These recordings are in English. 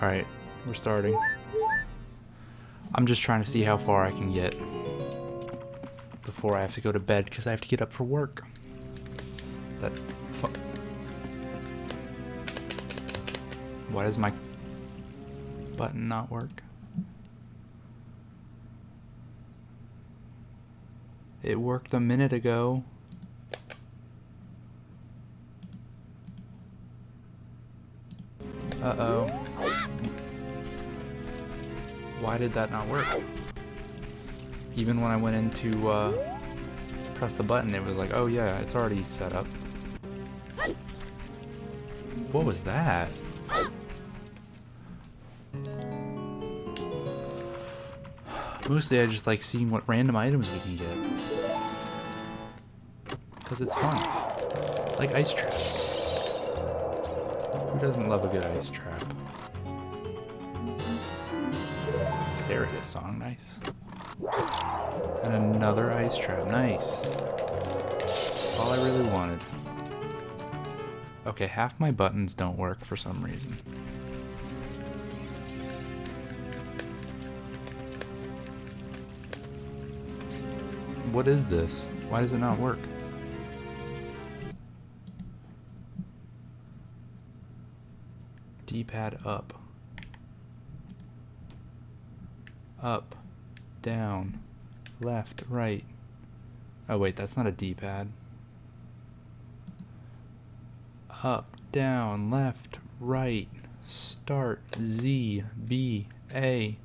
Alright, we're starting. I'm just trying to see how far I can get before I have to go to bed because I have to get up for work. Why does my button not work? It worked a minute ago. Uh-oh. Why did that not work? Even when I went in to press the button, it was like, oh yeah, it's already set up. What was that? Mostly I just like seeing what random items we can get. Because it's fun. Like ice traps. Who doesn't love a good ice trap? Serious song, nice. And another ice trap, nice. All I really wanted. Okay, half my buttons don't work for some reason. What is this? Why does it not work? D-pad up. Up. Down. Left. Right. Oh wait, that's not a D-pad. Up. Down. Left. Right. Start. Z. B. A.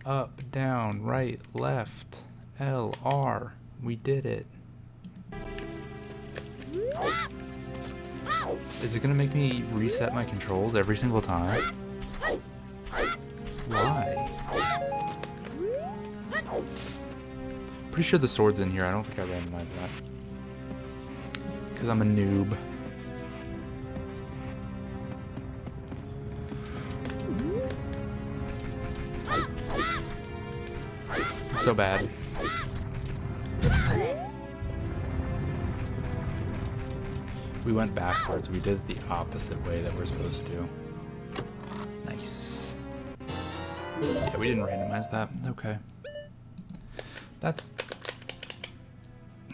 Up. Down. Right. Left. L. R. We did it. Is it gonna make me reset my controls every single time? Why? Pretty sure the sword's in here. I don't think I randomized that. Because I'm a noob. I'm so bad. We went backwards. We did it the opposite way that we're supposed to. Nice. Yeah, we didn't randomize that. Okay. That's...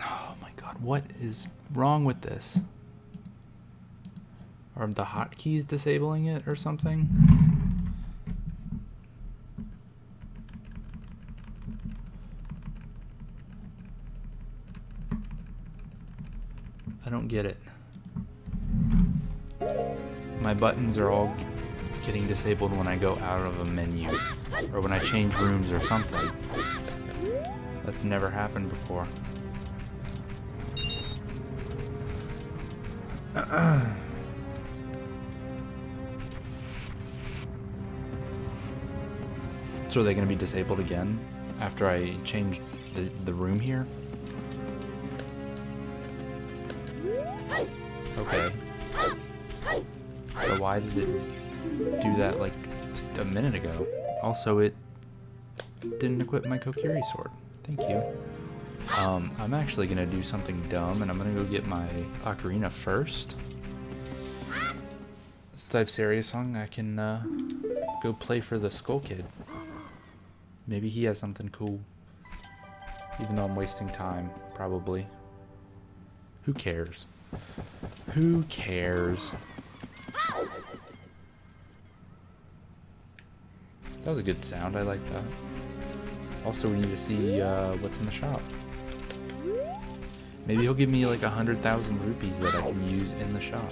Oh my god, what is wrong with this? Are the hotkeys disabling it or something? I don't get it. My buttons are all getting disabled when I go out of a menu or when I change rooms or something. That's never happened before. So are they going to be disabled again after I change the room here? Okay. So why did it do that like a minute ago? Also, it didn't equip my Kokiri sword. Thank you. I'm actually gonna do something dumb, and I'm gonna go get my Ocarina first. Since I have Serious Song, I can go play for the Skull Kid. Maybe he has something cool. Even though I'm wasting time, probably. Who cares? Who cares? That was a good sound, I like that. Also, we need to see what's in the shop. Maybe he'll give me like 100,000 rupees that I can use in the shop.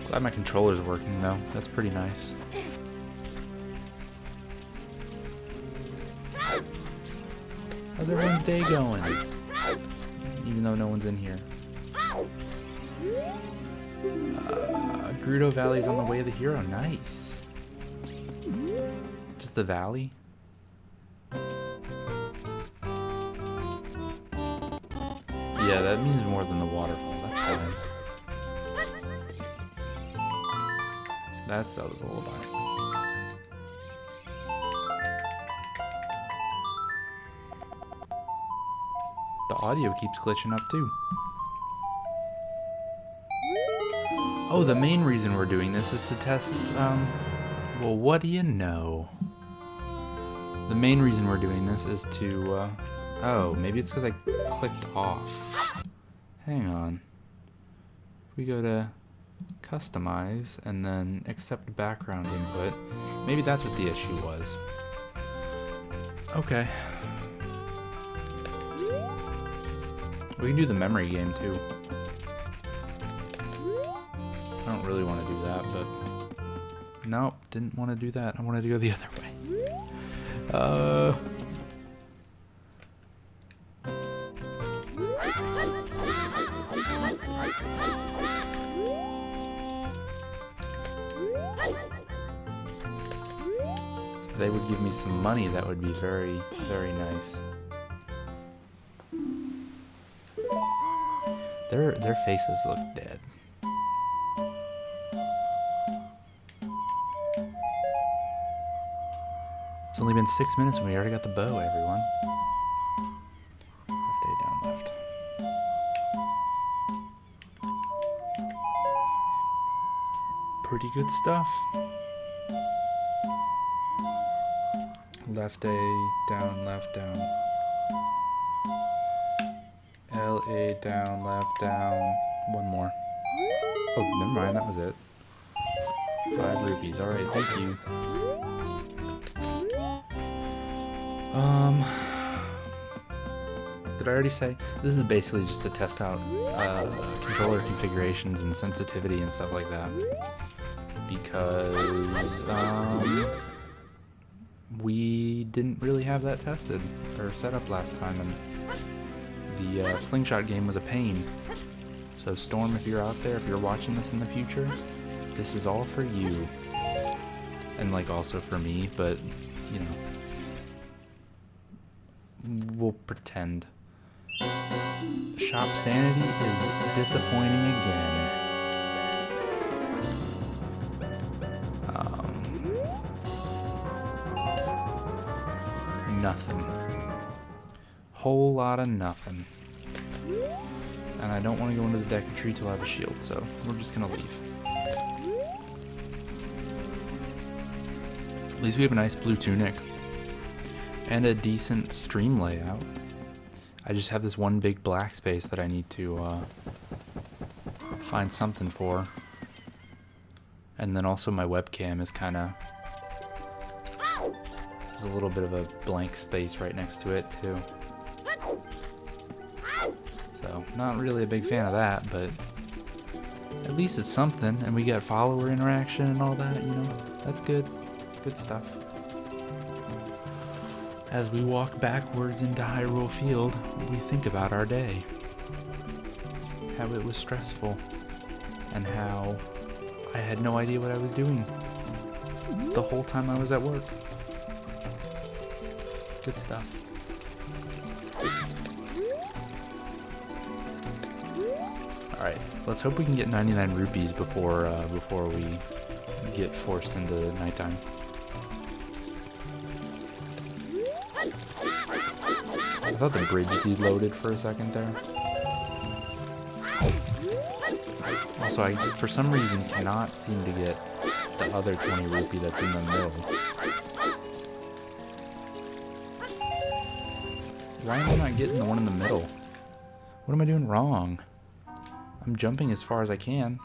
Glad my controller's working though, that's pretty nice. How's everyone's day going? Even though no one's in here. Gerudo Valley's on the way of the hero. Nice. Just the valley? Yeah, that means more than the waterfall. That's fine. That's Zelda's lullaby. The audio keeps glitching up too. Oh, the main reason we're doing this is to test, well, what do you know? The main reason we're doing this is to, oh, maybe it's because I clicked off. Hang on. If we go to customize and then accept background input, maybe that's what the issue was. Okay. We can do the memory game too. I don't really want to do that, but nope, didn't want to do that. I wanted to go the other way. If they would give me some money, that would be very, very nice. Their faces look dead. It's only been 6 minutes and we already got the bow, everyone. Left A, down, left. Pretty good stuff. Left A, down, left, down. L, A, down, left, down. One more. Oh, never mind, that was it. 5 rupees. Alright, thank you. Did I already say? This is basically just to test out controller configurations and sensitivity and stuff like that. Because, we didn't really have that tested or set up last time, and the slingshot game was a pain. So Storm, if you're out there, if you're watching this in the future, this is all for you. And like also for me, but, you know, we'll pretend. Shop sanity is disappointing again. Nothing. Whole lot of nothing. And I don't want to go into the deck of tree till I have a shield, so we're just gonna leave. At least we have a nice blue tunic. And a decent stream layout. I just have this one big black space that I need to find something for. And then also my webcam is kind of... There's a little bit of a blank space right next to it too. So, not really a big fan of that, but at least it's something. And we got follower interaction and all that, you know. That's good. Good stuff. As we walk backwards into Hyrule Field, we think about our day. How it was stressful. And how I had no idea what I was doing the whole time I was at work. Good stuff. Alright, let's hope we can get 99 rupees before we get forced into nighttime. I thought the bridge deloaded for a second there. Also, I, for some reason, cannot seem to get the other 20 rupee that's in the middle. Why am I not getting the one in the middle? What am I doing wrong? I'm jumping as far as I can.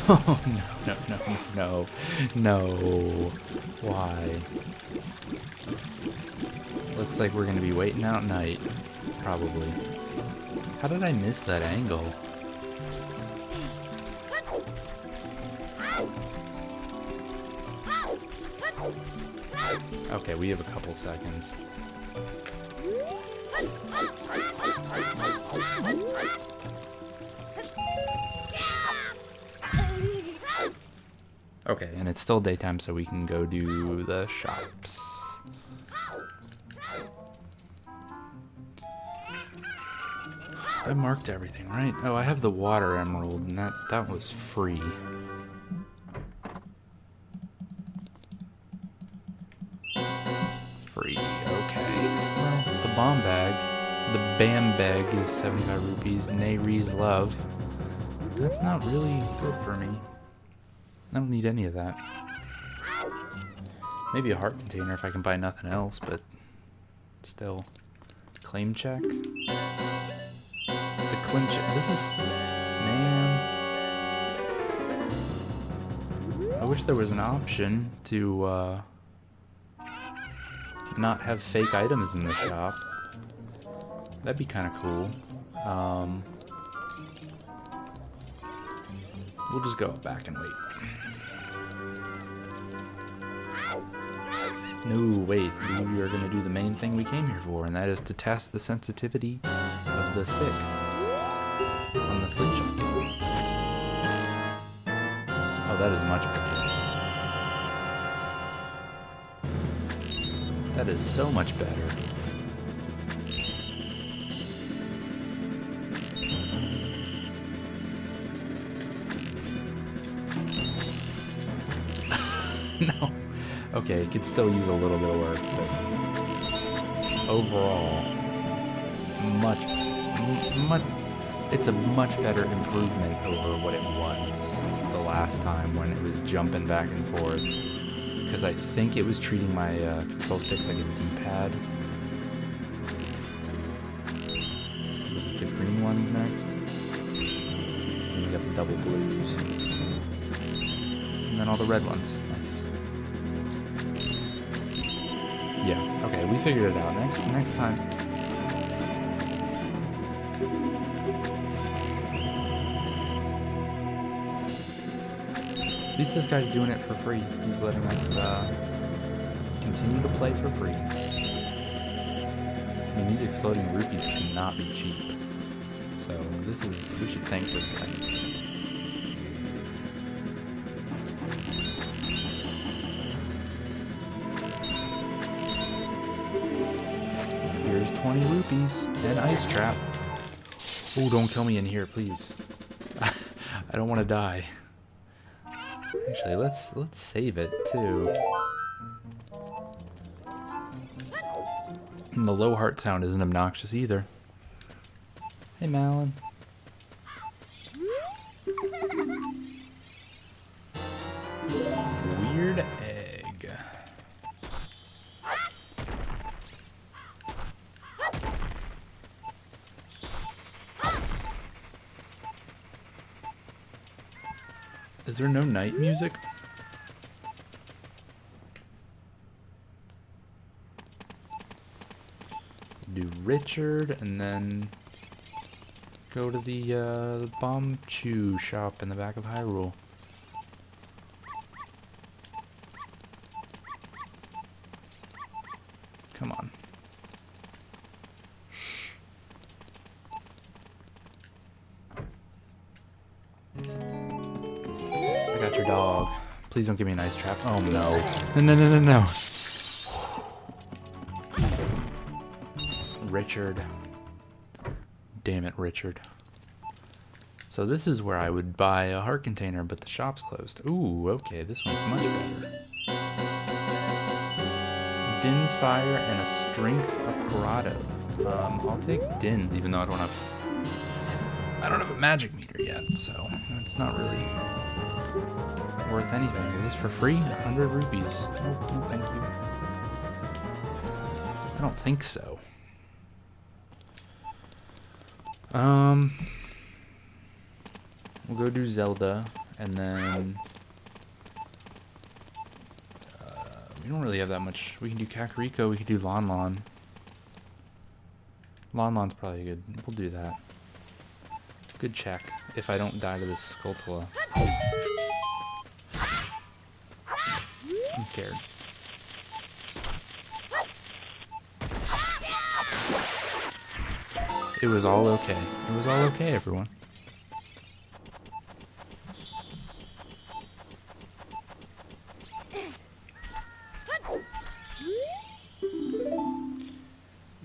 Oh, no. Why? Looks like we're gonna be waiting out night. Probably. How did I miss that angle? Okay, we have a couple seconds. Okay, and it's still daytime, so we can go do the shops. I marked everything, right? Oh, I have the water emerald, and that was free. Free, okay. Well, the bomb bag. The Bam Bag is 75 rupees. Nayri's Love. That's not really good for me. I don't need any of that. Maybe a heart container if I can buy nothing else, but still. Claim check? The claim check. This is... Man. I wish there was an option to not have fake items in the shop. That'd be kind of cool. We'll just go back and wait. No, wait. We are going to do the main thing we came here for, and that is to test the sensitivity of the stick on the slingshot game. Oh, that is much better. That is so much better. No. Okay, it could still use a little bit of work, but overall, it's a much better improvement over what it was the last time when it was jumping back and forth. Because I think it was treating my control stick like a D-pad. Was it the green ones next? And we got the double blues. And then all the red ones. Yeah, okay, we figured it out. Next time. At least this guy's doing it for free. He's letting us continue to play for free. I mean, these exploding rupees cannot be cheap. So we should thank this guy. Here's 20 rupees and ice trap. Oh, don't kill me in here, please. I don't want to die. Actually, let's save it too. And the low heart sound isn't obnoxious either. Hey, Malin. Weird egg. Is there no night music? Do Richard and then go to the Bomb Chew shop in the back of Hyrule. Come on. I got your dog. Please don't give me an ice trap. Oh no. No. Richard. Damn it, Richard. So this is where I would buy a heart container, but the shop's closed. Ooh, okay, this one's much better. Din's Fire and a Strength Apparato. I'll take Din's, even though I don't have a magic meter yet, so it's not really worth anything. Is this for free? 100 rupees. No, thank you. I don't think so. We'll go do Zelda, and then we don't really have that much. We can do Kakariko, we can do Lon Lon. Lon Lon's probably good. We'll do that. Good check, if I don't die to this Skulltula. I'm scared. It was all okay. It was all okay, everyone.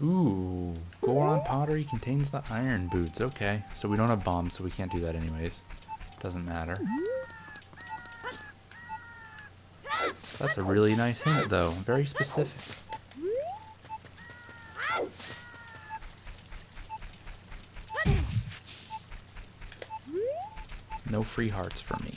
Ooh, Goron pottery contains the iron boots. Okay, so we don't have bombs, so we can't do that anyways. Doesn't matter. That's a really nice hint, though. Very specific. No free hearts for me.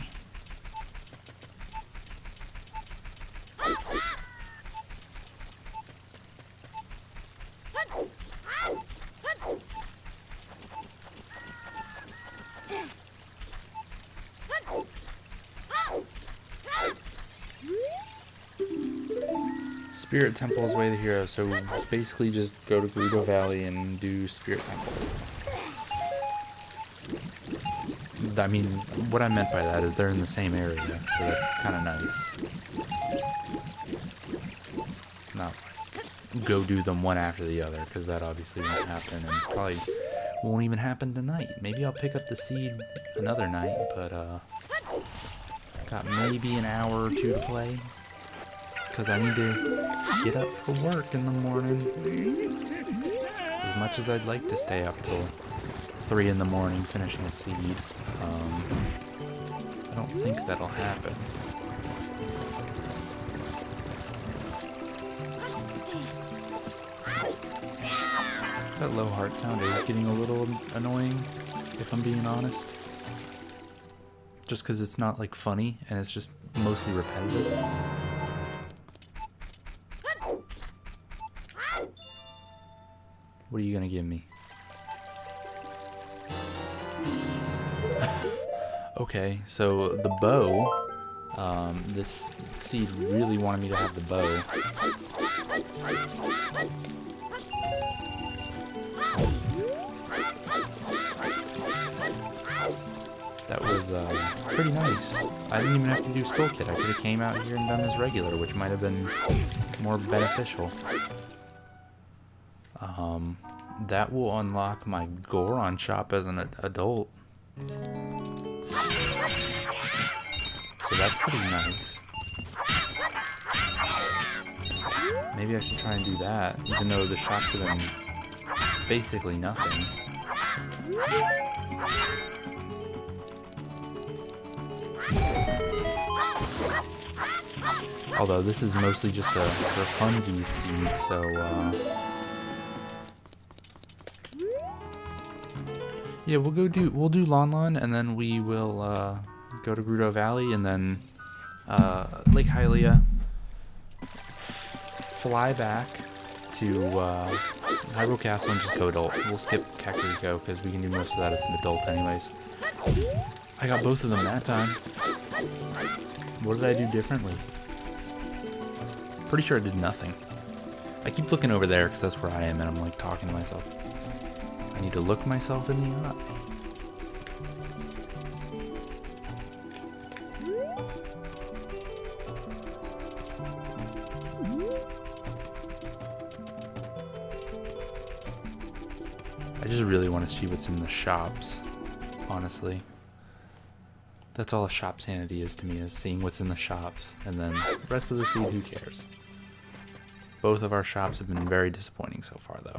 Spirit Temple is way the hero, so basically just go to Gerudo Valley and do Spirit Temple. I mean, what I meant by that is they're in the same area, so that's kind of nice. Not like go do them one after the other, because that obviously won't happen, and probably won't even happen tonight. Maybe I'll pick up the seed another night, but got maybe an hour or two to play. Because I need to get up for work in the morning. As much as I'd like to stay up till 3 in the morning finishing a seed, I don't think that'll happen. That low heart sound is getting a little annoying, if I'm being honest. Just because it's not like funny and it's just mostly repetitive. What are you gonna give me? Okay, so the bow, this seed really wanted me to have the bow. That was pretty nice. I didn't even have to do Skull Kid. I could have came out here and done this regular, which might have been more beneficial. That will unlock my Goron shop as an adult. So that's pretty nice. Maybe I should try and do that, even though the shops have been basically nothing. Although this is mostly just a for funsies seed, so yeah, we'll do Lon Lon, and then we will go to Gerudo Valley, and then Lake Hylia, fly back to Hyrule Castle and just go adult. We'll skip Kakariko because we can do most of that as an adult anyways. I got both of them that time. What did I do differently? Pretty sure I did nothing. I keep looking over there because that's where I am, and I'm like talking to myself. I need to look myself in the eye. I just really want to see what's in the shops, honestly. That's all a shop sanity is to me, is seeing what's in the shops, and then the rest of the seed, who cares? Both of our shops have been very disappointing so far, though.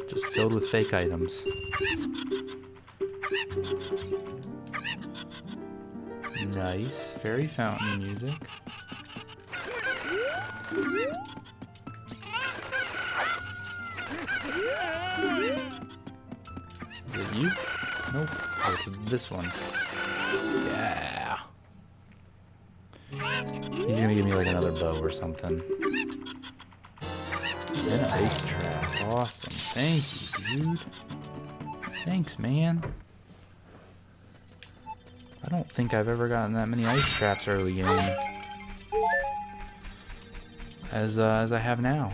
Just filled with fake items. Nice. Fairy fountain music. Is it you? Nope. Oh, it's this one. Yeah. He's gonna give me like another bow or something. An ice trap. Awesome. Thank you, dude. Thanks, man. I don't think I've ever gotten that many ice traps early game as I have now.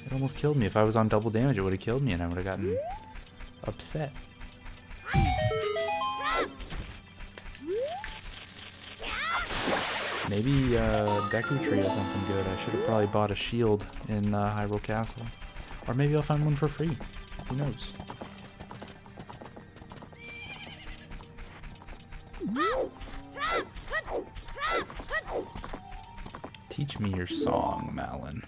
It almost killed me. If I was on double damage, it would have killed me, and I would have gotten upset. Maybe Deku Tree or something good. I should have probably bought a shield in Hyrule Castle. Or maybe I'll find one for free. Who knows? Teach me your song, Malin.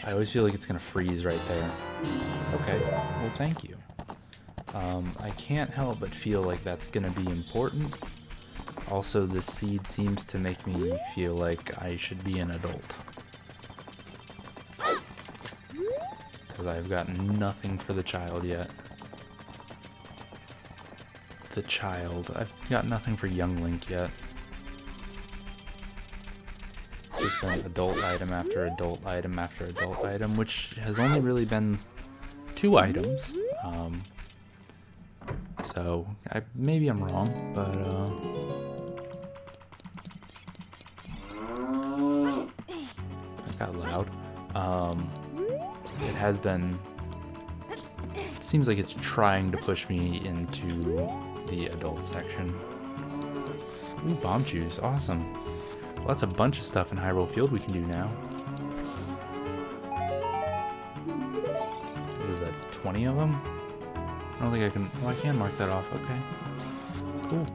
I always feel like it's gonna freeze right there. Okay, well thank you. I can't help but feel like that's gonna be important. Also, this seed seems to make me feel like I should be an adult. because I've got nothing for the child yet. The child. I've got nothing for young Link yet. Just been adult item after adult item after adult item, which has only really been 2 items. So maybe I'm wrong, but that got loud. It has been. It seems like it's trying to push me into the adult section. Ooh, bomb juice, awesome. Well, that's a bunch of stuff in Hyrule Field we can do now. What is that, 20 of them? I don't think I can. Oh, I can mark that off. Okay. Cool.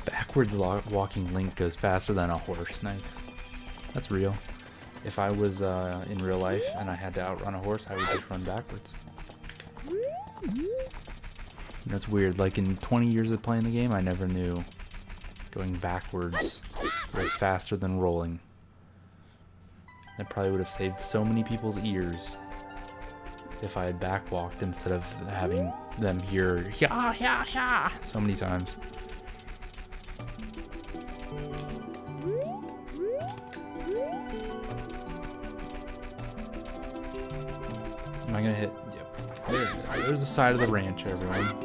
Backwards walking Link goes faster than a horse. Nice. That's real. If I was in real life and I had to outrun a horse, I would just run backwards. You know, it's weird. Like in 20 years of playing the game, I never knew going backwards was faster than rolling. That probably would have saved so many people's ears if I had backwalked instead of having them hear "ya ya ya" so many times. Am I gonna hit? Yep. There's the side of the ranch, everyone.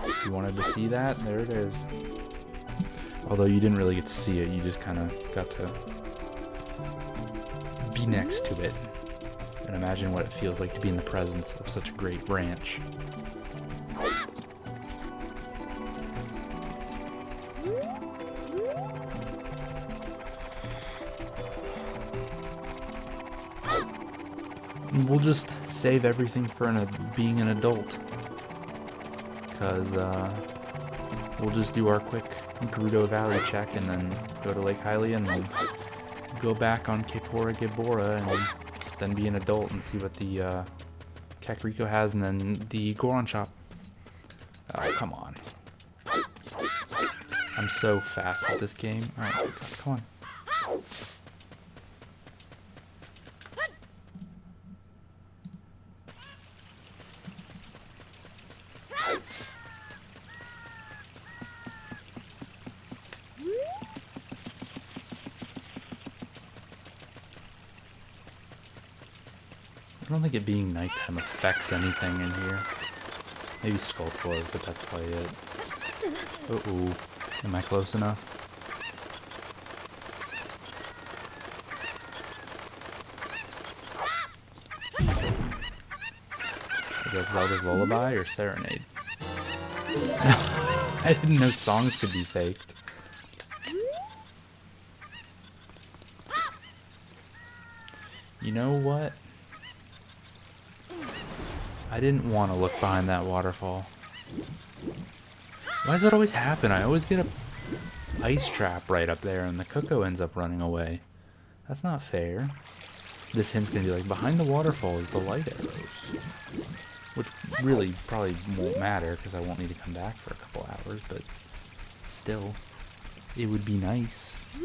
If you wanted to see that, there it is. Although you didn't really get to see it, you just kind of got to be next to it and imagine what it feels like to be in the presence of such a great ranch. We'll just save everything for being an adult, because we'll just do our quick Gerudo Valley check and then go to Lake Hylia and then go back on Kepora Gibora and then be an adult and see what the Kakariko has and then the Goron shop. Oh, come on. I'm so fast at this game. Alright, come on. I don't think it being nighttime affects anything in here. Maybe Skulltulas, but that's probably it. Uh-oh. Am I close enough? Is that Zelda's Lullaby or Serenade? I didn't know songs could be faked. You know what? I didn't want to look behind that waterfall. Why does that always happen? I always get a ice trap right up there and the Cuckoo ends up running away. That's not fair. This hint's gonna be like, behind the waterfall is the light arrows. Which really probably won't matter because I won't need to come back for a couple hours, but still, it would be nice.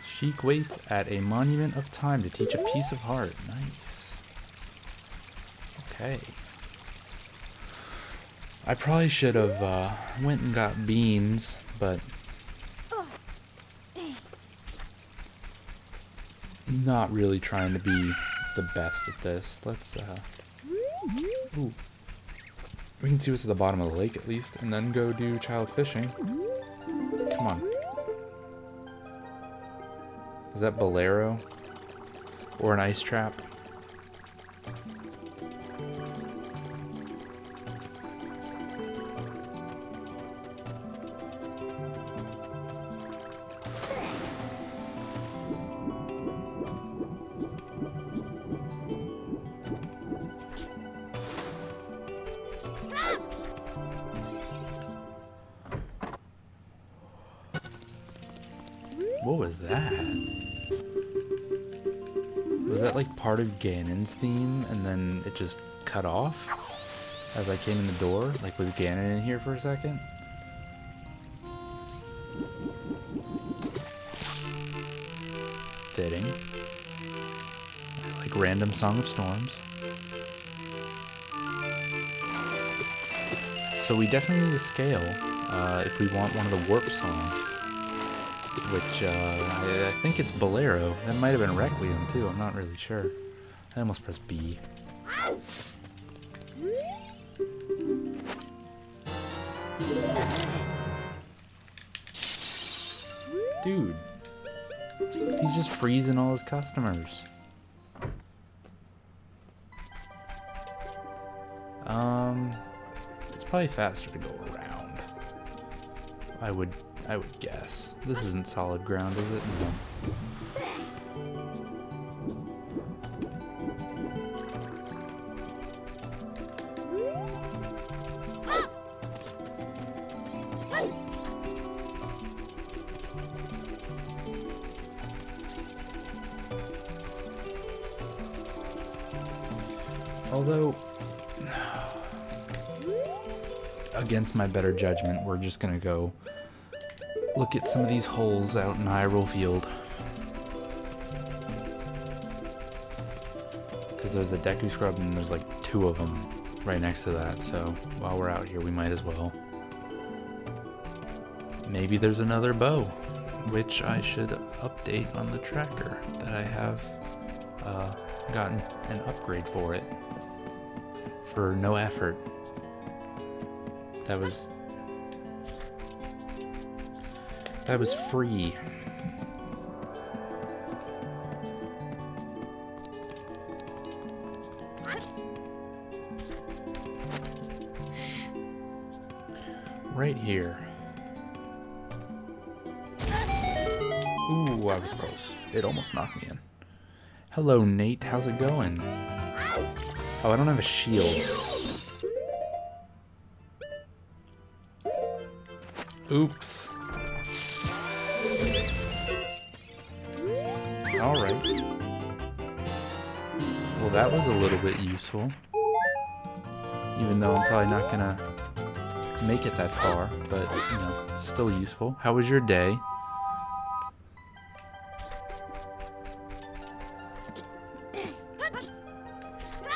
Sheik waits at a monument of time to teach a piece of heart. Nice. Okay. I probably should have went and got beans, but not really trying to be the best at this. Let's ooh. We can see what's at the bottom of the lake at least, and then go do child fishing. Come on. Is that Bolero? Or an ice trap? What was that? Was that like part of Ganon's theme and then it just cut off as I came in the door? Like, was Ganon in here for a second? Fitting. Like random Song of Storms. So we definitely need to scale if we want one of the warp songs. Which, I think it's Bolero. That might have been Requiem, too. I'm not really sure. I almost pressed B. Dude. He's just freezing all his customers. It's probably faster to go around. I would guess. This isn't solid ground, is it? No. Although, against my better judgment, we're just gonna go look at some of these holes out in Hyrule Field. Because there's the Deku Scrub and there's like 2 of them right next to that, so while we're out here we might as well. Maybe there's another bow, which I should update on the tracker that I have gotten an upgrade for it for no effort. That was free. Right here. Ooh, I was close. It almost knocked me in. Hello, Nate. How's it going? Oh, I don't have a shield. Oops. Alright. Well, that was a little bit useful. Even though I'm probably not gonna make it that far, but, you know, still useful. How was your day?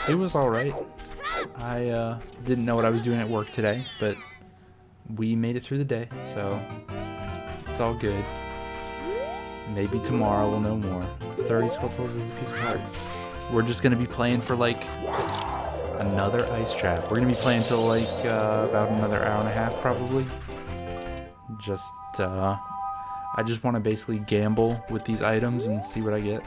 It was alright. I didn't know what I was doing at work today, but we made it through the day, so it's all good. Maybe tomorrow we'll know more. 30 skull tools is a piece of heart. We're just gonna be playing for like another ice trap. We're gonna be playing till like about another hour and a half probably. Just I just want to basically gamble with these items and see what I get.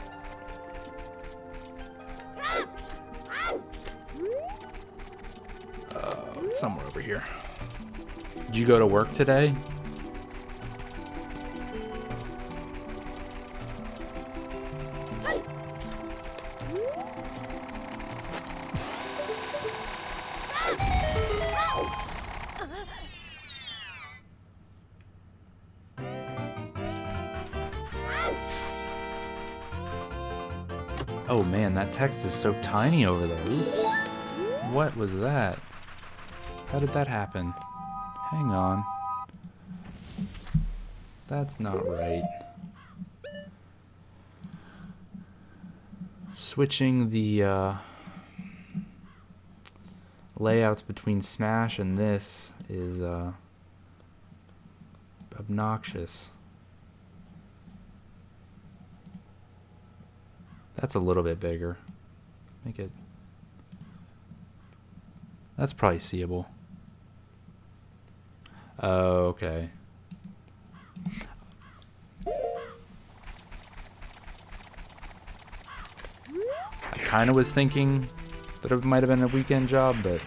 It's somewhere over here. Did you go to work today? Oh man, that text is so tiny over there. Oops. What was that? How did that happen? Hang on. That's not right. Switching the layouts between Smash and this is obnoxious. That's a little bit bigger. Make it... That's probably seeable. Oh, okay. I kind of was thinking that it might have been a weekend job, but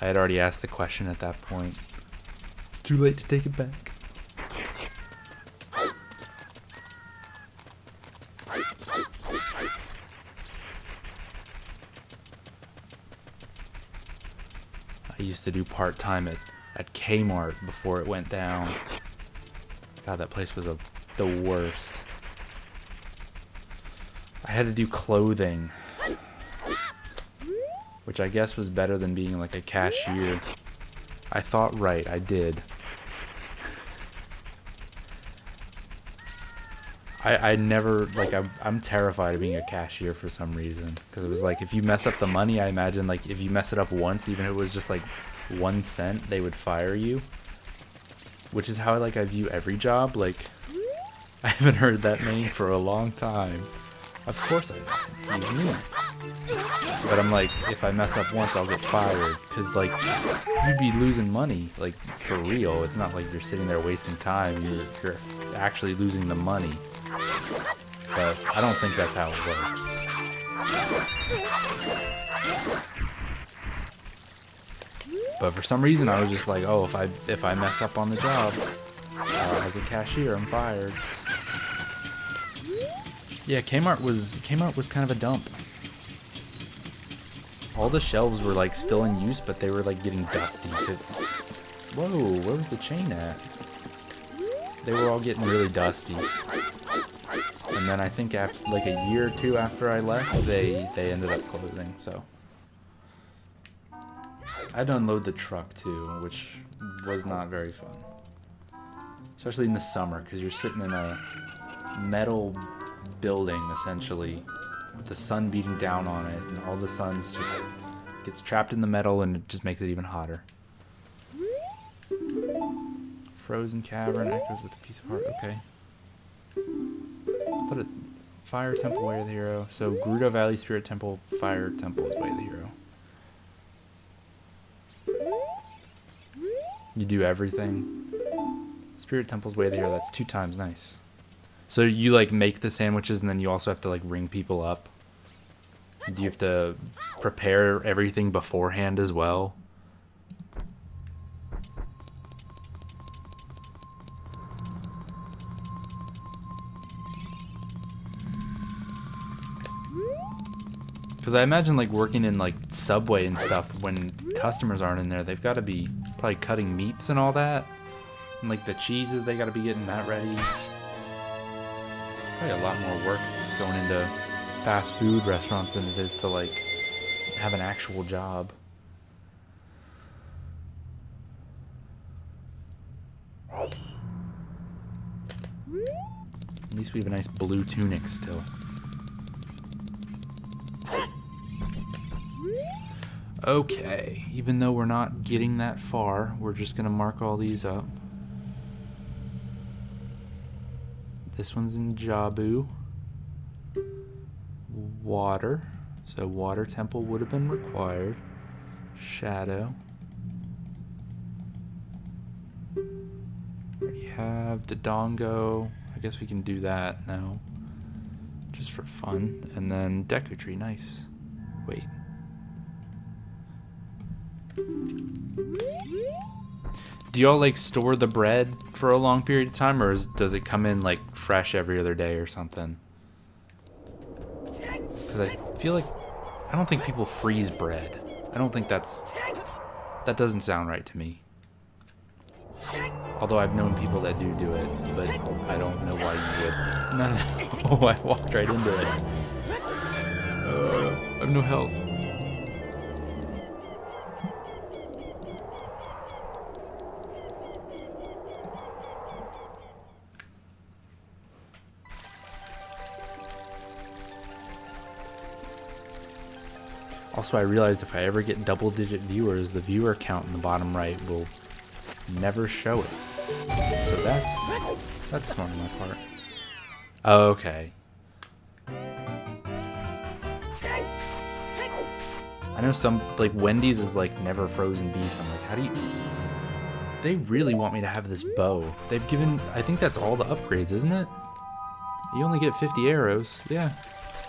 I had already asked the question at that point. It's too late to take it back. I used to do part-time at Kmart before it went down. God, that place was a the worst. I had to do clothing, which I guess was better than being like a cashier. I thought right, I did. I never, like, I'm terrified of being a cashier for some reason. Because it was like, if you mess up the money, I imagine, like, if you mess it up once, even if it was just, like, 1 cent, they would fire you. Which is how, like, I view every job. Like, I haven't heard that name for a long time. Of course I use me. But I'm like, if I mess up once, I'll get fired. Because, like, you'd be losing money, like, for real. It's not like you're sitting there wasting time. You're actually losing the money. But I don't think that's how it works. But for some reason, I was just like, oh, if I mess up on the job as a cashier, I'm fired. Yeah, Kmart was kind of a dump. All the shelves were like still in use, but they were like getting dusty. Whoa, where was the chain at? They were all getting really dusty. And then I think after like a year or two after I left, they ended up closing. So I had to unload the truck too, which was not very fun, especially in the summer because you're sitting in a metal building essentially with the sun beating down on it, and all the sun's just gets trapped in the metal and it just makes it even hotter. Frozen cavern echoes with a piece of heart. Okay. I thought it Fire Temple, Way of the Hero. So Gerudo Valley Spirit Temple, Fire Temple is Way of the Hero. You do everything. Spirit Temple's Way of the Hero. That's 2 times. Nice. So you like make the sandwiches and then you also have to like ring people up. Do you have to prepare everything beforehand as well? Because I imagine like working in like Subway and stuff, when customers aren't in there, they've got to be probably cutting meats and all that. And like the cheeses, they got to be getting that ready. Probably a lot more work going into fast food restaurants than it is to like have an actual job. At least we have a nice blue tunic still. Okay, even though we're not getting that far, we're just gonna mark all these up. This one's in Jabu. Water. So Water Temple would have been required. Shadow. We have Dodongo. I guess we can do that now. Just for fun. And then Deku Tree, nice. Wait. Do y'all like store the bread for a long period of time, or does it come in like fresh every other day or something? Because I feel like I don't think people freeze bread. I don't think that doesn't sound right to me. Although I've known people that do it, but I don't know why you would. No, I walked right into it. I have no health. Also, I realized if I ever get double-digit viewers, the viewer count in the bottom right will never show it. So that's smart on my part. Oh, okay. I know some, like, Wendy's is like never frozen beef. I'm like, how do you... They really want me to have this bow. They've given... I think that's all the upgrades, isn't it? You only get 50 arrows. Yeah.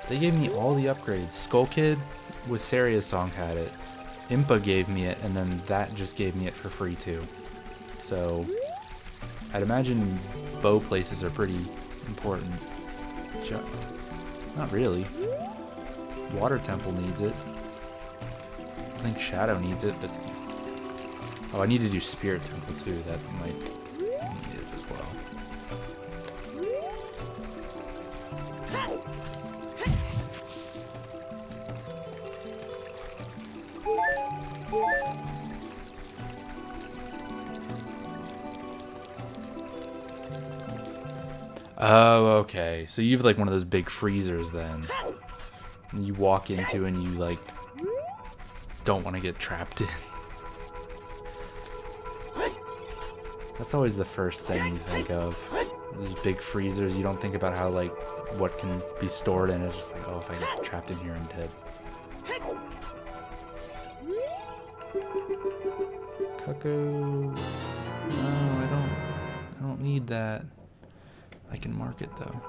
They gave me all the upgrades. Skull Kid with Saria's song had it. Impa gave me it, and then that just gave me it for free too. So I'd imagine bow places are pretty important. Not really. Water Temple needs it. I think Shadow needs it, but... Oh, I need to do Spirit Temple too. That might need it as well. Oh, okay. So you have like one of those big freezers then. And you walk into and you like don't want to get trapped in. That's always the first thing you think of. These big freezers, you don't think about how like what can be stored in it. It's just like, oh, if I get trapped in here, I'm dead. Cuckoo. No, I don't need that. I can mark it though.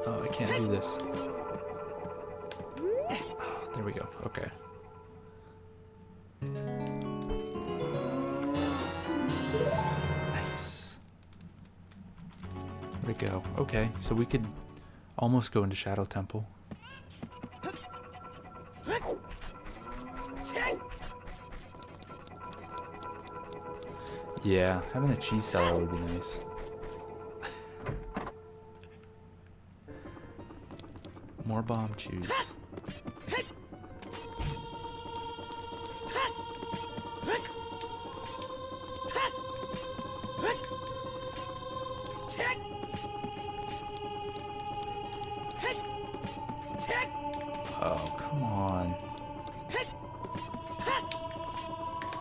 Oh, I can't do this. Oh, there we go. Okay. Nice. Where'd it go? Okay, so we could almost go into Shadow Temple. Yeah, having a cheese cellar would be nice. More bomb chews. Oh, come on.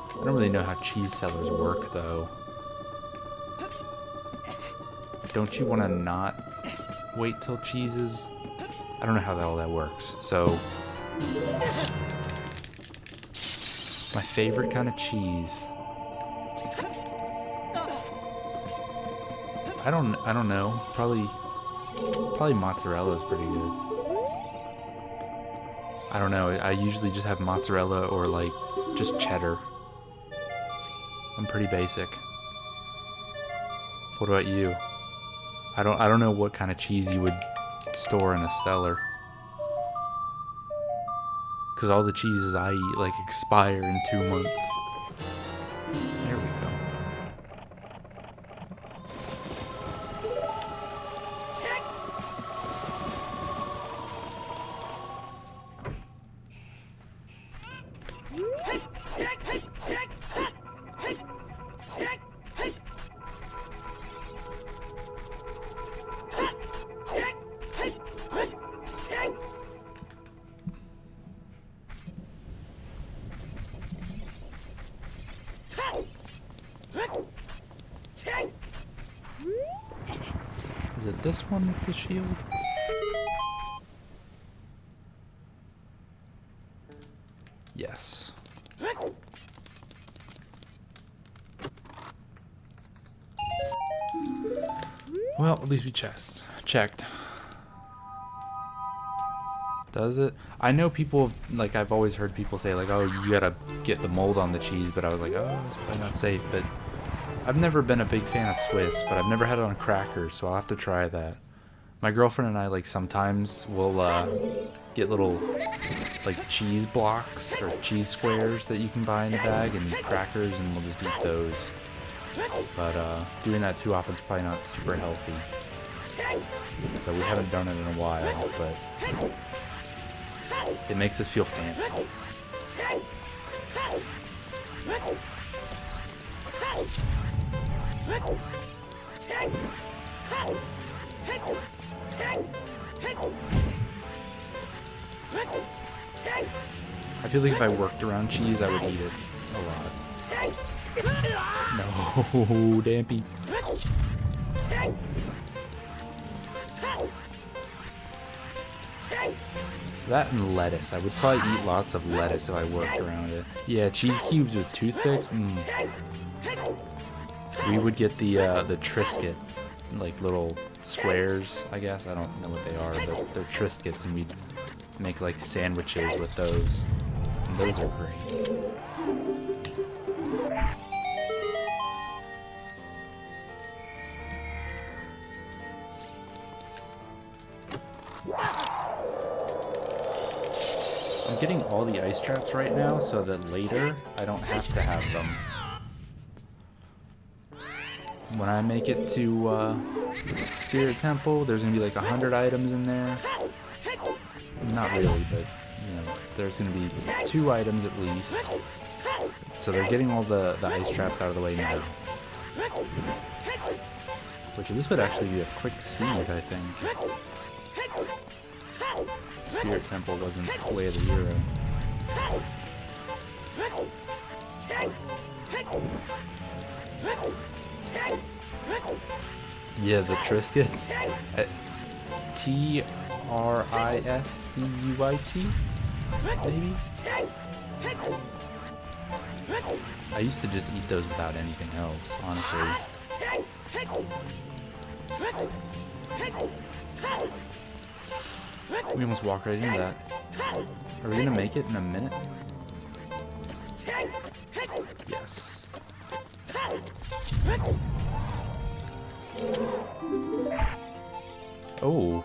I don't really know how cheese cellars work, though. Don't you want to not wait till cheese is... I don't know how all that works. So, my favorite kind of cheese. I don't know. Probably mozzarella is pretty good. I don't know. I usually just have mozzarella or like just cheddar. I'm pretty basic. What about you? I don't know what kind of cheese you would store in a cellar. Because all the cheeses I eat like expire in 2 months. There we go. Is it this one with the shield? Yes. Well, at least we checked. Does it? I know people, like, I've always heard people say, like, oh, you gotta get the mold on the cheese, but I was like, oh, it's probably not safe, but I've never been a big fan of Swiss, but I've never had it on crackers, so I'll have to try that. My girlfriend and I, like, sometimes will get little, like, cheese blocks or cheese squares that you can buy in a bag and crackers, and we'll just eat those. But doing that too often is probably not super healthy. So we haven't done it in a while, but it makes us feel fancy. I feel like if I worked around cheese, I would eat it a lot. No, Dampy. That and lettuce. I would probably eat lots of lettuce if I worked around it. Yeah, cheese cubes with toothpicks. We would get the Triscuit, like little squares, I guess. I don't know what they are, but they're Triscuits, and we'd make like sandwiches with those. And those are great. I'm getting all the ice traps right now so that later I don't have to have them. When I make it to Spirit Temple, there's gonna be like 100 items in there. Not really, but you know, there's gonna be 2 items at least. So they're getting all the ice traps out of the way now. Which this would actually be a quick seed, I think. Spirit Temple wasn't Way of the Hero. Yeah, the Triscuits. Triscuit? Maybe? I used to just eat those without anything else, honestly. We almost walked right into that. Are we gonna make it in a minute? Yes. Oh.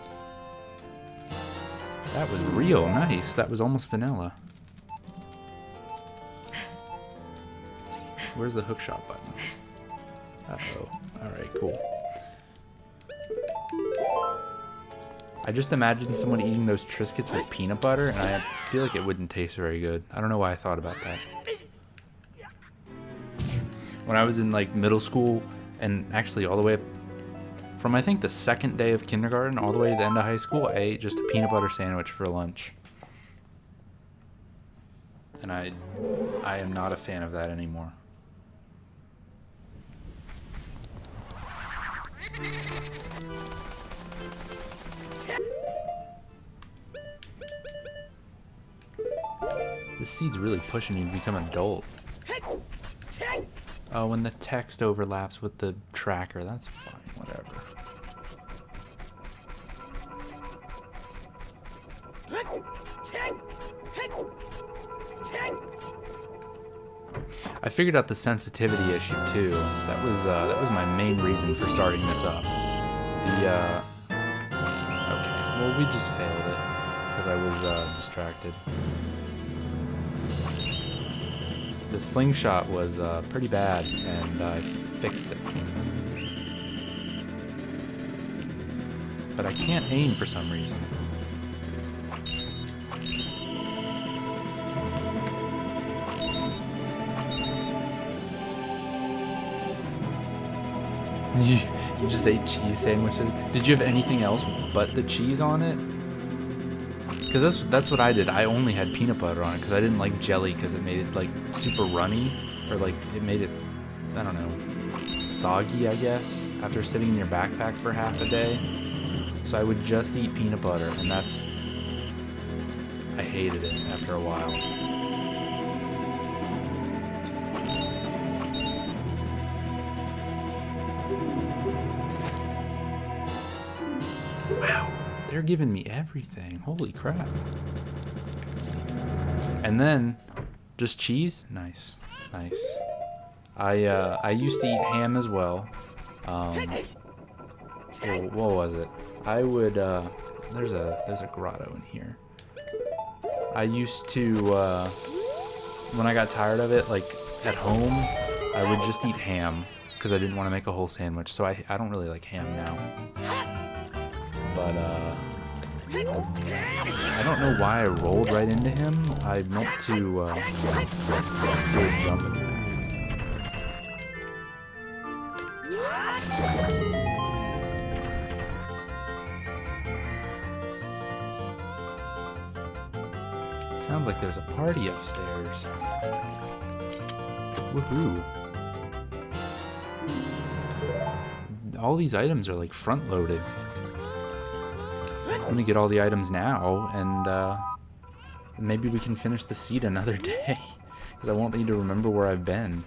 That was real nice. That was almost vanilla. Where's the hookshot button? Uh-oh. Alright, cool. I just imagined someone eating those Triscuits with peanut butter, and I feel like it wouldn't taste very good. I don't know why I thought about that. When I was in like middle school, and actually all the way up from I think the second day of kindergarten all the way to the end of high school, I ate just a peanut butter sandwich for lunch. And I am not a fan of that anymore. This seed's really pushing you to become an adult. Oh, when the text overlaps with the tracker, that's fine, whatever. I figured out the sensitivity issue too. That was my main reason for starting this up. Okay, well we just failed it because I was distracted. The slingshot was pretty bad, and I fixed it. But I can't aim for some reason. You just ate cheese sandwiches? Did you have anything else but the cheese on it? Because that's what I did. I only had peanut butter on it because I didn't like jelly because it made it like super runny, or like it made it, I don't know, soggy, I guess, after sitting in your backpack for half a day. So I would just eat peanut butter, and I hated it after a while. Wow, they're giving me everything. Holy crap. And then, just cheese? Nice. Nice. I used to eat ham as well. What was it? I would, there's a grotto in here. I used to, when I got tired of it, like, at home, I would just eat ham, because I didn't want to make a whole sandwich, so I don't really like ham now. But, I don't know why I rolled right into him. I meant to, do a jump attack. Sounds like there's a party upstairs. Woohoo. All these items are like front loaded. I'm gonna get all the items now, and maybe we can finish the seed another day, because I won't need to remember where I've been.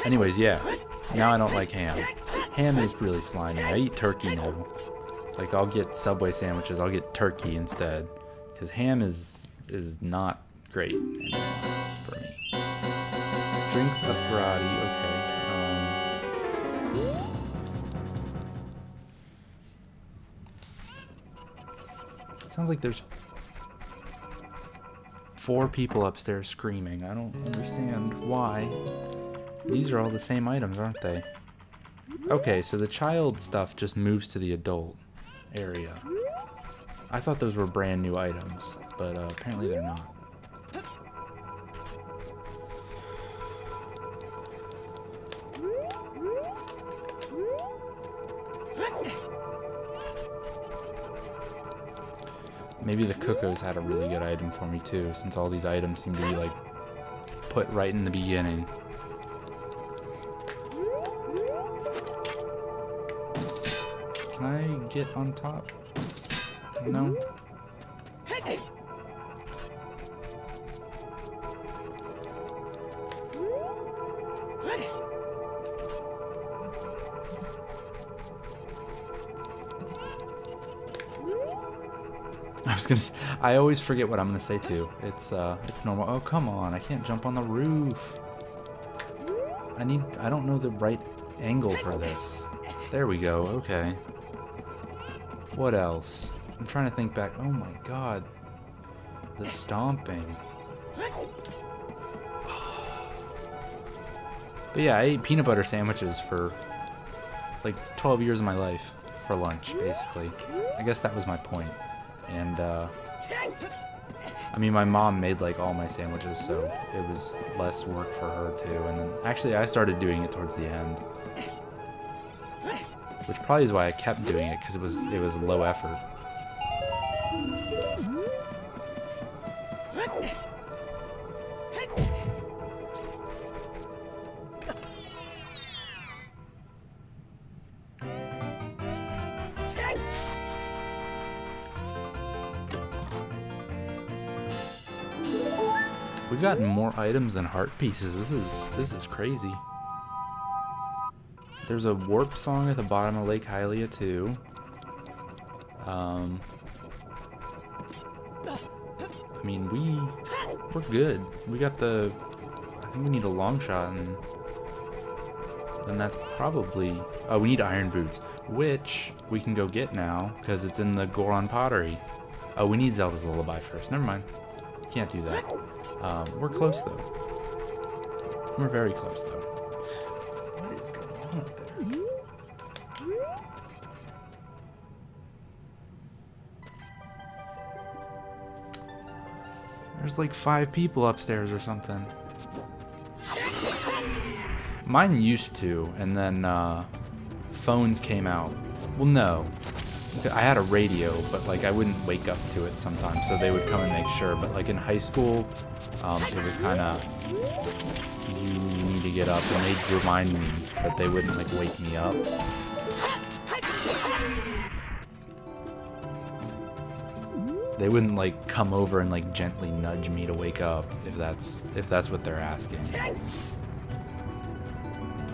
Anyways, yeah, now I don't like ham. Ham is really slimy. I eat turkey now. Like, I'll get Subway sandwiches, I'll get turkey instead, because ham is not great for me. Strength of karate, okay. Sounds like there's 4 people upstairs screaming. I don't understand why. These are all the same items, aren't they? Okay, so the child stuff just moves to the adult area. I thought those were brand new items, but apparently they're not. Maybe the Cuckoos had a really good item for me too, since all these items seem to be like put right in the beginning. Can I get on top? No? I always forget what I'm gonna say too. It's normal. Oh, come on, I can't jump on the roof. I don't know the right angle for this. There we go, okay. What else? I'm trying to think back. Oh my god. The stomping. But yeah, I ate peanut butter sandwiches for like 12 years of my life for lunch, basically. I guess that was my point. And, I mean, my mom made, like, all my sandwiches, so it was less work for her, too. And then, actually, I started doing it towards the end. Which probably is why I kept doing it, because it was low effort. We've gotten more items than heart pieces. This is crazy. There's a warp song at the bottom of Lake Hylia too. I mean, we're good. We got the. I think we need a long shot, and then that's probably. Oh, we need iron boots, which we can go get now because it's in the Goron pottery. Oh, we need Zelda's Lullaby first. Never mind. Can't do that. We're close though. We're very close though. What is going on up there? There's like 5 people upstairs or something. Mine used to, and then phones came out. Well, no. I had a radio, but like I wouldn't wake up to it sometimes, so they would come and make sure. But like in high school, it was kind of, you need to get up, and they'd remind me, but they wouldn't like wake me up. They wouldn't like come over and like gently nudge me to wake up if that's what they're asking.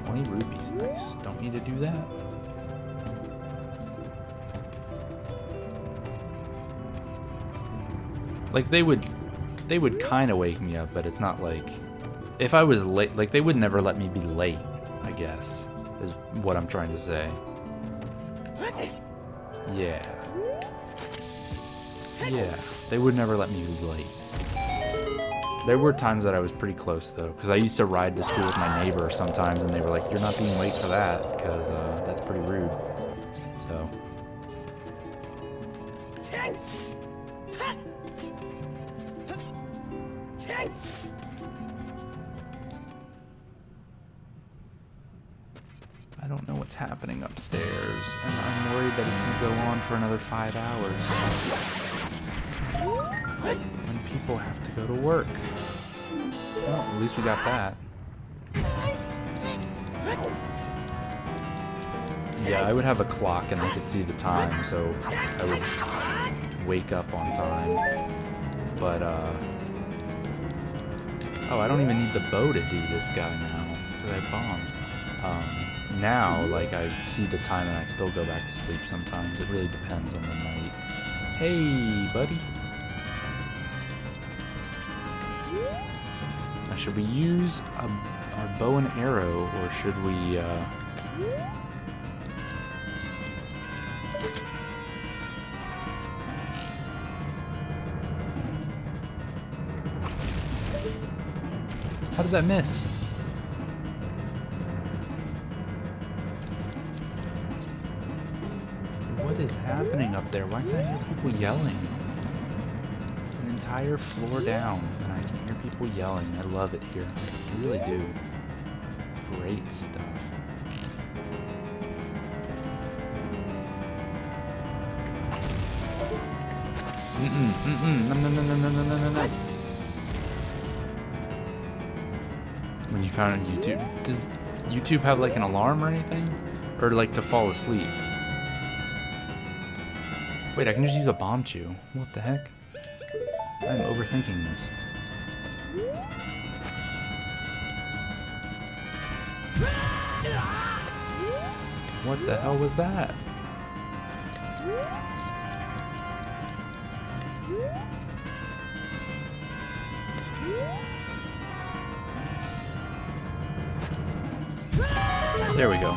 20 rupees, nice. Don't need to do that. Like they would kind of wake me up, but it's not like if I was late. Like they would never let me be late, I guess, is what I'm trying to say. Yeah. Yeah, they would never let me be late. There were times that I was pretty close though, because I used to ride to school with my neighbor sometimes, and they were like, "You're not being late for that, because that's pretty rude." So. I don't know what's happening upstairs, and I'm worried that it's going to go on for another 5 hours. When people have to go to work. Well, at least we got that. Yeah, I would have a clock and I could see the time, so I would wake up on time. But, oh, I don't even need the bow to do this guy now, because I bombed. Now, like, I see the time and I still go back to sleep sometimes. It really depends on the night. Hey, buddy. Now, should we use our bow and arrow, or should we, that miss? What is happening up there? Why can't I hear people yelling? An entire floor down, and I can hear people yelling. I love it here. I really do. Great stuff. No. When you found it on YouTube, does YouTube have like an alarm or anything? Or like to fall asleep? Wait, I can just use a bomb chew. What the heck? I'm overthinking this. What the hell was that? There we go.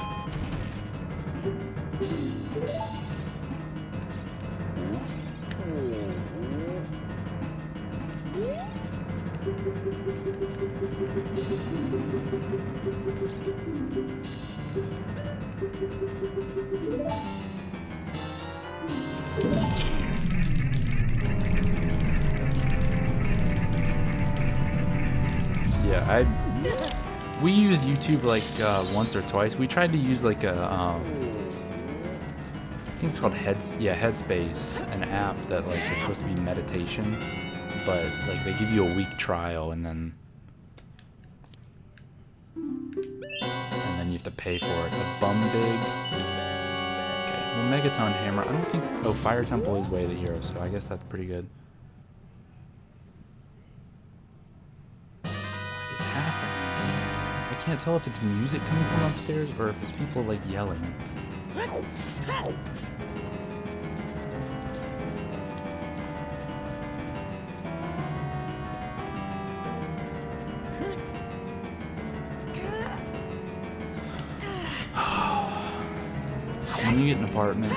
Yeah, we use YouTube like once or twice. We tried to use like a I think it's called Headspace, an app that like is supposed to be meditation, but like they give you a week trial and then you have to pay for it. A bum dig. Okay, well, Megaton Hammer. I don't think. Oh, Fire Temple is Way of the Hero, so I guess that's pretty good. What is happening? I can't tell if it's music coming from upstairs or if it's people like yelling. When you get an apartment,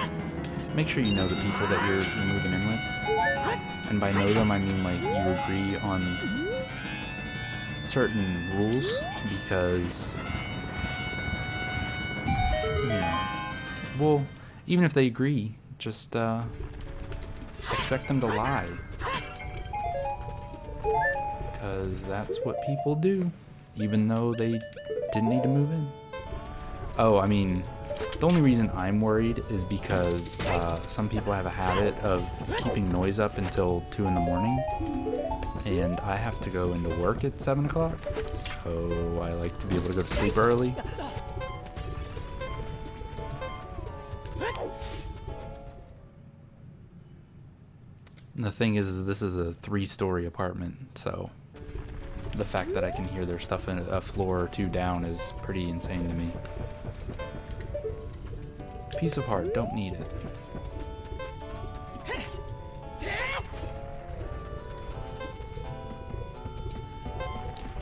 make sure you know the people that you're moving in with. And by know them, I mean like you agree on certain rules, because, you know, well, even if they agree, just expect them to lie. Because that's what people do, even though they didn't need to move in. Oh, I mean, the only reason I'm worried is because some people have a habit of keeping noise up until 2 in the morning, and I have to go into work at 7 o'clock, so I like to be able to go to sleep early. And the thing is this is a 3-story apartment, so the fact that I can hear their stuff in a floor or 2 down is pretty insane to me. Piece of heart, don't need it.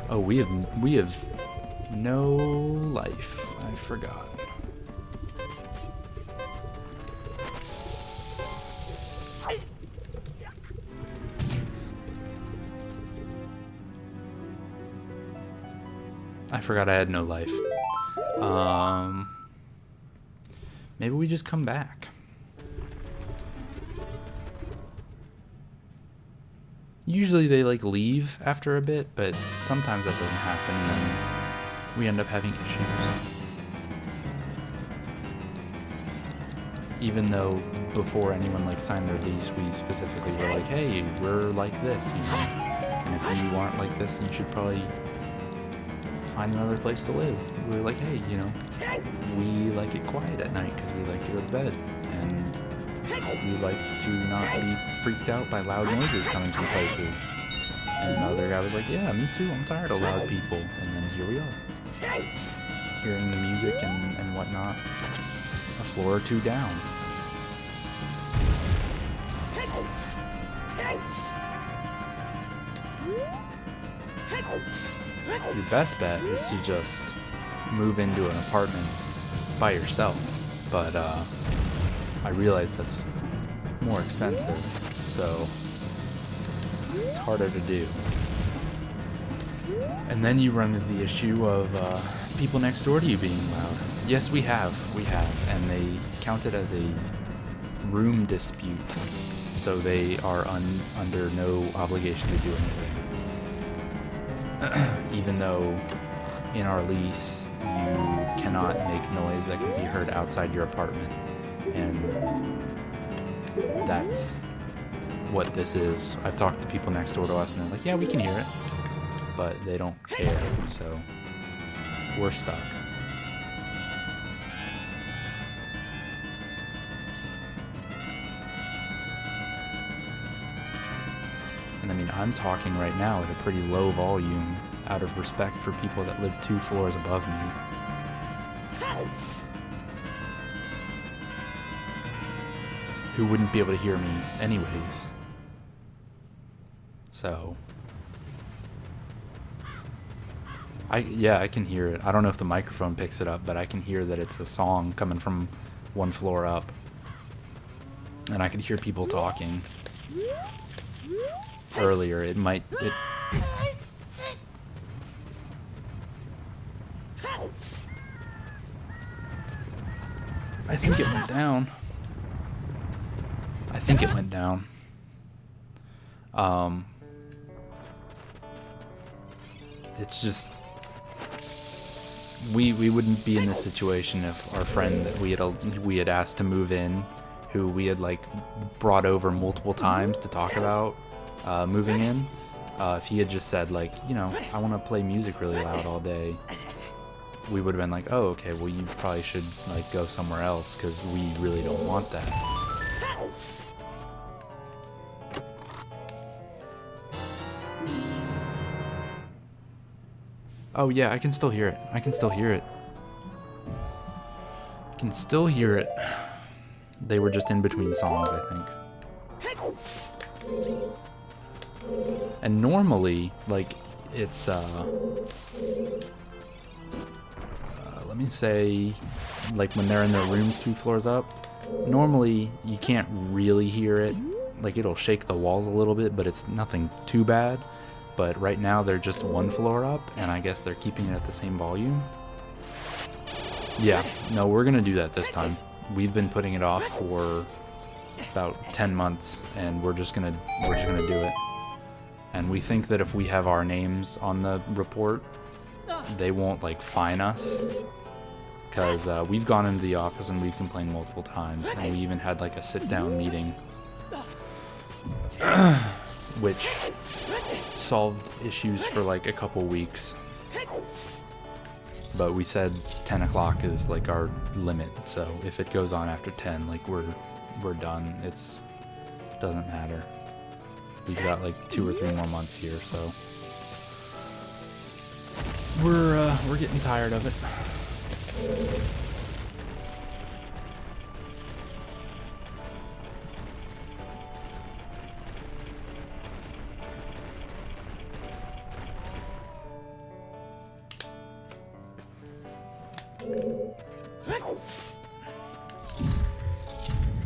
Oh, we have no life. I forgot. I forgot I had no life. Maybe we just come back. Usually they like leave after a bit, but sometimes that doesn't happen and we end up having issues. Even though before anyone like signed their lease, we specifically were like, hey, we're like this, you know? And if you aren't like this, you should probably find another place to live. We were like, hey, you know, we like it quiet at night because we like to go to bed, and we like to not be freaked out by loud noises coming from places. And the other guy was like, yeah, me too, I'm tired of loud people. And then here we are, hearing the music and whatnot, a floor or 2 down. Your best bet is to just move into an apartment by yourself, but I realize that's more expensive, so it's harder to do. And then you run into the issue of people next door to you being loud. Yes, we have, and they count it as a room dispute, so they are under no obligation to do anything. Even though in our lease you cannot make noise that can be heard outside your apartment, and that's what this is. I've talked to people next door to us and they're like, yeah, we can hear it, but they don't care, so we're stuck. And I mean, I'm talking right now at a pretty low volume out of respect for people that live 2 floors above me. Who wouldn't be able to hear me anyways. So I can hear it. I don't know if the microphone picks it up, but I can hear that it's a song coming from 1 floor up. And I could hear people talking. Earlier, I think it went down. I think it went down. It's just we wouldn't be in this situation if our friend that we had asked to move in, who we had like brought over multiple times to talk about moving in, if he had just said like, you know, I want to play music really loud all day, we would have been like, oh, okay, well, you probably should like go somewhere else because we really don't want that. Oh yeah, I can still hear it. I can still hear it. I can still hear it. They were just in between songs, I think. And normally, like, it's, let me say, like, when they're in their rooms 2 floors up, normally you can't really hear it. Like, it'll shake the walls a little bit, but it's nothing too bad. But right now they're just 1 floor up, and I guess they're keeping it at the same volume. Yeah, no, we're gonna do that this time. We've been putting it off for about 10 months, and we're just gonna do it. And we think that if we have our names on the report, they won't like fine us, because we've gone into the office and we've complained multiple times, and we even had like a sit-down meeting, which solved issues for like a couple weeks. But we said 10 o'clock is like our limit, so if it goes on after 10, like we're done. It doesn't matter. We've got like 2 or 3 more months here, so we're getting tired of it.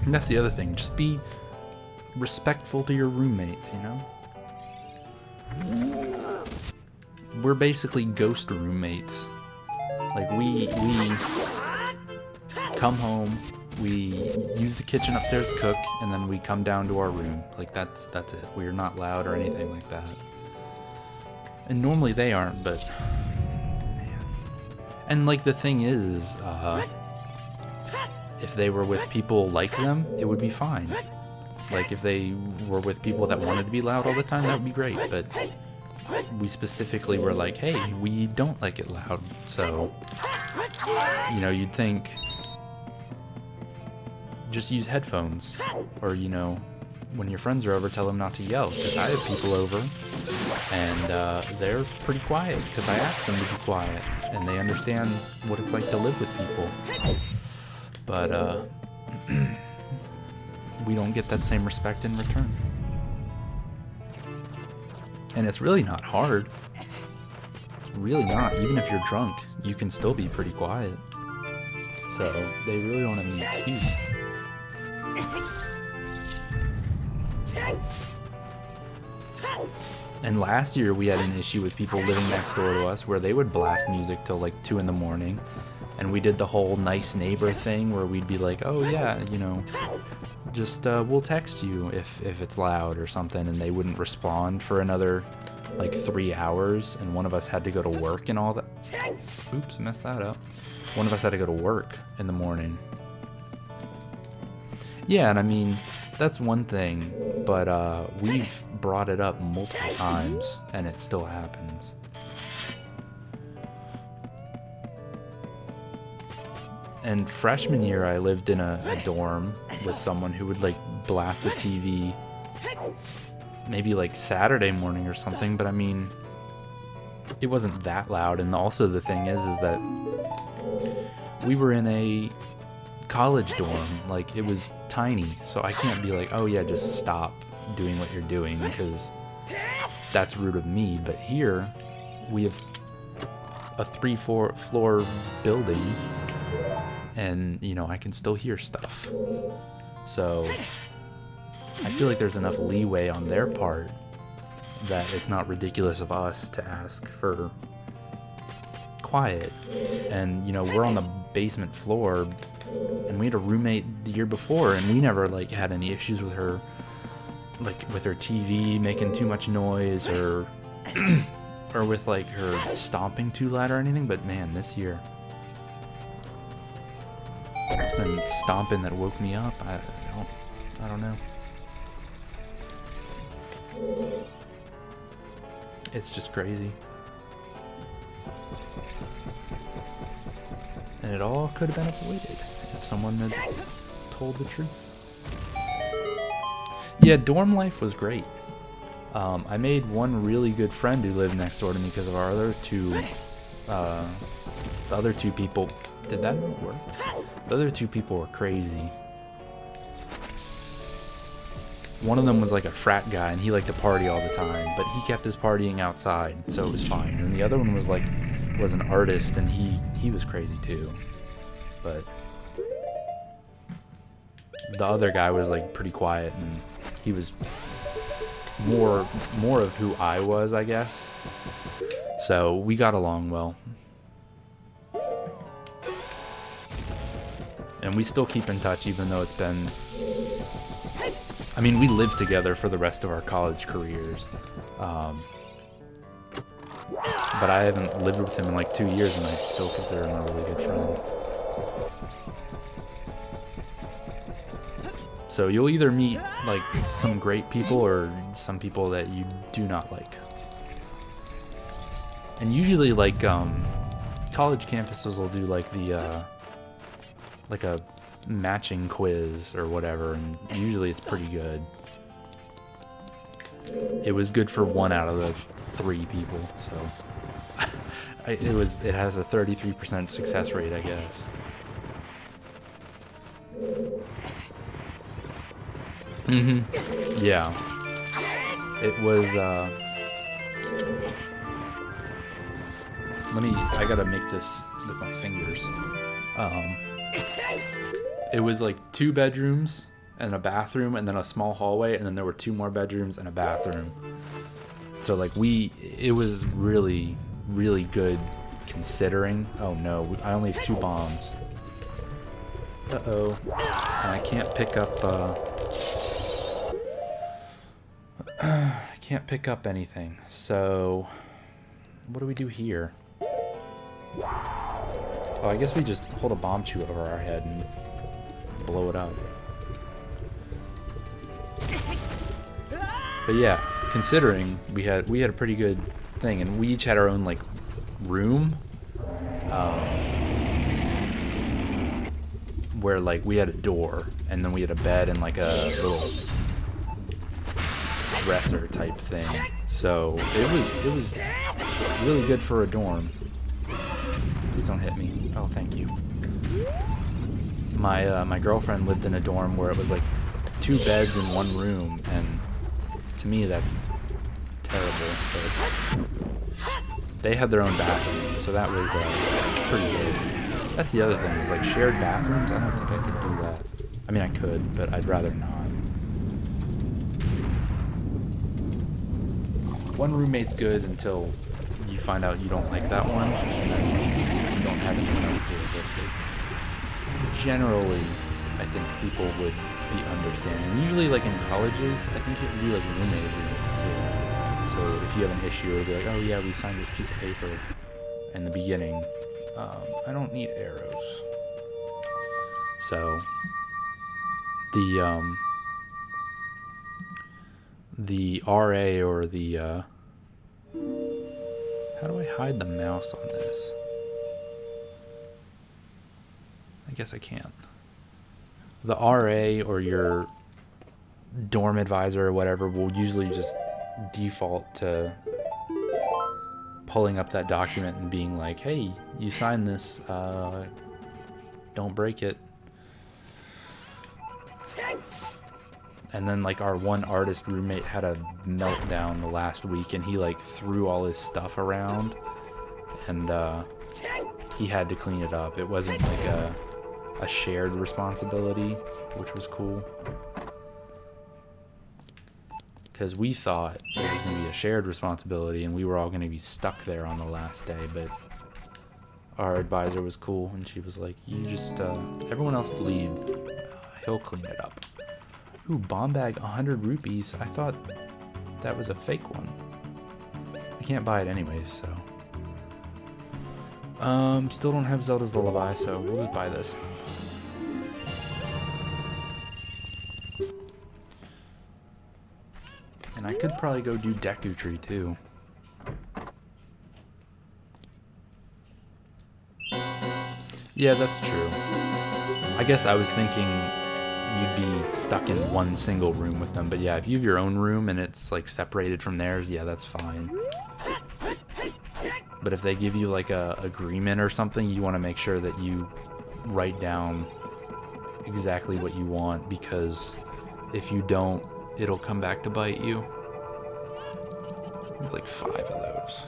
And that's the other thing, just be respectful to your roommates, you know? We're basically ghost roommates. Like, we come home, we use the kitchen upstairs to cook, and then we come down to our room. Like, that's it. We're not loud or anything like that. And normally they aren't, but man. And like, the thing is, if they were with people like them, it would be fine. Like, if they were with people that wanted to be loud all the time, that would be great, but we specifically were like, hey, we don't like it loud, so, you know, you'd think, just use headphones, or, you know, when your friends are over, tell them not to yell, because I have people over, and they're pretty quiet, because I asked them to be quiet, and they understand what it's like to live with people. But, we don't get that same respect in return. And it's really not hard. It's really not. Even if you're drunk, you can still be pretty quiet. So, they really don't have any excuse. And last year we had an issue with people living next door to us where they would blast music till like 2 in the morning. And we did the whole nice neighbor thing where we'd be like, oh yeah, you know, just we'll text you if it's loud or something. And they wouldn't respond for another like 3 hours. And one of us had to go to work and all that. Oops, messed that up. One of us had to go to work in the morning. Yeah, and I mean, that's one thing, but we've brought it up multiple times, and it still happens. And freshman year, I lived in a dorm with someone who would, like, blast the TV maybe, like, Saturday morning or something, but I mean, it wasn't that loud. And also the thing is that we were in a college dorm, like, it was tiny, so I can't be like, oh yeah, just stop doing what you're doing, because that's rude of me. But here we have a 3-floor building, and you know, I can still hear stuff, so I feel like there's enough leeway on their part that it's not ridiculous of us to ask for quiet. And you know, we're on the basement floor, and we had a roommate the year before, and we never like had any issues with her, like with her TV making too much noise, or or with like her stomping too loud or anything. But man, this year it's been stomping that woke me up. I don't know. It's just crazy. And it all could have been avoided if someone had told the truth. Yeah, dorm life was great. I made one really good friend who lived next door to me because of our other two, the other two people. Did that not work? The other two people were crazy. One of them was like a frat guy, and he liked to party all the time, but he kept his partying outside, so it was fine. And the other one was an artist, and he was crazy too. But the other guy was like pretty quiet, and he was more of who I was, I guess. So we got along well. And we still keep in touch, even though it's been, I mean, we lived together for the rest of our college careers. But I haven't lived with him in like 2 years, and I still consider him a really good friend. So you'll either meet like some great people or some people that you do not like. And usually like college campuses will do like the like a matching quiz or whatever, and usually it's pretty good. It was good for 1 out of the 3 people, so it has a 33% success rate, I guess. Yeah. It was I gotta make this with my fingers. It was like 2 bedrooms and a bathroom, and then a small hallway, and then there were 2 more bedrooms and a bathroom. So like it was really, really good considering. Oh no, I only have 2 bombs. Uh-oh. And I can't pick up I can't pick up anything. So what do we do here? Oh, I guess we just hold a bomb chute over our head and blow it up. But yeah, considering we had a pretty good thing, and we each had our own like room, where like we had a door, and then we had a bed and like a little dresser type thing. So it was really good for a dorm. Please don't hit me. Oh, thank you. My girlfriend lived in a dorm where it was like 2 beds in 1 room, and to me that's terrible. But they had their own bathroom, so that was pretty good. That's the other thing, is like shared bathrooms. I don't think I could do that. I mean, I could, but I'd rather not. one roommate's good until you find out you don't like that one, and then you don't have anyone else to live with. But generally, I think people would be understanding. And usually, like in colleges, I think you have to do like roommate agreements too. So if you have an issue, it'll be like, oh yeah, we signed this piece of paper in the beginning. I don't need arrows. So the RA or the how do I hide the mouse on this? I guess I can't. The RA or your dorm advisor or whatever will usually just default to pulling up that document and being like, hey, you signed this, don't break it. And then like our one artist roommate had a meltdown the last week, and he like threw all his stuff around, and he had to clean it up. It wasn't like a shared responsibility, which was cool. Because we thought it was going to be a shared responsibility and we were all going to be stuck there on the last day, but our advisor was cool and she was like, you just, everyone else leave, he'll clean it up. Ooh, bomb bag, 100 rupees. I thought that was a fake one. I can't buy it anyways, so. Still don't have Zelda's Lullaby, so we'll just buy this. And I could probably go do Deku Tree too. Yeah, that's true. I guess I was thinking you'd be stuck in one single room with them, but yeah, if you have your own room and it's like separated from theirs, yeah, that's fine. But if they give you like a agreement or something, you want to make sure that you write down exactly what you want, because if you don't, it'll come back to bite you. We have like 5 of those.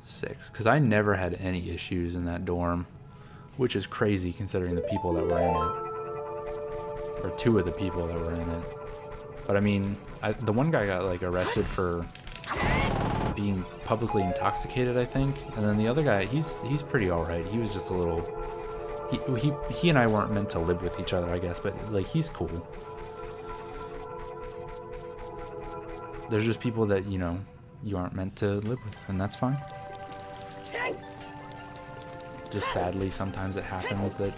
6, because I never had any issues in that dorm, which is crazy considering the people that were in it, or 2 of the people that were in it. But I mean, the one guy got like arrested for being publicly intoxicated, I think, and then the other guy, he's pretty alright. He was just a little, he and I weren't meant to live with each other, I guess, but like he's cool. There's just people that, you know, you aren't meant to live with, and that's fine. Just sadly, sometimes it happens that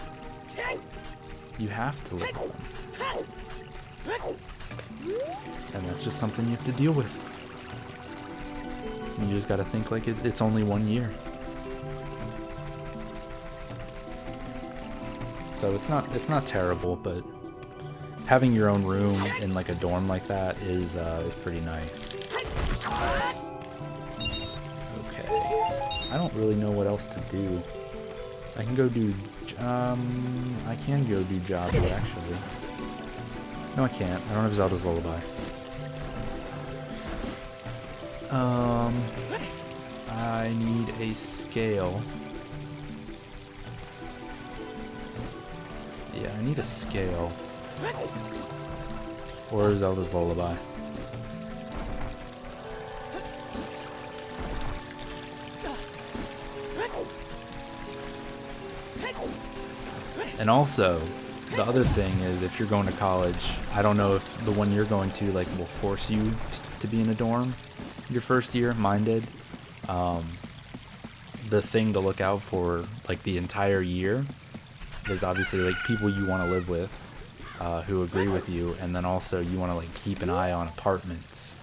you have to live with them. And that's just something you have to deal with. You just gotta think like it's only 1 year. So it's not terrible, but having your own room in like a dorm like that is pretty nice. Okay. I don't really know what else to do. I can go do I can go do jobs actually. No, I can't. I don't have Zelda's Lullaby. I need a scale. Yeah, I need a scale. Or Zelda's Lullaby. And also, the other thing is, if you're going to college, I don't know if the one you're going to like will force you to be in a dorm your first year. Mine did. The thing to look out for like the entire year is obviously like people you want to live with, who agree with you, and then also you want to like keep an eye on apartments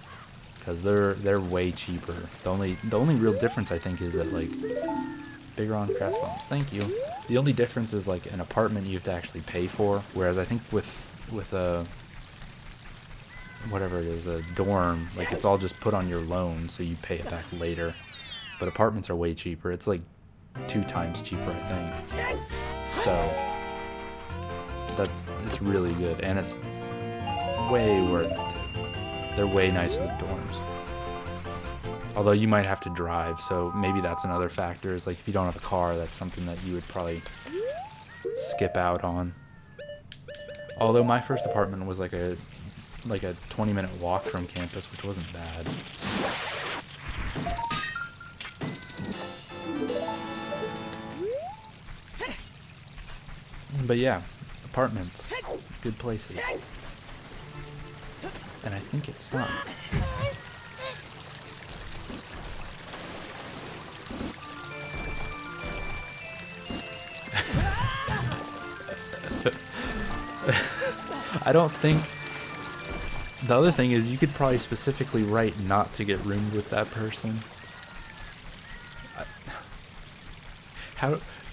because they're way cheaper. The only real difference I think is that like bigger on craft bombs. Thank you. The only difference is like an apartment you have to actually pay for, whereas I think with a whatever it is, a dorm, like it's all just put on your loan, so you pay it back later. But apartments are way cheaper. It's like 2 times cheaper, I think. So it's really good, and it's way worth it too. They're way nicer than dorms. Although you might have to drive, so maybe that's another factor, is like if you don't have a car, that's something that you would probably skip out on. Although my first apartment was like a like a 20-minute walk from campus, which wasn't bad. But yeah, apartments, good places. And I think it stopped. I don't think... The other thing is you could probably specifically write not to get roomed with that person.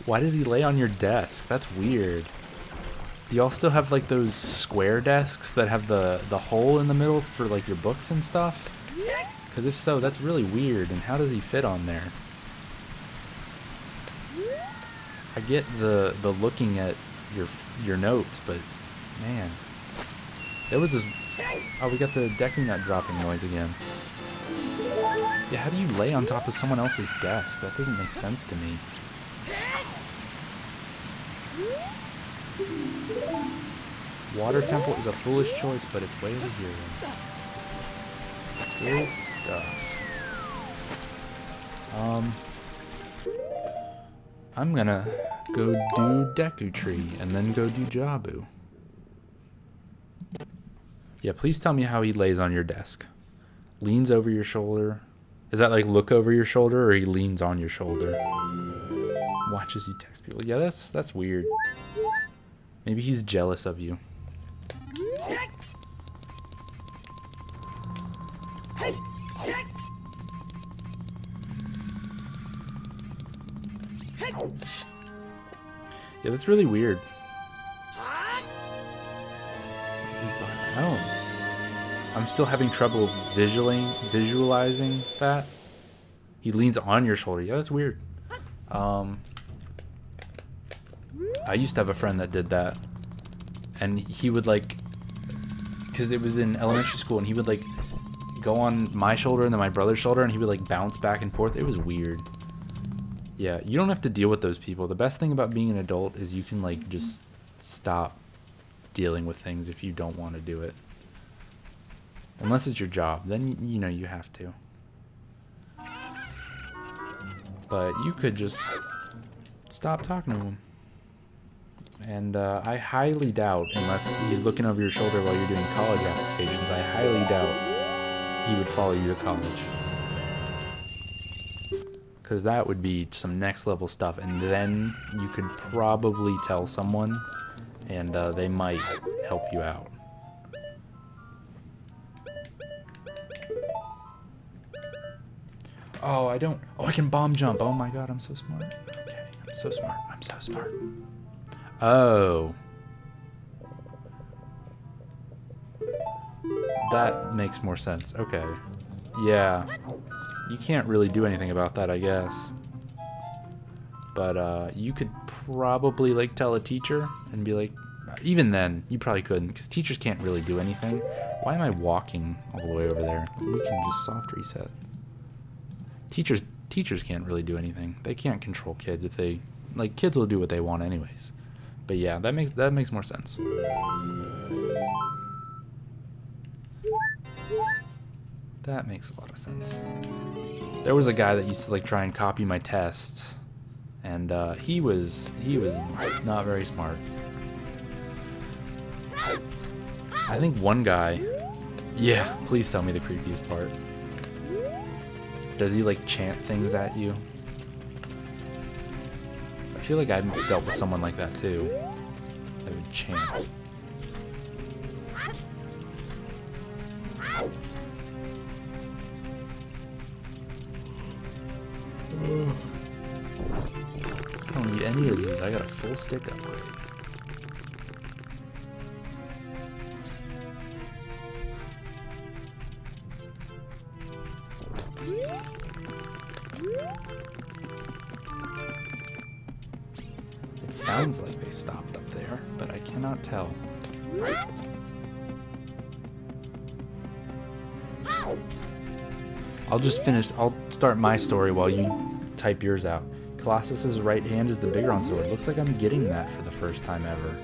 Why does he lay on your desk? That's weird. Do y'all still have like those square desks that have the hole in the middle for like your books and stuff? Because if so, that's really weird. And how does he fit on there? I get the looking at your notes, but man, there was this. Oh, we got the decking nut dropping noise again. Yeah, how do you lay on top of someone else's desk? That doesn't make sense to me. Water temple is a foolish choice, but it's way over here. Good stuff. I'm gonna go do Deku Tree and then go do Jabu. Yeah, please tell me how he lays on your desk. Leans over your shoulder. Is that like look over your shoulder, or he leans on your shoulder? Watches you text people. Yeah, that's weird. Maybe he's jealous of you. Yeah, that's really weird. I'm still having trouble visualizing that. He leans on your shoulder. Yeah, that's weird. I used to have a friend that did that. And he would like, because it was in elementary school, and he would like go on my shoulder and then my brother's shoulder, and he would like bounce back and forth. It was weird. Yeah, you don't have to deal with those people. The best thing about being an adult is you can like just stop dealing with things if you don't want to do it. Unless it's your job, then you know you have to. But you could just stop talking to him. And I highly doubt, unless he's looking over your shoulder while you're doing college applications, I highly doubt he would follow you to college. Because that would be some next level stuff, and then you could probably tell someone, and they might help you out. Oh, I don't... Oh, I can bomb jump. Oh my god, I'm so smart. Okay, I'm so smart. I'm so smart. Oh. That makes more sense. Okay. Yeah. You can't really do anything about that, I guess. But, you could probably, like, tell a teacher and be like... Even then, you probably couldn't, because teachers can't really do anything. Why am I walking all the way over there? We can just soft reset. Teachers can't really do anything. They can't control kids if they... Like, kids will do what they want anyways. But yeah, that makes more sense. That makes a lot of sense. There was a guy that used to like try and copy my tests, and he was not very smart. I think one guy... Yeah, please tell me the creepiest part. Does he like chant things at you? I feel like I've dealt with someone like that too. That would chant. I don't need any of these. I got a full stick upgrade. It sounds like they stopped up there, but I cannot tell. I'll start my story while you type yours out. Colossus's right hand is the Bigoron sword. Looks like I'm getting that for the first time ever.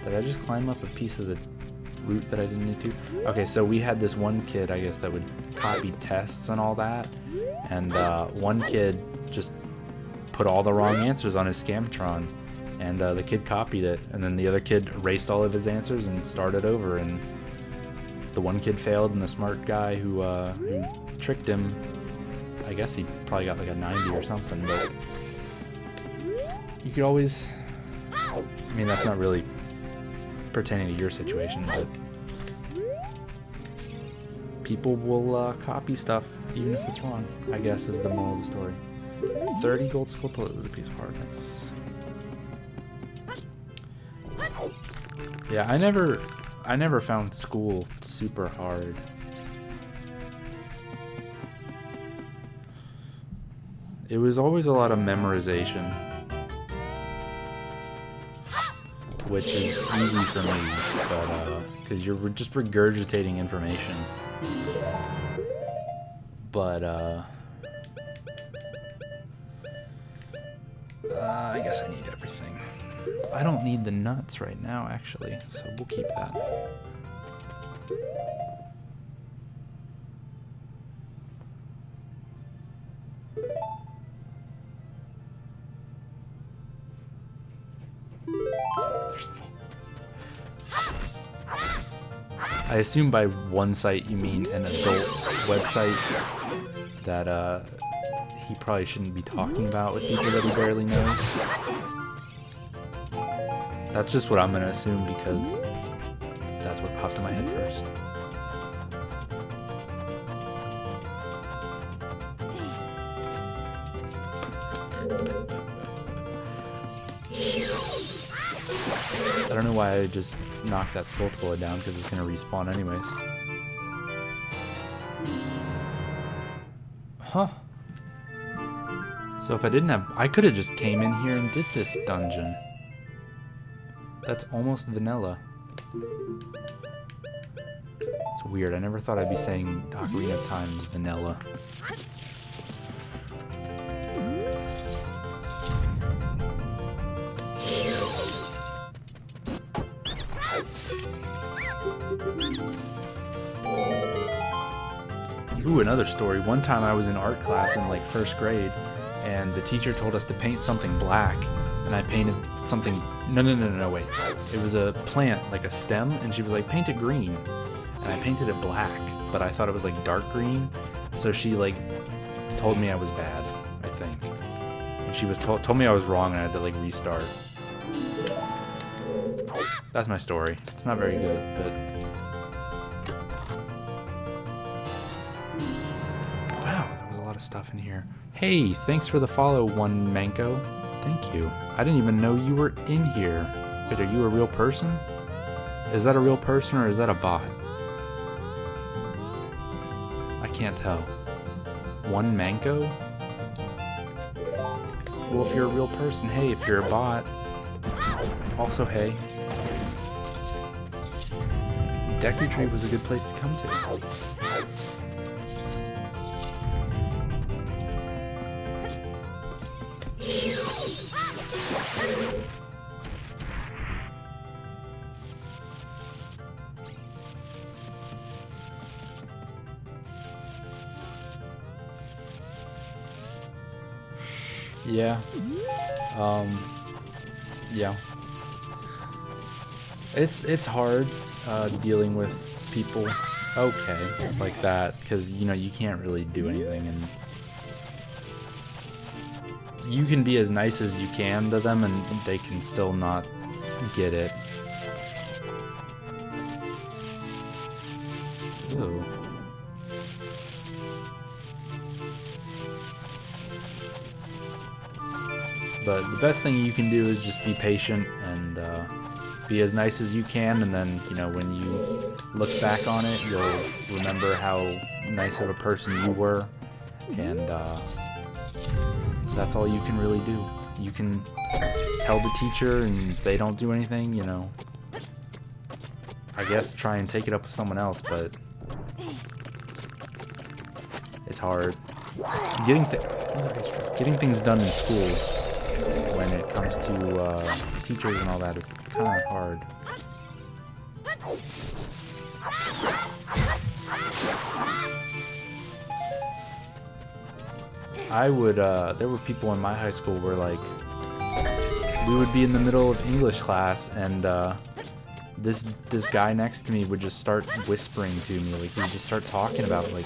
Did I just climb up a piece of the... route that I didn't need to. Okay, so we had this one kid, I guess, that would copy tests and all that. And one kid just put all the wrong answers on his Scamtron. And the kid copied it. And then the other kid erased all of his answers and started over. And the one kid failed, and the smart guy who tricked him, I guess he probably got like a 90 or something. But you could always... I mean, that's not really pertaining to your situation, but people will copy stuff even if it's wrong, I guess, is the moral of the story. 30 gold skull toilet with a piece of hardness. Yeah, I never found school super hard. It was always a lot of memorization, which is easy for me, but because you're just regurgitating information. But I guess I need everything. I don't need the nuts right now, actually, so we'll keep that. I assume by one site you mean an adult website that he probably shouldn't be talking about with people that he barely knows. That's just what I'm gonna assume because that's what popped in my head first. I don't know why I just knocked that skull toilet down, because it's gonna respawn anyways. Huh. So if I didn't have... I could have just came in here and did this dungeon. That's almost vanilla. It's weird. I never thought I'd be saying Ocarina times vanilla. Ooh, another story. One time I was in art class in like first grade, and the teacher told us to paint something black, and I painted something... No, wait. It was a plant, like a stem, and she was like, paint it green. And I painted it black, but I thought it was like dark green, so she like told me I was bad, I think. And she was told me I was wrong, and I had to like restart. That's my story. It's not very good, but... of stuff in here. Hey, thanks for the follow, One Manko. Thank you. I didn't even know you were in here. Wait, are you a real person? Is that a real person or is that a bot? I can't tell. One Manko? Well, if you're a real person, hey. If you're a bot, also hey. Deku Tree was a good place to come to. Yeah. Yeah. It's hard dealing with people, okay, like that, because you know you can't really do anything, and you can be as nice as you can to them, and they can still not get it. Ooh. But the best thing you can do is just be patient and be as nice as you can, and then, you know, when you look back on it, you'll remember how nice of a person you were, and that's all you can really do. You can tell the teacher, and if they don't do anything, you know, I guess try and take it up with someone else, but it's hard. Getting things done in school when it comes to teachers and all that is kind of hard. There were people in my high school where, like, we would be in the middle of English class, and, this guy next to me would just start whispering to me, like, he would just start talking about, like,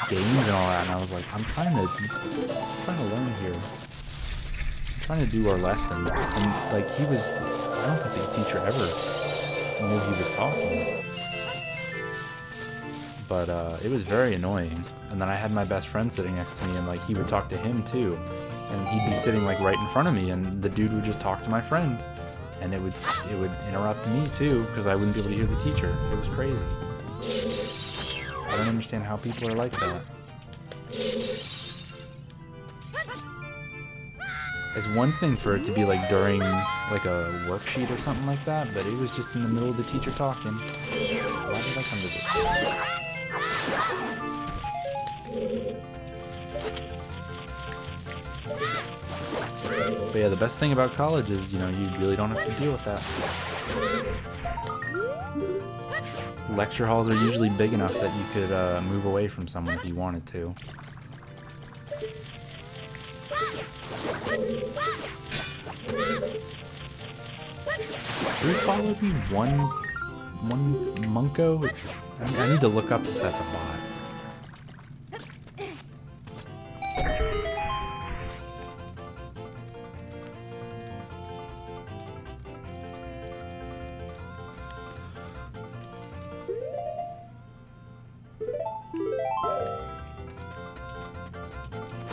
games and all that, and I was like, I'm trying to learn here. I'm trying to do our lesson, and, like, I don't think the teacher ever knew he was talking. But, it was very annoying. And then I had my best friend sitting next to me, and, like, he would talk to him, too. And he'd be sitting, like, right in front of me, and the dude would just talk to my friend. And it would interrupt me, too, because I wouldn't be able to hear the teacher. It was crazy. I don't understand how people are like that. It's one thing for it to be, like, during, like, a worksheet or something like that, but it was just in the middle of the teacher talking. Why did I come to this? But yeah, the best thing about college is, you know, you really don't have to deal with that. Lecture halls are usually big enough that you could move away from someone if you wanted to. Who followed me? One Munko? I need to look up if that's a bot.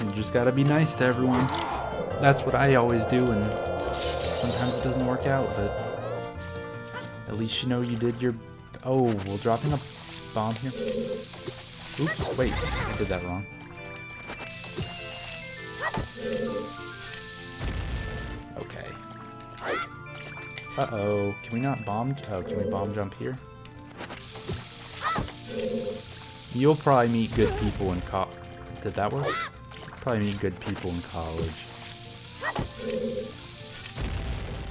You just gotta be nice to everyone. That's what I always do, and sometimes it doesn't work out, but at least you know you did your... Oh, we're dropping a bomb here. Oops, wait, I did that wrong. Okay. Uh-oh, can we not bomb? Oh, can we bomb jump here? You'll probably meet good people in college. Did that work? Probably meet good people in college.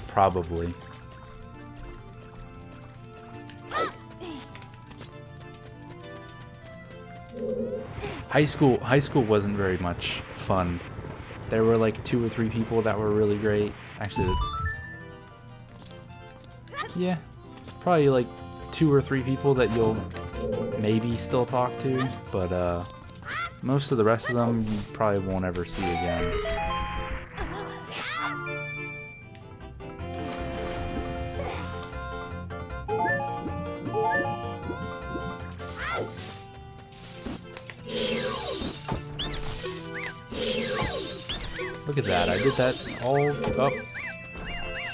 Probably. High school wasn't very much fun. There were like 2 or 3 people that were really great. Actually, yeah, probably like 2 or 3 people that you'll maybe still talk to, but most of the rest of them you probably won't ever see again. Look at that, I did that all up,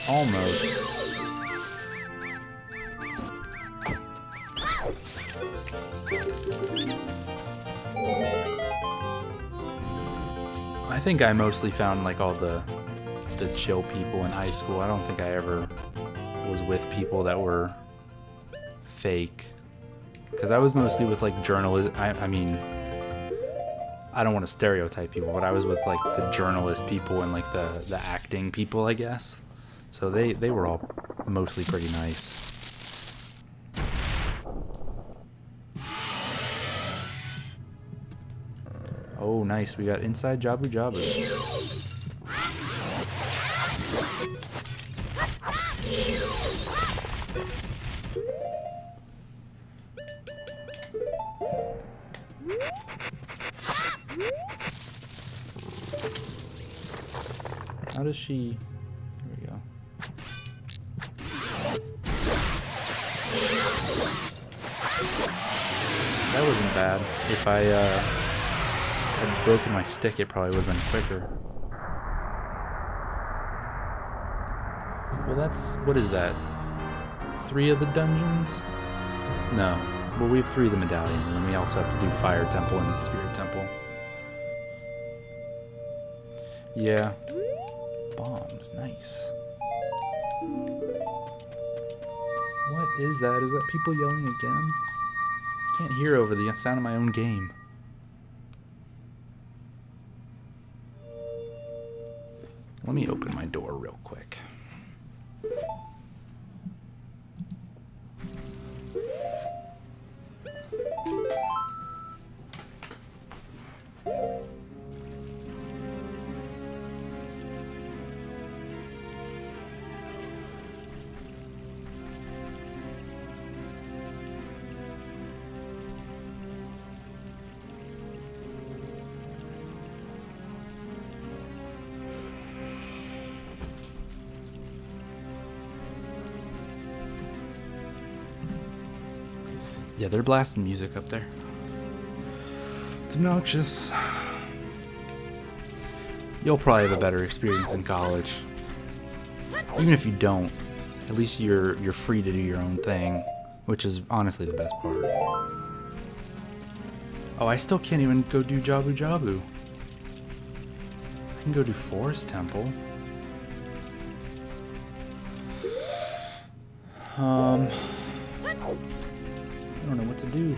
almost. I think I mostly found like all the chill people in high school. I don't think I ever was with people that were fake. Because I was mostly with like journalists. I mean, I don't want to stereotype people, but I was with like the journalist people and like the acting people, I guess. So they were all mostly pretty nice. Oh, nice. We got inside Jabu Jabu. How does she... There we go. That wasn't bad. If I had broken my stick, it probably would have been quicker. Well, that's... What is that? 3 of the dungeons? No. Well, we have 3 of the medallions, and then we also have to do Fire Temple and Spirit Temple. Yeah. Bombs, nice. What is that? Is that people yelling again? I can't hear over the sound of my own game. Let me open my door real quick. Yeah, they're blasting music up there. It's obnoxious. You'll probably have a better experience in college. Even if you don't, at least you're free to do your own thing, which is honestly the best part. Oh, I still can't even go do Jabu Jabu. I can go do Forest Temple. I don't know what to do.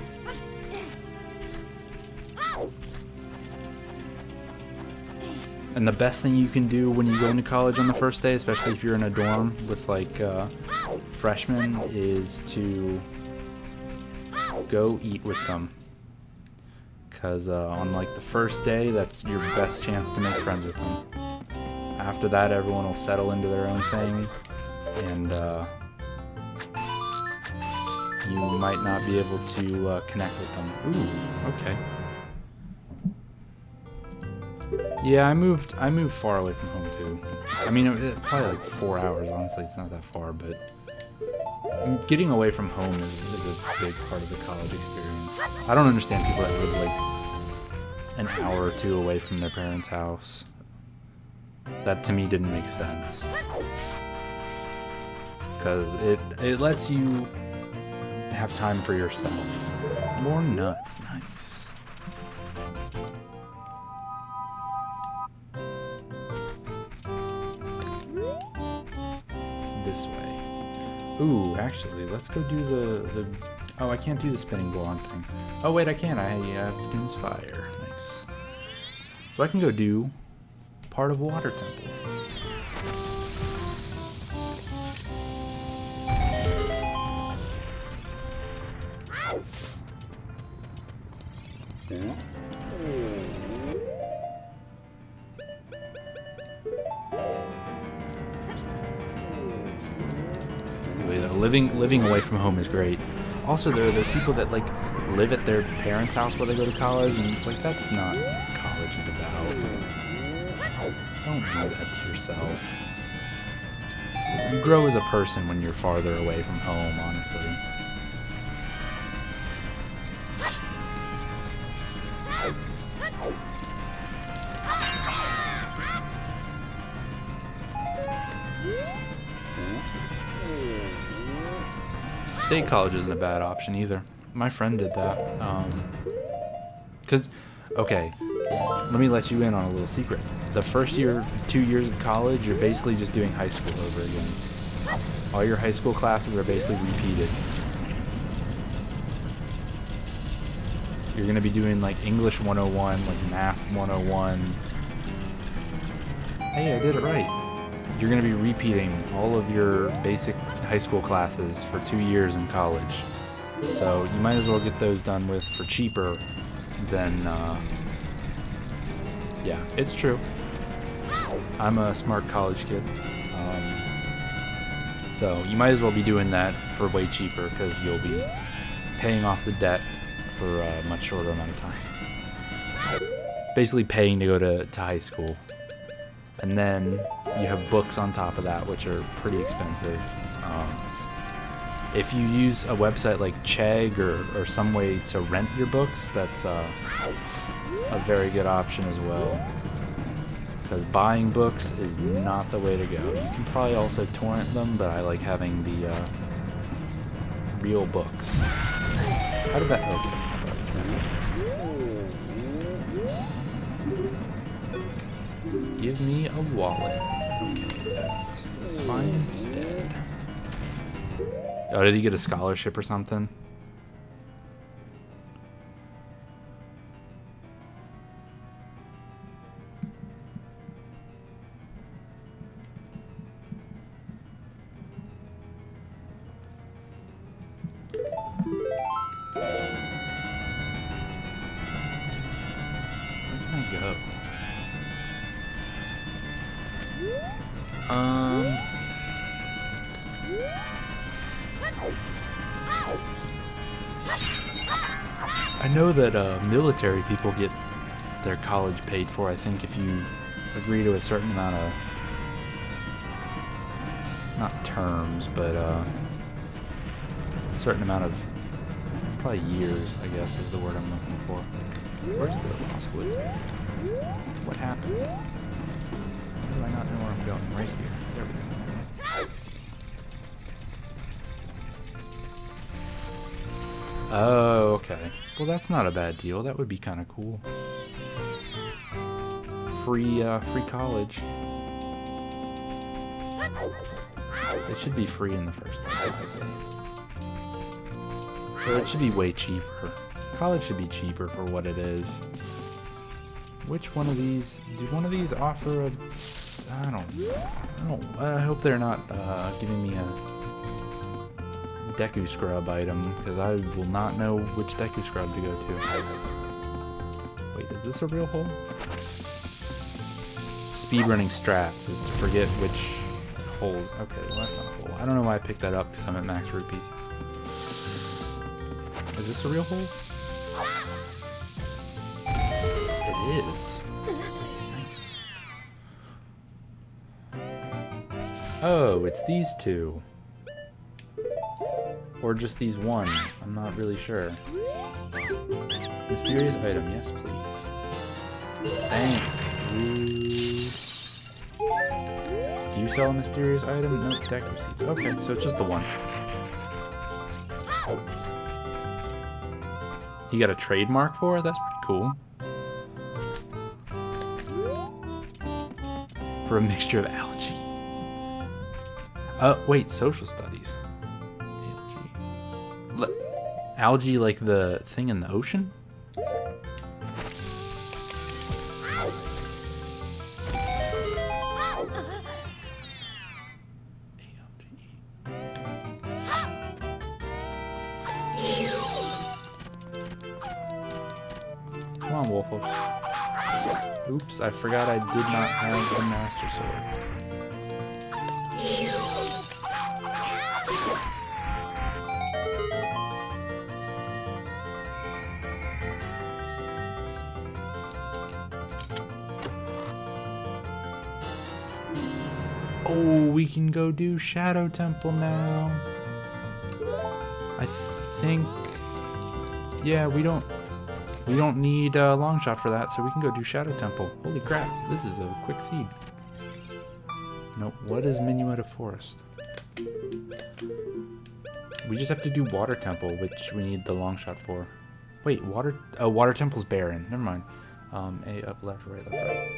And the best thing you can do when you go into college on the first day, especially if you're in a dorm with like freshmen, is to go eat with them. Because on like the first day, that's your best chance to make friends with them. After that, everyone will settle into their own thing, and you might not be able to connect with them. Ooh, okay. Yeah, I moved far away from home too. I mean, it probably like 4 hours. Honestly, it's not that far, but getting away from home is a big part of the college experience. I don't understand people that live like an hour or two away from their parents' house. That to me didn't make sense. Because it lets you have time for yourself. More nuts, nice. This way. Ooh, actually, let's go do the... Oh, I can't do the spinning blonde thing. Oh, wait, I can. I have Din's Fire. Nice. So I can go do part of Water Temple. Living away from home is great. Also, there are those people that like live at their parents' house while they go to college, and it's like that's not what college is about. Don't do that to yourself. You grow as a person when you're farther away from home, honestly. State college isn't a bad option either. My friend did that. Okay, let me let you in on a little secret. The first 2 years of college, you're basically just doing high school over again. All your high school classes are basically repeated. You're going to be doing like English 101, like Math 101. Hey, I did it right. You're going to be repeating all of your basic high school classes for 2 years in college. So you might as well get those done with for cheaper than, yeah, it's true. I'm a smart college kid. So you might as well be doing that for way cheaper because you'll be paying off the debt for a much shorter amount of time. Basically paying to go to high school. And then you have books on top of that, which are pretty expensive. If you use a website like Chegg or some way to rent your books, that's a very good option as well. Because buying books is not the way to go. You can probably also torrent them, but I like having the real books. How did that open? Give me a wallet. Okay, that's fine instead. Oh, did he get a scholarship or something? Where can I go? I know that military people get their college paid for, I think, if you agree to a certain amount of, not terms, but a certain amount of Probably years, I guess, is the word I'm looking for. Where's the Lost Woods? What happened? Why do I not know where I'm going? Right here. There we go. Oh, okay. Well, that's not a bad deal. That would be kind of cool. Free college. It should be free in the first place, obviously. Or it should be way cheaper. College should be cheaper for what it is. Which one of these? Do one of these offer a? I don't. I hope they're not giving me a Deku Scrub item, because I will not know which Deku Scrub to go to. Wait, is this a real hole? Speedrunning strats is to forget which holes. Okay, well that's not a hole. I don't know why I picked that up, because I'm at max rupees. Is this a real hole? It is. Nice. Oh, it's these two. Or just these one. I'm not really sure. Mysterious item, yes please. Thanks. Do you sell a mysterious item? No, deck receipts. Okay, so it's just the one. You got a trademark for it? That's pretty cool. For a mixture of algae. Wait, social studies. Algae like the thing in the ocean? Come on, Wolfos. Oops, I forgot I did not have the Master Sword. Oh, we can go do Shadow Temple now. I think... Yeah, we don't need a long shot for that, so we can go do Shadow Temple. Holy crap, this is a quick seed. Nope, what is Minuetta Forest? We just have to do Water Temple, which we need the long shot for. Wait, Water Temple's barren. Never mind. A, up, left, right, left, right.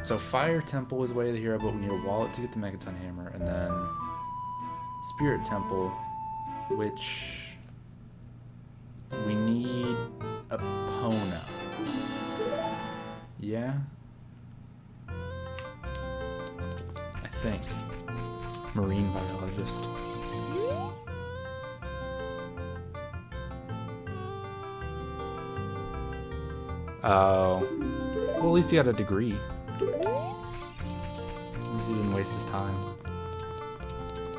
So Fire Temple is Way of the Hero, but we need a wallet to get the Megaton Hammer, and then Spirit Temple, which we need a Pona. Yeah? I think. Marine biologist. Oh. Well, at least he got a degree. At least he didn't waste his time.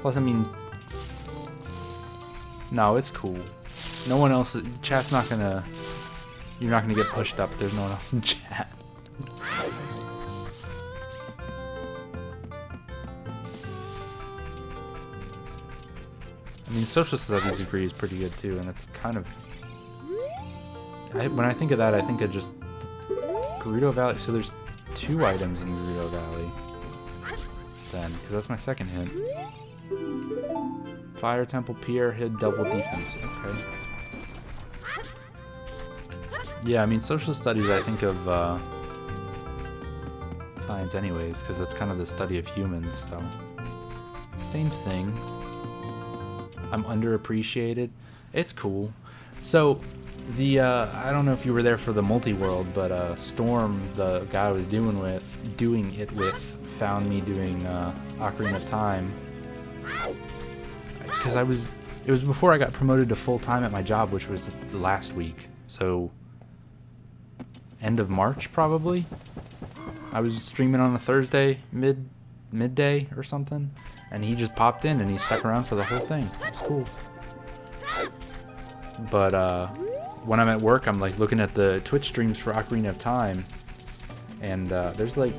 Plus, I mean... No, it's cool. No one else... Chat's not gonna... You're not gonna get pushed up. There's no one else in chat. I mean, social studies degree is pretty good too, and it's kind of... when I think of that, I think of just Gerudo Valley. So there's 2 items in Gerudo Valley. Then, because that's my second hint. Fire Temple, Pierre Hid, double defense. Okay. Yeah, I mean, social studies, I think of science anyways, because that's kind of the study of humans, so... Same thing. I'm underappreciated. It's cool. So, the, I don't know if you were there for the multi-world, but Storm, the guy I was doing it with, found me doing Ocarina of Time. Because it was before I got promoted to full-time at my job, which was the last week. So, end of March, probably? I was streaming on a Thursday, midday or something, and he just popped in and he stuck around for the whole thing. It was cool. But, when I'm at work, I'm like looking at the Twitch streams for Ocarina of Time, and there's like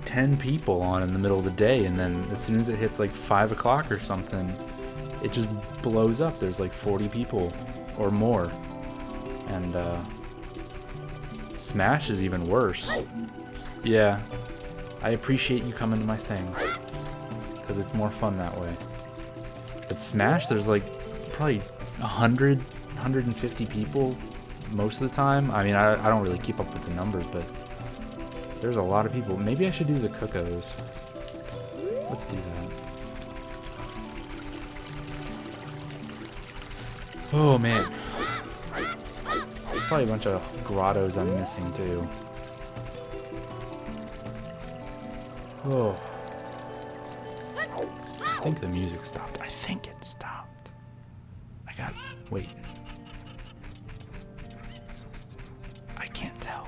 10 people on in the middle of the day, and then as soon as it hits like 5 o'clock or something, it just blows up. There's like 40 people or more. And Smash is even worse. Yeah, I appreciate you coming to my thing, because it's more fun that way. But Smash, there's like probably 100, 150 people most of the time. I mean, I don't really keep up with the numbers, but there's a lot of people. Maybe I should do the Cuckoos. Let's do that. Oh man. There's probably a bunch of grottos I'm missing too. Oh. I think the music stopped. I think it stopped. Wait. I can't tell.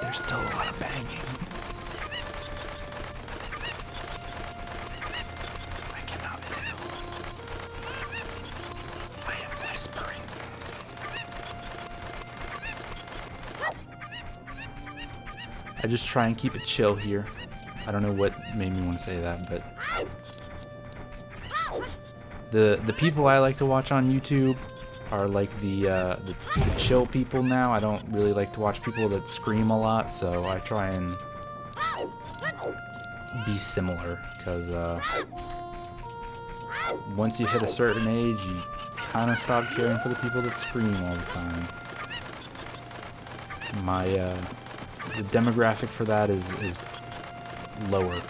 There's still a lot of banging. I cannot tell. I am whispering. I just try and keep it chill here. I don't know what made me want to say that, but the people I like to watch on YouTube are like the chill people now. I don't really like to watch people that scream a lot, so I try and be similar, because once you hit a certain age, you kind of stop caring for the people that scream all the time. The demographic for that is lower.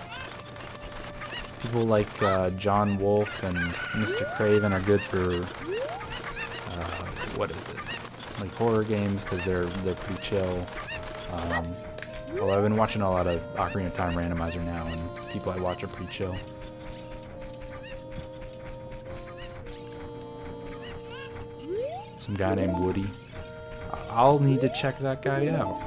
People like John Wolfe and Mr. Craven are good for what is it? Like horror games, because they're pretty chill. Although I've been watching a lot of Ocarina of Time Randomizer now, and people I watch are pretty chill. Some guy named Woody. I'll need to check that guy out.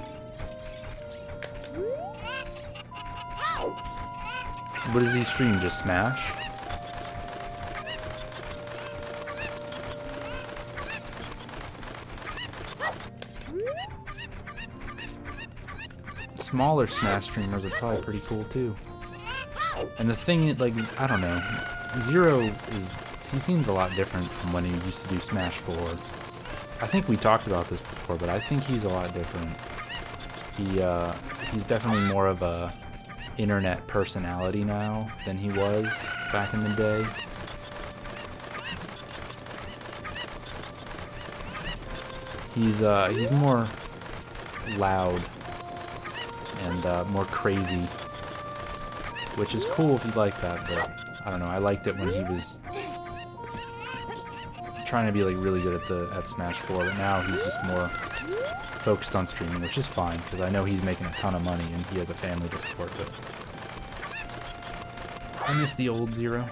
What does he stream? Just Smash? Smaller Smash streamers are probably pretty cool too. And the thing, like, I don't know, Zero he seems a lot different from when he used to do Smash 4. I think we talked about this before, but I think he's a lot different. He's definitely more of a internet personality now than he was back in the day. He's more loud and more crazy, which is cool if you like that, but I don't know, I liked it when he was trying to be like really good at Smash 4, but now he's just more focused on streaming, which is fine, because I know he's making a ton of money and he has a family to support, but I miss the old Zero.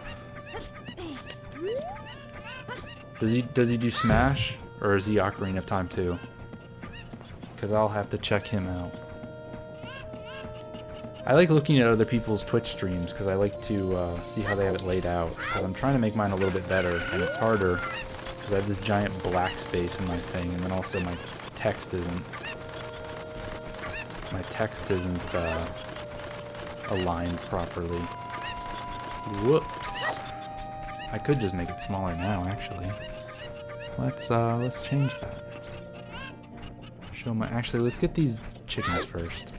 Does he do Smash, or is he Ocarina of Time too? Because I'll have to check him out. I like looking at other people's Twitch streams, because I like to see how they have it laid out, because I'm trying to make mine a little bit better, and it's harder because I have this giant black space in my thing, and then also my text isn't aligned properly. Whoops. I could just make it smaller now, actually. Let's change that. Actually, let's get these chickens first,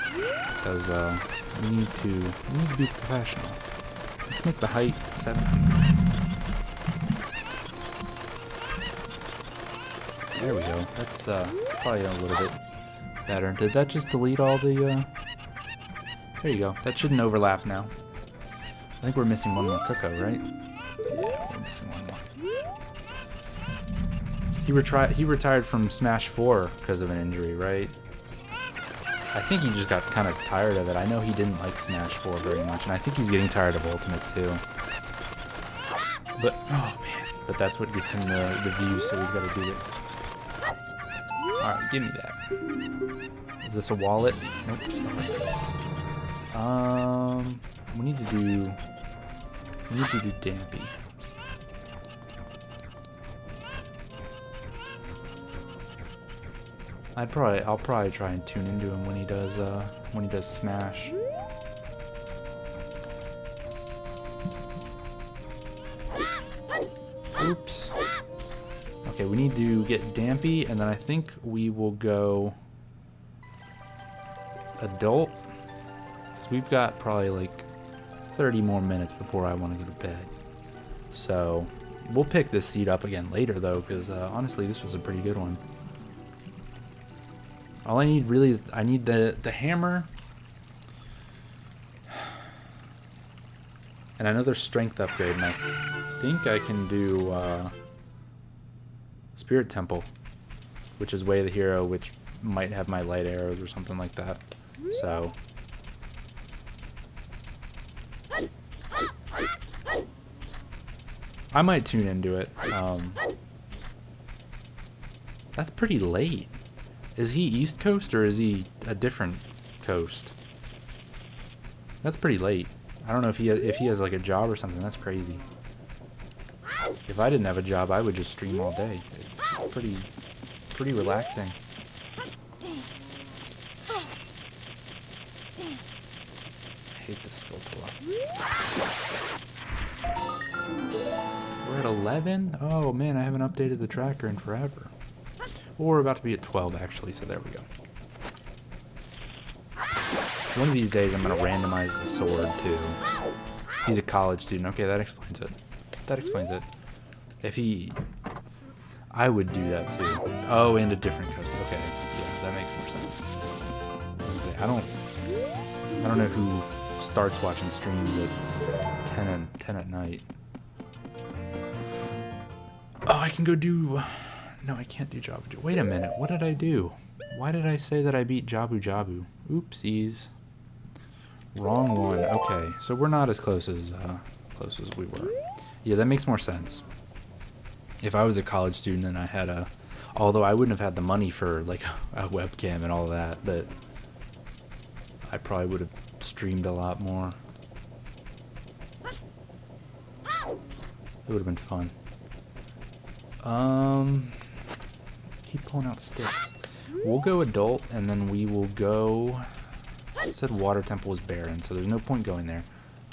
because we need to be professional. Let's make the height 700. There we go. That's probably a little bit better. Did that just delete all the? There you go. That shouldn't overlap now. I think we're missing one more Cucko, right? Yeah, we're missing one more. He retired from Smash 4 because of an injury, right? I think he just got kind of tired of it. I know he didn't like Smash 4 very much, and I think he's getting tired of Ultimate too. But, oh man. But that's what gets him the views, so we've got to do it. Alright, give me that. Is this a wallet? Nope, just a hard disk. We need to do Dampy. I'll probably try and tune into him when he does Smash. Oops. Okay, we need to get Dampy, and then I think we will go adult. Because we've got probably like 30 more minutes before I want to go to bed. So we'll pick this seed up again later, though, because honestly, this was a pretty good one. All I need really is I need the hammer and another strength upgrade, and I think I can do Spirit Temple, which is Way of the Hero, which might have my light arrows or something like that. So I might tune into it. That's pretty late. Is he East Coast or is he a different coast? That's pretty late. I don't know if he has like a job or something. That's crazy. If I didn't have a job, I would just stream all day. It's pretty relaxing. I hate this Skulltula. We're at 11? Oh man, I haven't updated the tracker in forever. Well, we're about to be at 12 actually, so there we go. One of these days I'm going to randomize the sword too. He's a college student. Okay, that explains it. That explains it. If he... I would do that too. Oh, and a different coast. Okay, yeah, that makes more sense. I don't know who starts watching streams at 10 at night. Oh, I can go do... No, I can't do Jabu. Wait a minute. What did I do? Why did I say that I beat Jabu Jabu? Oopsies. Wrong one. Okay, so we're not as close as we were. Yeah, that makes more sense. If I was a college student and I had a... Although I wouldn't have had the money for like a webcam and all that, but I probably would have streamed a lot more. It would have been fun. Keep pulling out sticks. We'll go adult, and then we will go... It said Water Temple was barren, so there's no point going there.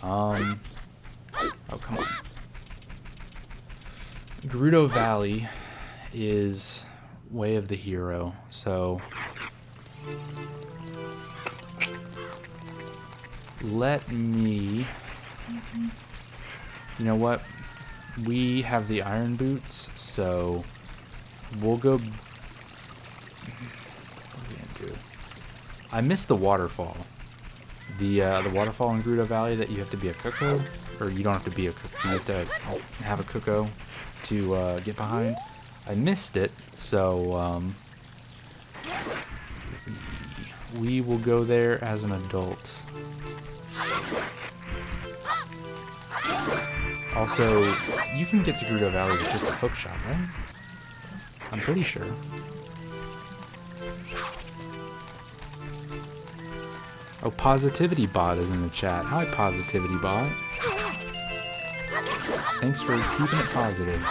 Oh, come on. Gerudo Valley is Way of the Hero, so... Let me... You know what? We have the iron boots, so we'll go... What are we gonna do? I missed the waterfall. The waterfall in Gerudo Valley that you have to be a Cuckoo, or you don't have to be a Cuckoo, you have to have a Cuckoo to get behind. I missed it, so we will go there as an adult. Also, you can get to Gerudo Valley with just a hook shot, right? I'm pretty sure. Oh, Positivity Bot is in the chat. Hi, Positivity Bot. Thanks for keeping it positive.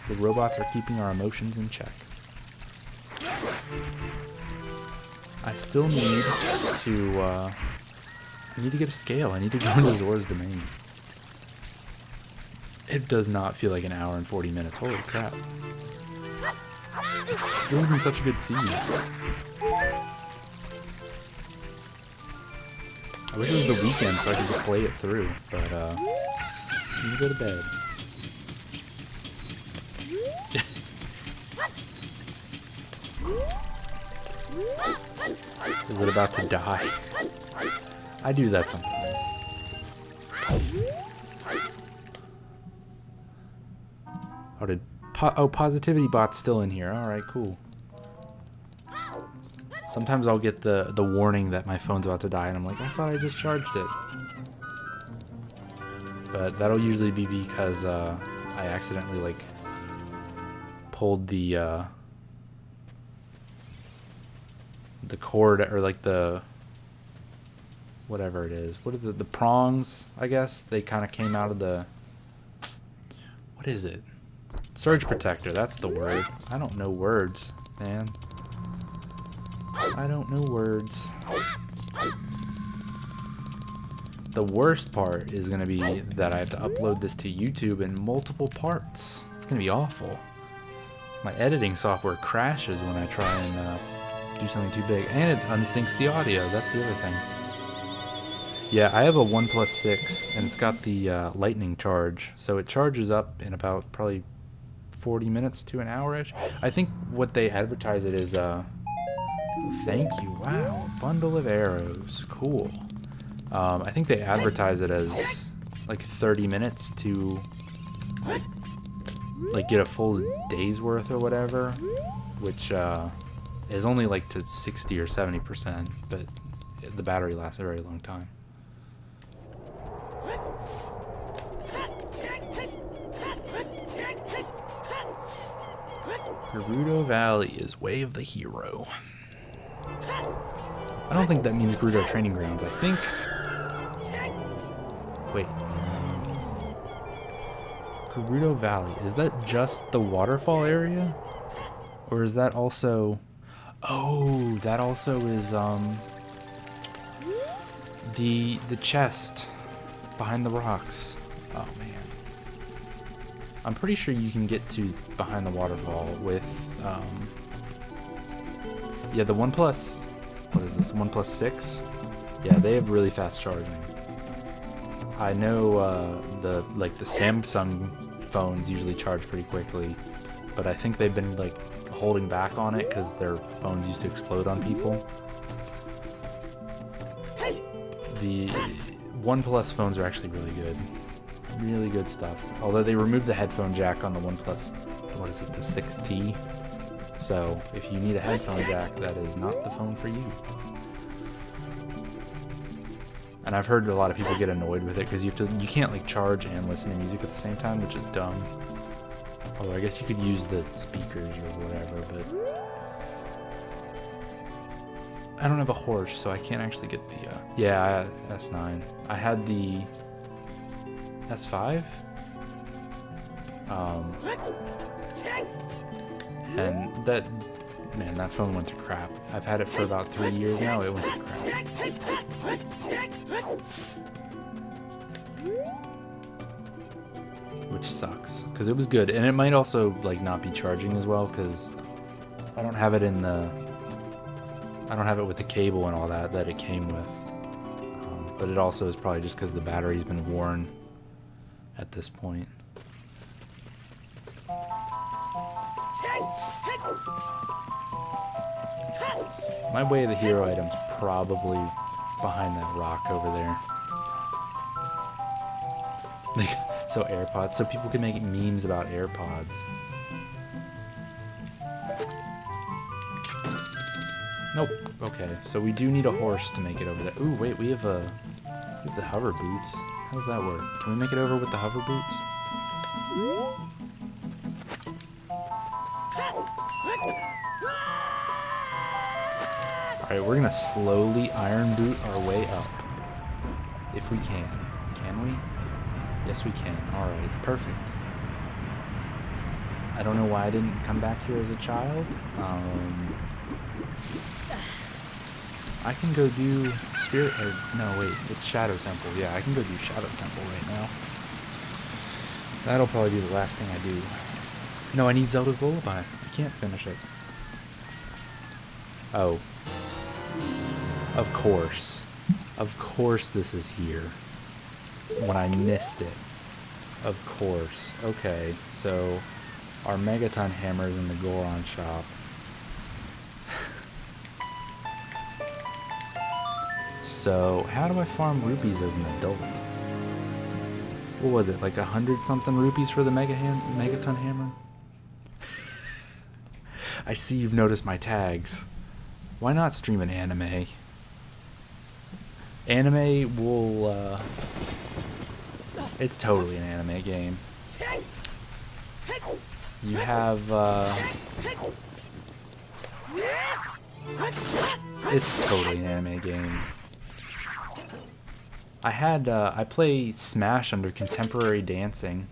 The robots are keeping our emotions in check. I still need to, I need to get a scale. I need to go into Zora's Domain. It does not feel like an hour and 40 minutes. Holy crap. This has been such a good seed. I wish it was the weekend so I could just play it through, but I'm gonna go to bed. Is it about to die? I do that sometimes. Oh, Positivity Bot's still in here. Alright, cool. Sometimes I'll get the warning that my phone's about to die, and I'm like, I thought I just charged it. But that'll usually be because I accidentally, like, pulled the cord, or like the... whatever it is. What are the prongs, I guess? They kind of came out of the... What is it? Surge protector, that's the word. I don't know words, man. I don't know words. The worst part is going to be that I have to upload this to YouTube in multiple parts. It's going to be awful. My editing software crashes when I try and do something too big. And it unsyncs the audio. That's the other thing. Yeah, I have a OnePlus 6, and it's got the lightning charge. So it charges up in about probably 40 minutes to an hour-ish. I think what they advertise it is... thank you. Wow, a bundle of arrows. Cool. I think they advertise it as like 30 minutes to like get a full day's worth or whatever, which is only like to 60 or 70%, but the battery lasts a very long time. Gerudo Valley is Way of the Hero. I don't think that means Gerudo Training Grounds. I think... Wait. Gerudo Valley. Is that just the waterfall area? Or is that also... Oh, that also is, the chest behind the rocks. Oh, man. I'm pretty sure you can get to behind the waterfall with, yeah, the OnePlus... What is this? OnePlus 6? Yeah, they have really fast charging. I know the Samsung phones usually charge pretty quickly, but I think they've been like holding back on it because their phones used to explode on people. The OnePlus phones are actually really good. Really good stuff. Although they removed the headphone jack on the OnePlus, what is it, the 6T? So, if you need a headphone jack, that is not the phone for you. And I've heard a lot of people get annoyed with it because you can't like charge and listen to music at the same time, which is dumb. Although I guess you could use the speakers or whatever, but I don't have a horse, so I can't actually get the yeah, S9. I had the S5. And that, man, that phone went to crap. I've had it for about 3 years now. It went to crap. Which sucks, because it was good. And it might also, like, not be charging as well, because I don't have it in the... I don't have it with the cable and all that it came with. But it also is probably just because the battery's been worn at this point. My Way of the Hero item's probably behind that rock over there. Like, so AirPods, so people can make memes about AirPods. Nope. Okay, so we do need a horse to make it over there. Ooh, wait, we have the hover boots. How does that work? Can we make it over with the hover boots? Alright, we're gonna slowly iron boot our way up. If we can. Can we? Yes, we can. Alright, perfect. I don't know why I didn't come back here as a child. I can go do Spirit... Or, no, wait. It's Shadow Temple. Yeah, I can go do Shadow Temple right now. That'll probably be the last thing I do. No, I need Zelda's Lullaby. I can't finish it. Oh. Of course. Of course this is here. When I missed it. Of course. Okay, so our Megaton hammer is in the Goron shop. So, how do I farm rupees as an adult? What was it, like 100-something rupees for the Megaton hammer? I see you've noticed my tags. Why not stream an anime? Anime will, it's totally an anime game. You have, it's totally an anime game. I play Smash under contemporary dancing.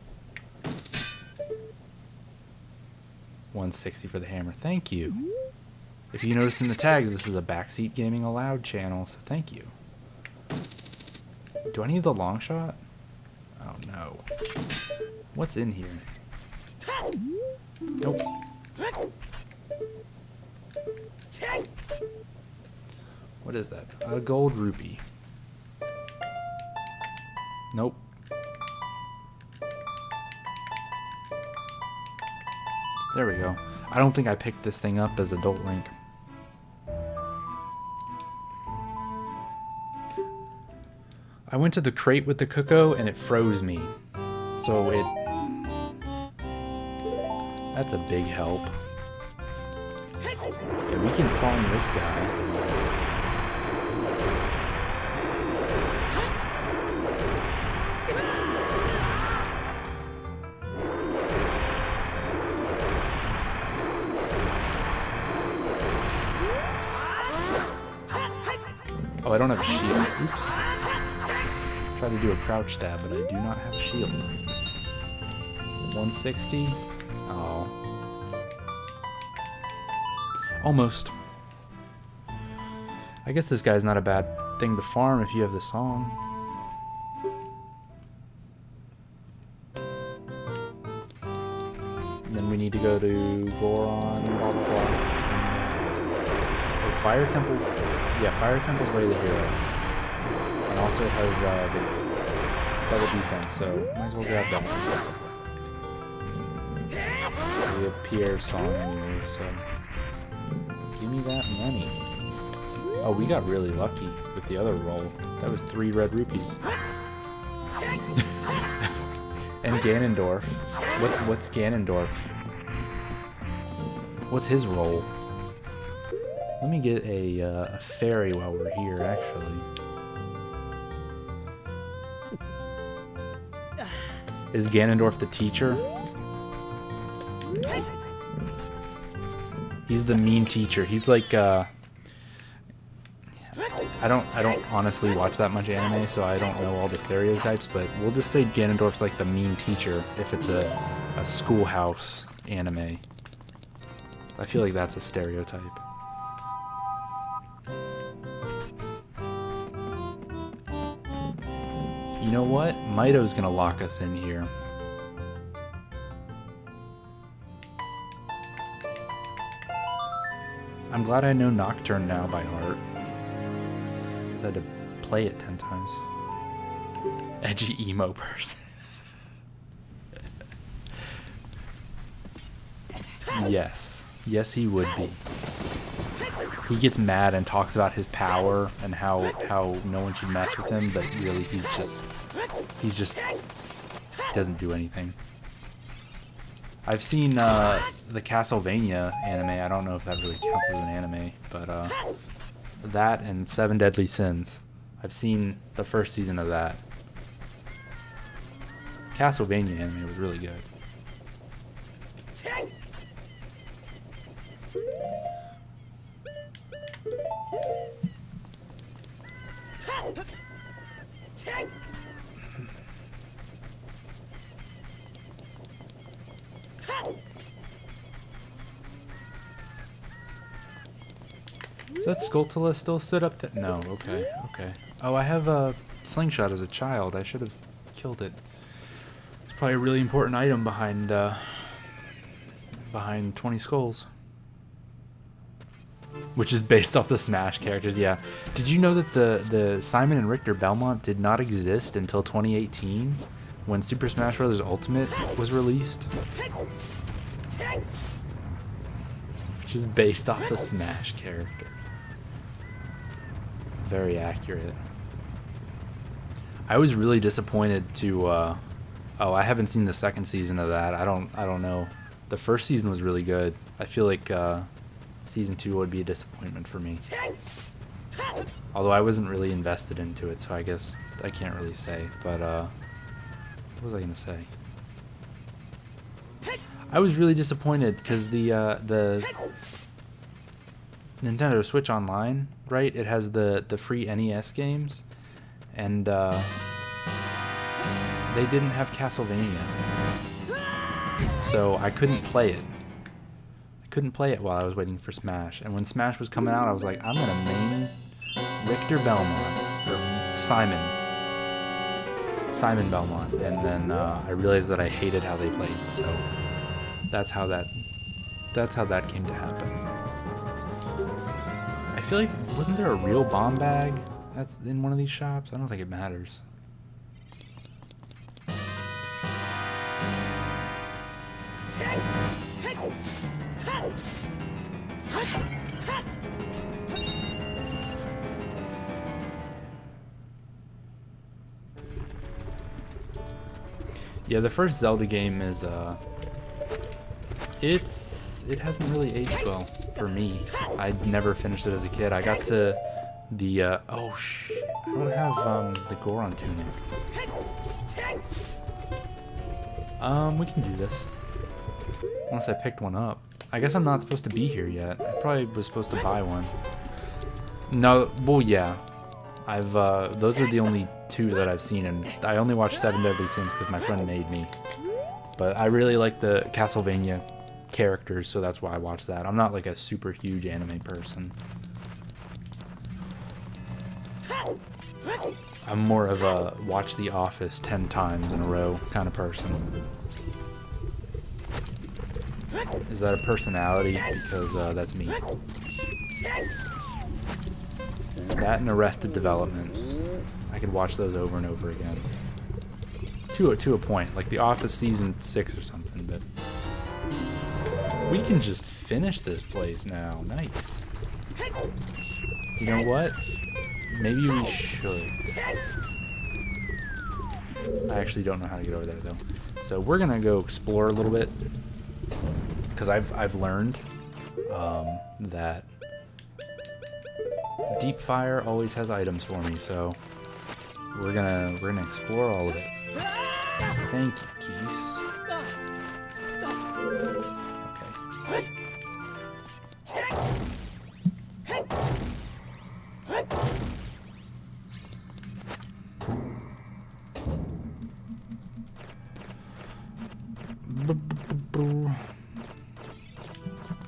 160 for the hammer. Thank you. If you notice in the tags, this is a Backseat Gaming Allowed channel, so thank you. Do I need the long shot? Oh no. What's in here? Nope. What is that? A gold rupee. Nope. There we go. I don't think I picked this thing up as Adult Link. I went to the crate with the Cuckoo and it froze me. So it... That's a big help. Yeah, we can farm this guy. Oh, I don't have a shield. Oops. Tried to do a crouch stab, but I do not have a shield. 160? Oh. Almost. I guess this guy's not a bad thing to farm if you have the song. And then we need to go to Goron, blah blah blah. Oh, Fire Temple. Yeah, Fire Temple's way to the hero. And also it has the double defense, so might as well grab that one. We have Pierre's song anyways, so give me that money. Oh, we got really lucky with the other roll. That was 3 red rupees. And Ganondorf. What's Ganondorf? What's his role? Let me get a fairy while we're here, actually. Is Ganondorf the teacher? He's the mean teacher. He's like, I don't honestly watch that much anime, so I don't know all the stereotypes, but we'll just say Ganondorf's like the mean teacher if it's a schoolhouse anime. I feel like that's a stereotype. You know what? Mito's gonna lock us in here. I'm glad I know Nocturne now by heart. I had to play it 10 times. Edgy emo person. Yes. Yes, he would be. He gets mad and talks about his power and how no one should mess with him, but really he just doesn't do anything. I've seen the Castlevania anime. I don't know if that really counts as an anime, but that and 7 Deadly Sins. I've seen the first season of that. Castlevania anime was really good. Is that Skulltula still sit up there? No, okay, okay. Oh, I have a slingshot as a child. I should have killed it. It's probably a really important item behind 20 Skulls. Which is based off the Smash characters, yeah. Did you know that the Simon and Richter Belmont did not exist until 2018 when Super Smash Bros. Ultimate was released? Which is based off the Smash character. Very accurate. I was really disappointed to oh, I haven't seen the second season of that. I don't know. The first season was really good. I feel like season 2 would be a disappointment for me. Although I wasn't really invested into it, so I guess I can't really say. But what was I gonna say? I was really disappointed because the Nintendo Switch Online, right? It has the free NES games, and they didn't have Castlevania, so I couldn't play it. I couldn't play it while I was waiting for Smash. And when Smash was coming out, I was like, I'm gonna main Richter Belmont or Simon. Simon Belmont, and then I realized that I hated how they played. So that's how that came to happen. I feel like, wasn't there a real bomb bag that's in one of these shops? I don't think it matters. Yeah, the first Zelda game is it hasn't really aged well for me. I never finished it as a kid. I got to the oh shit, I don't have the Goron tunic. We can do this. Unless I picked one up. I guess I'm not supposed to be here yet. I probably was supposed to buy one. No, well yeah. I've those are the only two that I've seen, and I only watched Seven Deadly Sins because my friend made me. But I really like the Castlevania characters, so that's why I watched that. I'm not like a super huge anime person. I'm more of a watch The Office 10 times in a row kind of person. Is that a personality? Because that's me. That and Arrested Development. I could watch those over and over again. To a point. Like The Office season 6 or something, but... We can just finish this place now. Nice. You know what? Maybe we should. I actually don't know how to get over there, though. So we're gonna go explore a little bit. Because I've learned that Deep Fire always has items for me, so we're gonna explore all of it. Thank you, Keys.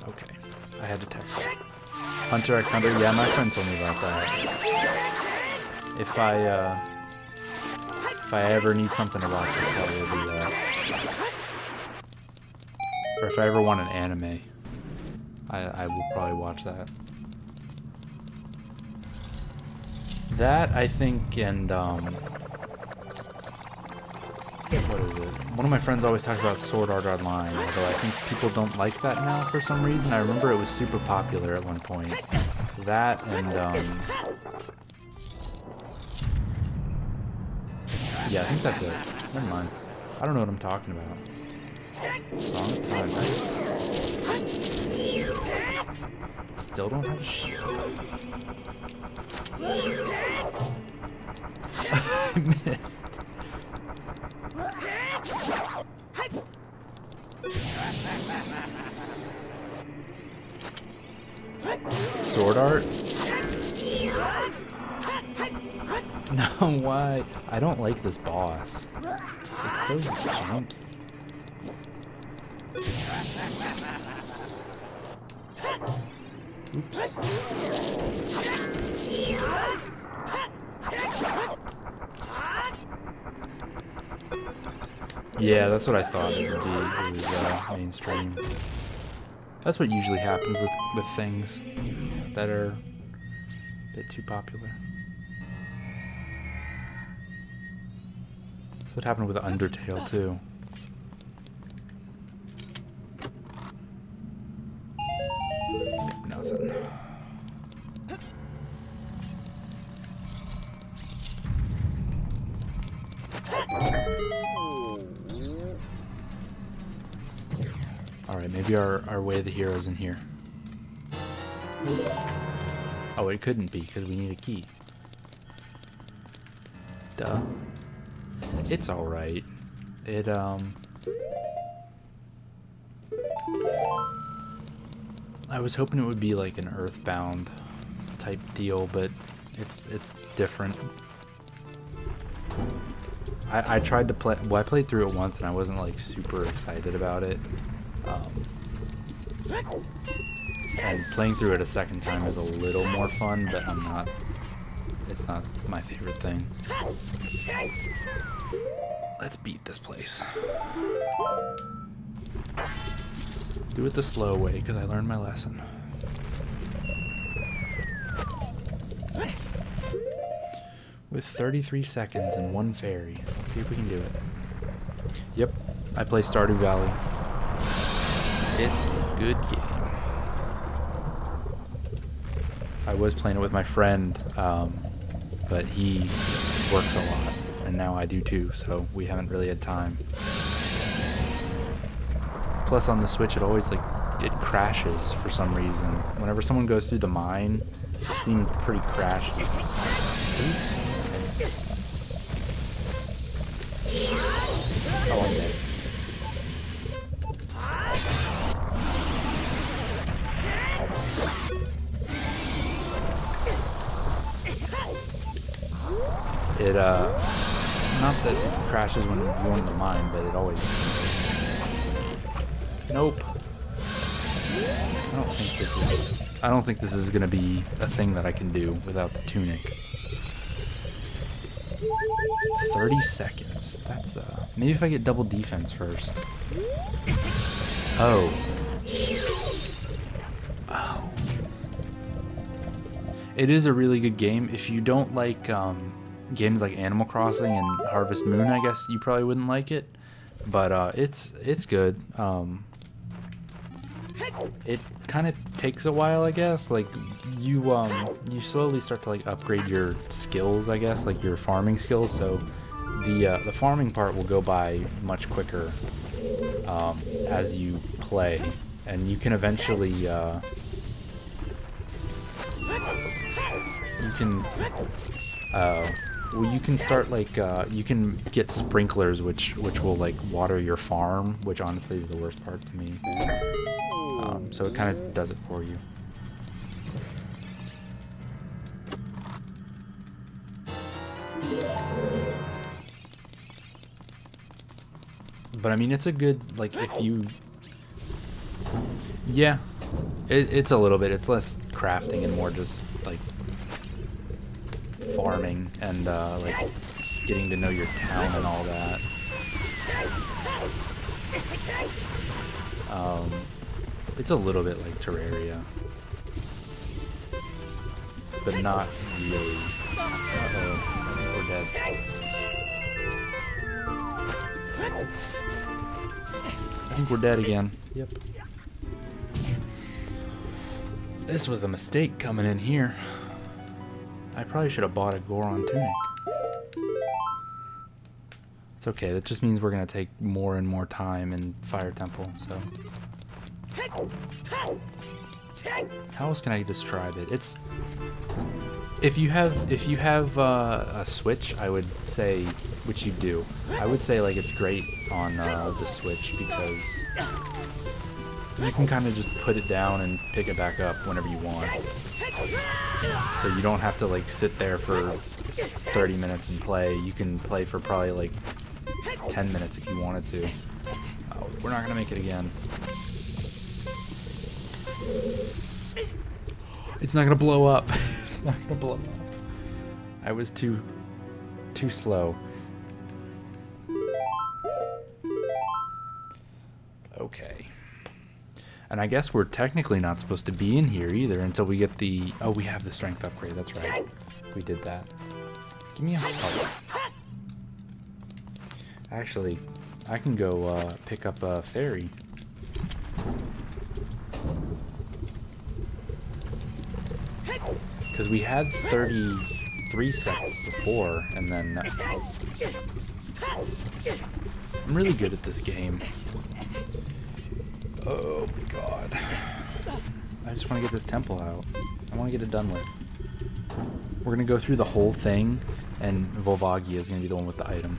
Okay, I had to text Hunter x Hunter. Yeah, my friend told me about that. If I ever need something to watch, it probably will be that. Or if I ever want an anime, I will probably watch that. That, I think, and what is it? One of my friends always talks about Sword Art Online, although I think people don't like that now for some reason. I remember it was super popular at one point. That and yeah, I think that's it. Never mind. I don't know what I'm talking about. Song of Time, right? Still don't have a shield. I missed. Sword Art? No, why? I don't like this boss. It's so janky. Oops. Yeah, that's what I thought it would be. It was mainstream. That's what usually happens with things that are a bit too popular. That's what happened with Undertale too. Nothing. Alright, maybe our way of the hero's in here. Oh, it couldn't be, because we need a key. Duh. It's alright. It, I was hoping it would be like an Earthbound type deal, but it's different. I tried to play, well, I played through it once and I wasn't like super excited about it. And playing through it a second time is a little more fun, but I'm not it's not my favorite thing. Let's beat this place. Do it the slow way, because I learned my lesson. With 33 seconds and 1 fairy. Let's see if we can do it. Yep, I play Stardew Valley. It's a good game. I was playing it with my friend, but he works a lot, and now I do too, so we haven't really had time. Plus on the Switch it always it crashes for some reason. Whenever someone goes through the mine, it seems pretty crashy. Oops. Oh, I'm dead. It, not that it crashes when you go into the mine, but it always... Nope. I don't think this is gonna be a thing that I can do without the tunic. 30 seconds. That's, maybe if I get double defense first. Oh. Oh. It is a really good game. If you don't like, games like Animal Crossing and Harvest Moon, I guess you probably wouldn't like it. But, it's good. It kind of takes a while, I guess. Like, you slowly start to, like, upgrade your skills, I guess, like your farming skills. So the farming part will go by much quicker as you play, and you can eventually you can start, like, you can get sprinklers which will, like, water your farm, which honestly is the worst part to me. So it kind of does it for you. But I mean, it's a good, like, if you... Yeah, it's a little bit. It's less crafting and more just, like, farming and, like, getting to know your town and all that. It's a little bit like Terraria, but not really. Uh-oh, we're dead. I think we're dead again. Yep. This was a mistake coming in here. I probably should have bought a Goron tunic. It's okay, that just means we're gonna take more and more time in Fire Temple, so... How else can I describe it? It's... If you have a Switch, I would say, which you do, I would say, like, it's great on the Switch because you can kind of just put it down and pick it back up whenever you want. So you don't have to, like, sit there for 30 minutes and play. You can play for probably, like, 10 minutes if you wanted to. Oh, we're not gonna make it again. It's not gonna blow up. It's not gonna blow up. I was too slow. Okay. And I guess we're technically not supposed to be in here either until we get the... Oh, we have the strength upgrade. That's right. We did that. Give me a heart. Actually, I can go pick up a fairy. Because we had 33 seconds before, and then... I'm really good at this game. Oh my god. I just want to get this temple out. I want to get it done with. We're going to go through the whole thing, and Volvagia is going to be the one with the item.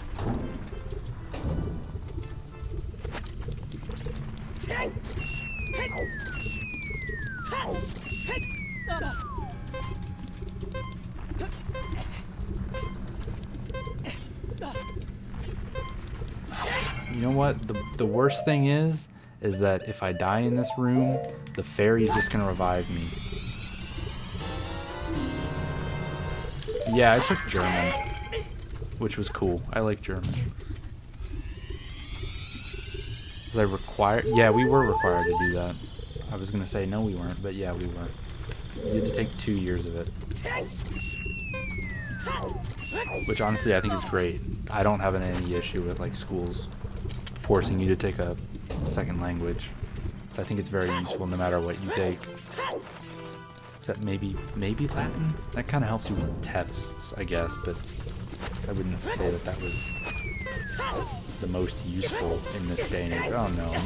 You know what? The worst thing is that if I die in this room, the fairy is just gonna revive me. Yeah, I took German, which was cool. I like German. Was I required? Yeah, we were required to do that. I was gonna say no, we weren't, but yeah, we were. You had to take 2 years of it, which honestly I think is great. I don't have any issue with like schools forcing you to take a second language. I think it's very useful no matter what you take. Except maybe Latin? That kind of helps you with tests, I guess, but I wouldn't say that that was the most useful in this day and age. Oh no, I'm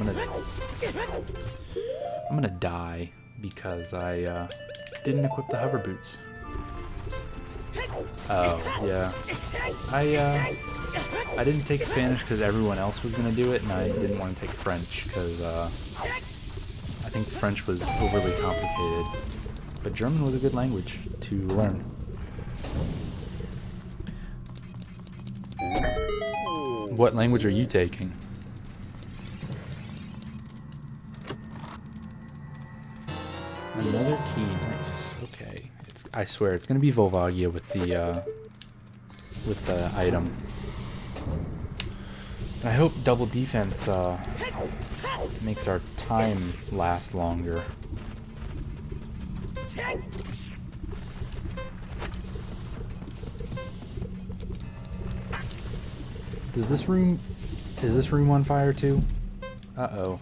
gonna die because I didn't equip the hover boots. Oh, yeah. I didn't take Spanish because everyone else was gonna do it, and I didn't want to take French because I think French was overly complicated. But German was a good language to learn. What language are you taking? Another key, nice. Okay, I swear it's gonna be Volvagia with the item. I hope double defense makes our time last longer. Is this room on fire too? Uh-oh.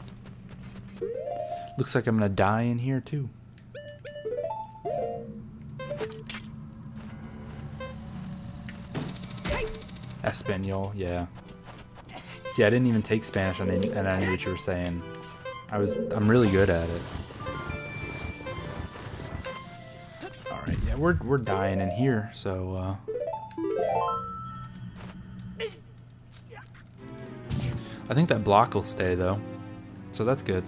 Looks like I'm gonna die in here too. Espanol, yeah. See, I didn't even take Spanish and I knew what you were saying. I'm really good at it. Alright, yeah, we're dying in here, so I think that block will stay though. So that's good.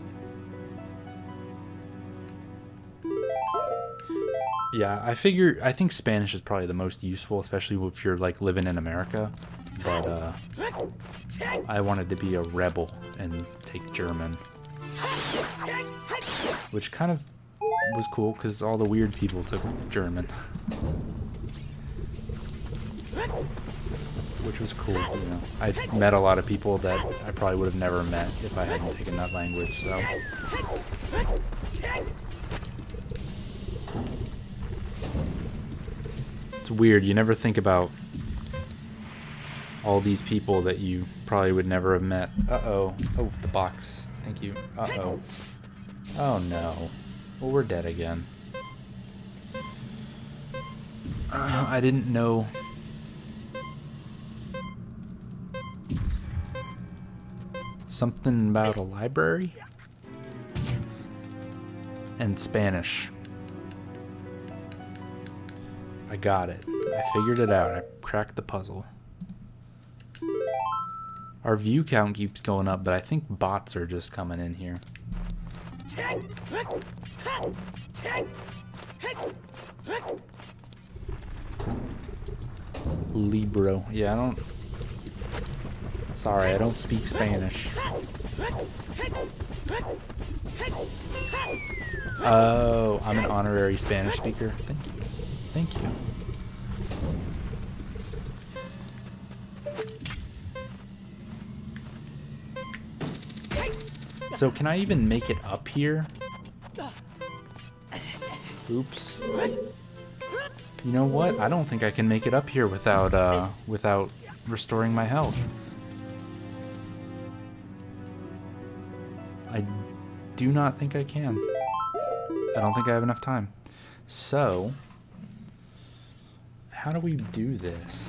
Yeah, I think Spanish is probably the most useful, especially if you're like living in America. But I wanted to be a rebel and take German, which kind of was cool because all the weird people took German, which was cool. You know, I met a lot of people that I probably would have never met if I hadn't taken that language. So. It's weird, you never think about all these people that you probably would never have met. Uh-oh. Oh, the box. Thank you. Uh-oh. Oh no. Well, we're dead again. I didn't know. Something about a library? And Spanish. I got it. I figured it out. I cracked the puzzle. Our view count keeps going up, but I think bots are just coming in here. Libro. Yeah, I don't... Sorry, I don't speak Spanish. Oh, I'm an honorary Spanish speaker. Thank you. Thank you. So can I even make it up here? Oops. You know what? I don't think I can make it up here without without restoring my health. I do not think I can. I don't think I have enough time. So, how do we do this?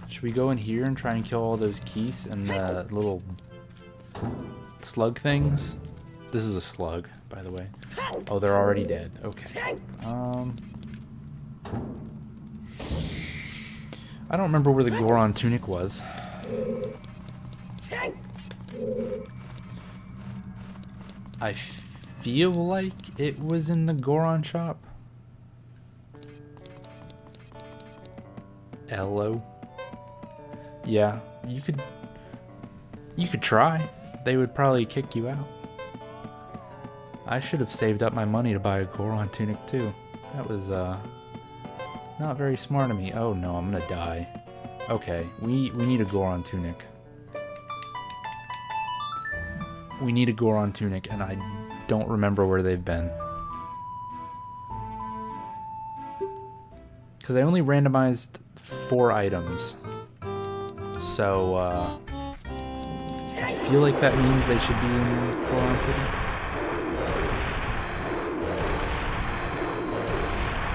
Should we go in here and try and kill all those keys and the little slug things? This is a slug, by the way. Oh, they're already dead. Okay. I don't remember where the Goron tunic was. I feel like it was in the Goron shop. Hello. Yeah, you could try. They would probably kick you out. I should have saved up my money to buy a Goron tunic too. That was not not very smart of me. Oh no, I'm gonna die. Okay, we need a Goron tunic. We need a Goron tunic, and I don't remember where they've been. Because I only randomized 4 items. So, I feel like that means they should be in Goron City.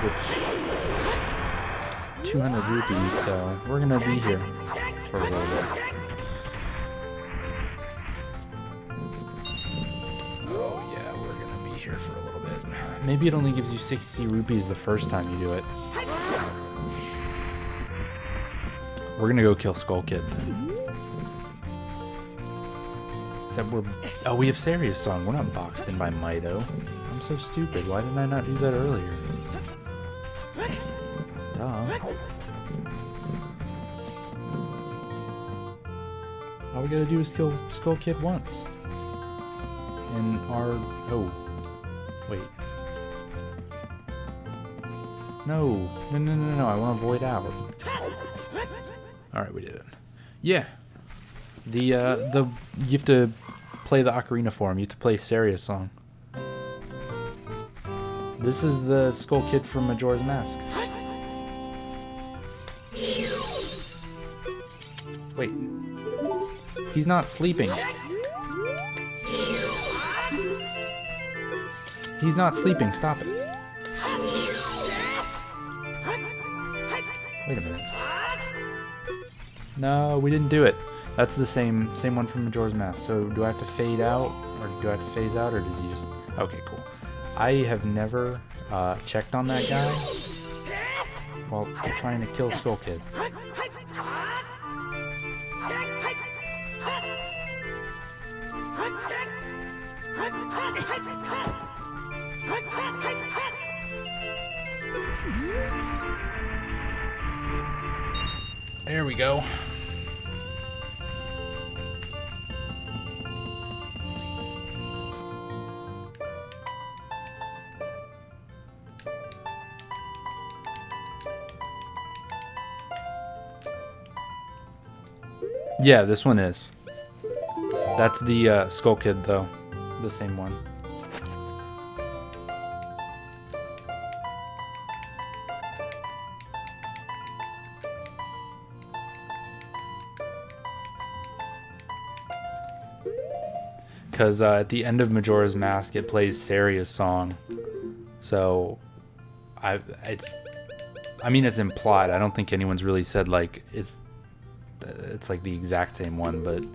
Which is 200 rupees, so we're gonna be here for a little bit. Oh yeah, we're gonna be here for a little bit. Maybe it only gives you 60 rupees the first time you do it. We're gonna go kill Skull Kid then. Except oh, we have Saria's song. We're not boxed in by Mido. I'm so stupid. Why didn't I not do that earlier? Duh. All we gotta do is kill Skull Kid once. And oh. Wait. No. No. I want to void out. Alright, we did it. Yeah. You have to play the Ocarina for him. You have to play Saria's song. This is the Skull Kid from Majora's Mask. Wait. He's not sleeping. He's not sleeping. Stop it. Wait a minute. No, we didn't do it. That's the same one from Majora's Mask. So do I have to fade out, or do I have to phase out, or does he just... Okay, cool. I have never checked on that guy while trying to kill Skull Kid. There we go. Yeah, this one is. That's the Skull Kid, though. The same one. Because at the end of Majora's Mask, it plays Saria's song. So, I mean, it's implied. I don't think anyone's really said, like, it's like the exact same one, but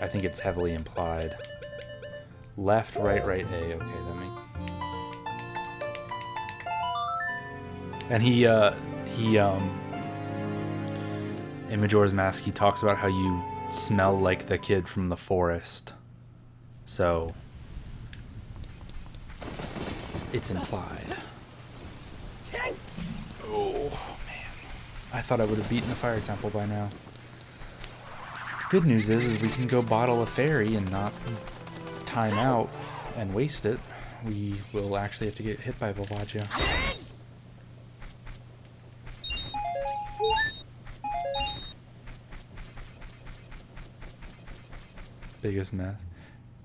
I think it's heavily implied. Left, right, A. Okay, that makes... And he in Majora's Mask, he talks about how you smell like the kid from the forest. So, it's implied. Oh, man. I thought I would have beaten the Fire Temple by now. Good news is we can go bottle a fairy and not time out and waste it. We will actually have to get hit by Volvagia. Biggest mess.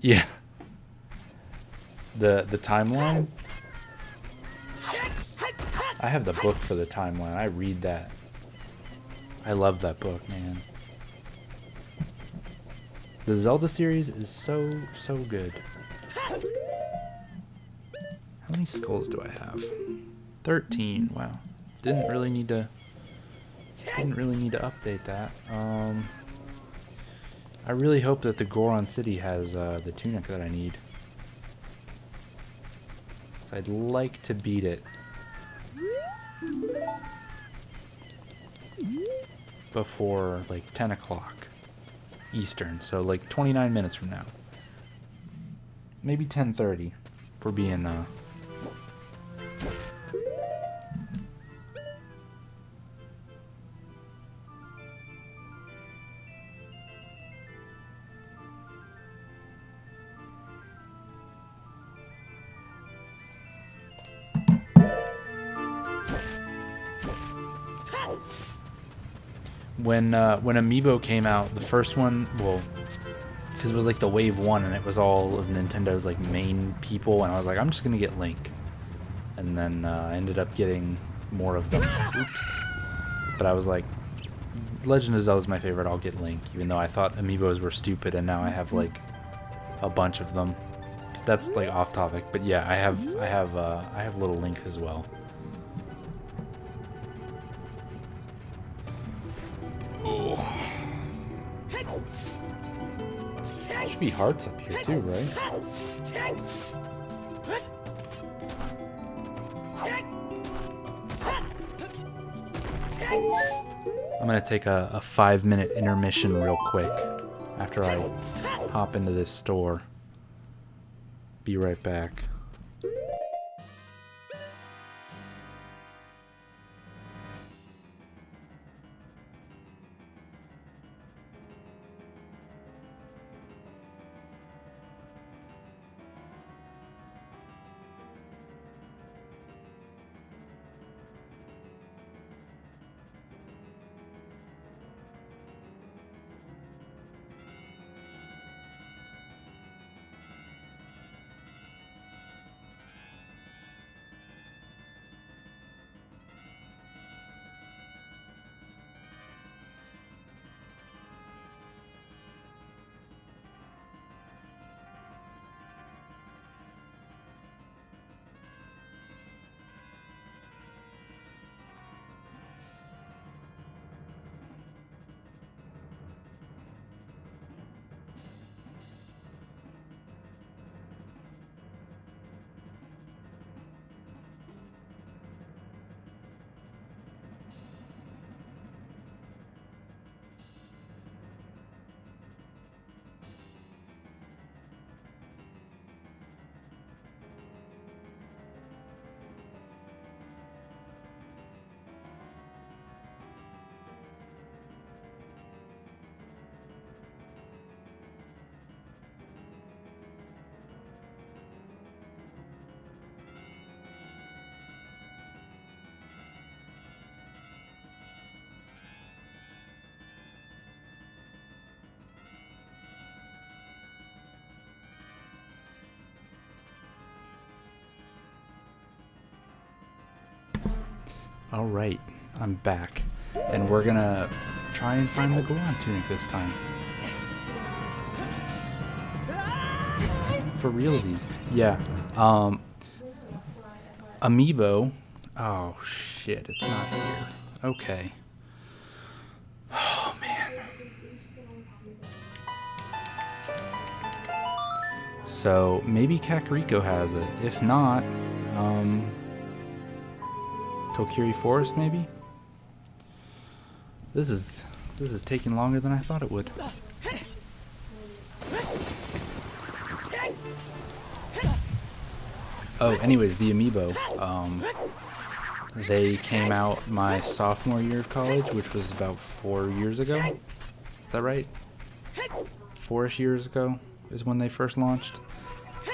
Yeah. The timeline? I have the book for the timeline. I read that. I love that book, man. The Zelda series is so good. How many skulls do I have? 13. Wow. Didn't really need to update that. I really hope that the Goron City has the tunic that I need. So I'd like to beat it before like 10 o'clock Eastern, so like 29 minutes from now. Maybe 10:30 for being when Amiibo came out, the first one, well, because it was like the wave 1 and it was all of Nintendo's like main people, and I was like, I'm just gonna get Link, and then I ended up getting more of them. Oops. But I was like, Legend of Zelda is my favorite, I'll get Link, even though I thought Amiibos were stupid, and now I have like a bunch of them. That's like off topic, but yeah, I have little Link as well. Oh. There should be hearts up here too, right? I'm gonna take a 5-minute intermission real quick after I hop into this store. Be right back. Alright, I'm back. And we're gonna try and find the Goron tunic this time. For realsies. Yeah. Amiibo. Oh shit, it's not here. Okay. Oh man. So maybe Kakariko has it. If not, Kokiri Forest, maybe? This is taking longer than I thought it would. Oh, anyways, the Amiibo. They came out my sophomore year of college, which was about 4 years ago. Is that right? 4-ish years ago is when they first launched.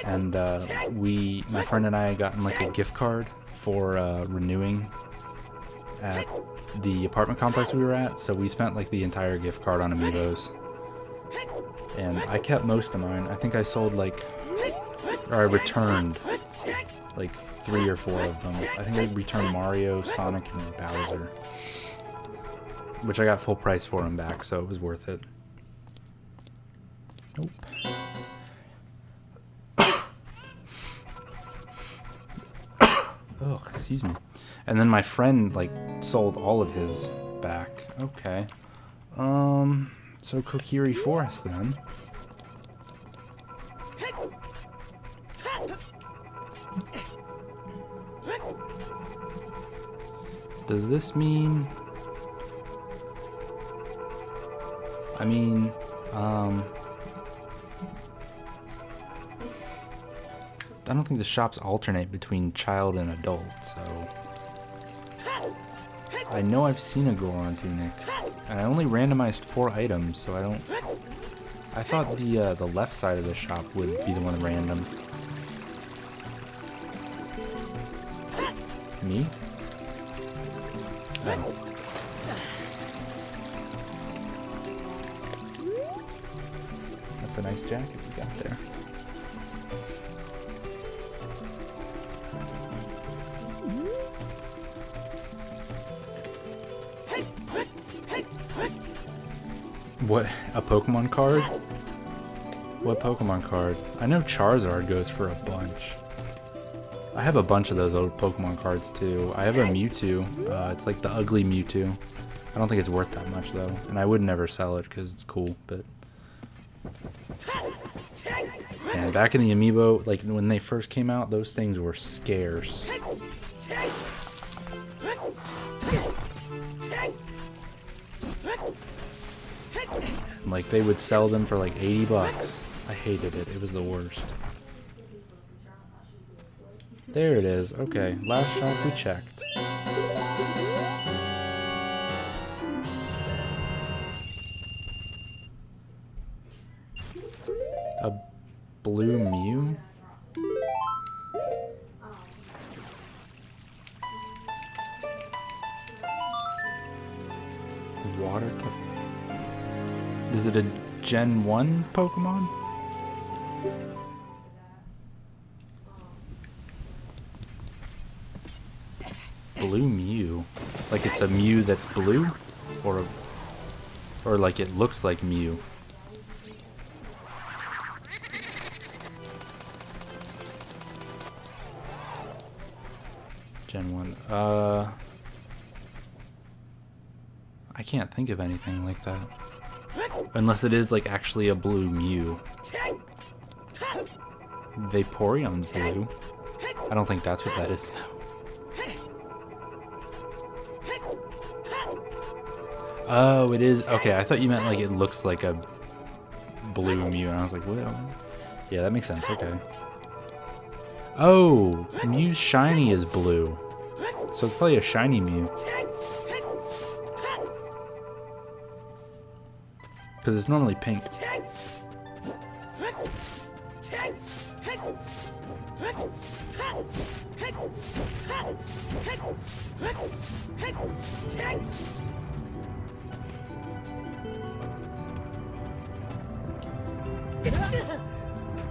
And my friend and I had gotten like a gift card for renewing at the apartment complex we were at, so we spent like the entire gift card on Amiibos. And I kept most of mine. I think I sold or I returned like 3 or 4 of them. I think I returned Mario, Sonic, and Bowser, which I got full price for them back, so it was worth it. Nope. Oh, excuse me. And then my friend like sold all of his back. Okay. So Kokiri Forest then. Does this mean... I mean, I don't think the shops alternate between child and adult, so... I know I've seen a Goron tunic, and I only randomized 4 items, so I don't... I thought the left side of the shop would be the one random. Me? Oh. That's a nice jacket you got there. What? A Pokemon card? What Pokemon card? I know Charizard goes for a bunch. I have a bunch of those old Pokemon cards too. I have a Mewtwo. It's like the ugly Mewtwo. I don't think it's worth that much though, and I would never sell it because it's cool. But yeah, back in the Amiibo, like when they first came out, those things were scarce. Like they would sell them for like 80 bucks. I hated it. It was the worst. There it is. Okay, last shop we checked. A blue Mew? Water type. Is it a Gen 1 Pokemon? Blue Mew? Like it's a Mew that's blue? Or like it looks like Mew? Gen 1. I can't think of anything like that. Unless it is like actually a blue Mew. Vaporeon's blue. I don't think that's what that is though. Oh, it is. Okay, I thought you meant like it looks like a blue Mew, and I was like, well, yeah, that makes sense. Okay. Oh, Mew's shiny is blue, so it's probably a shiny Mew. Because it's normally pink.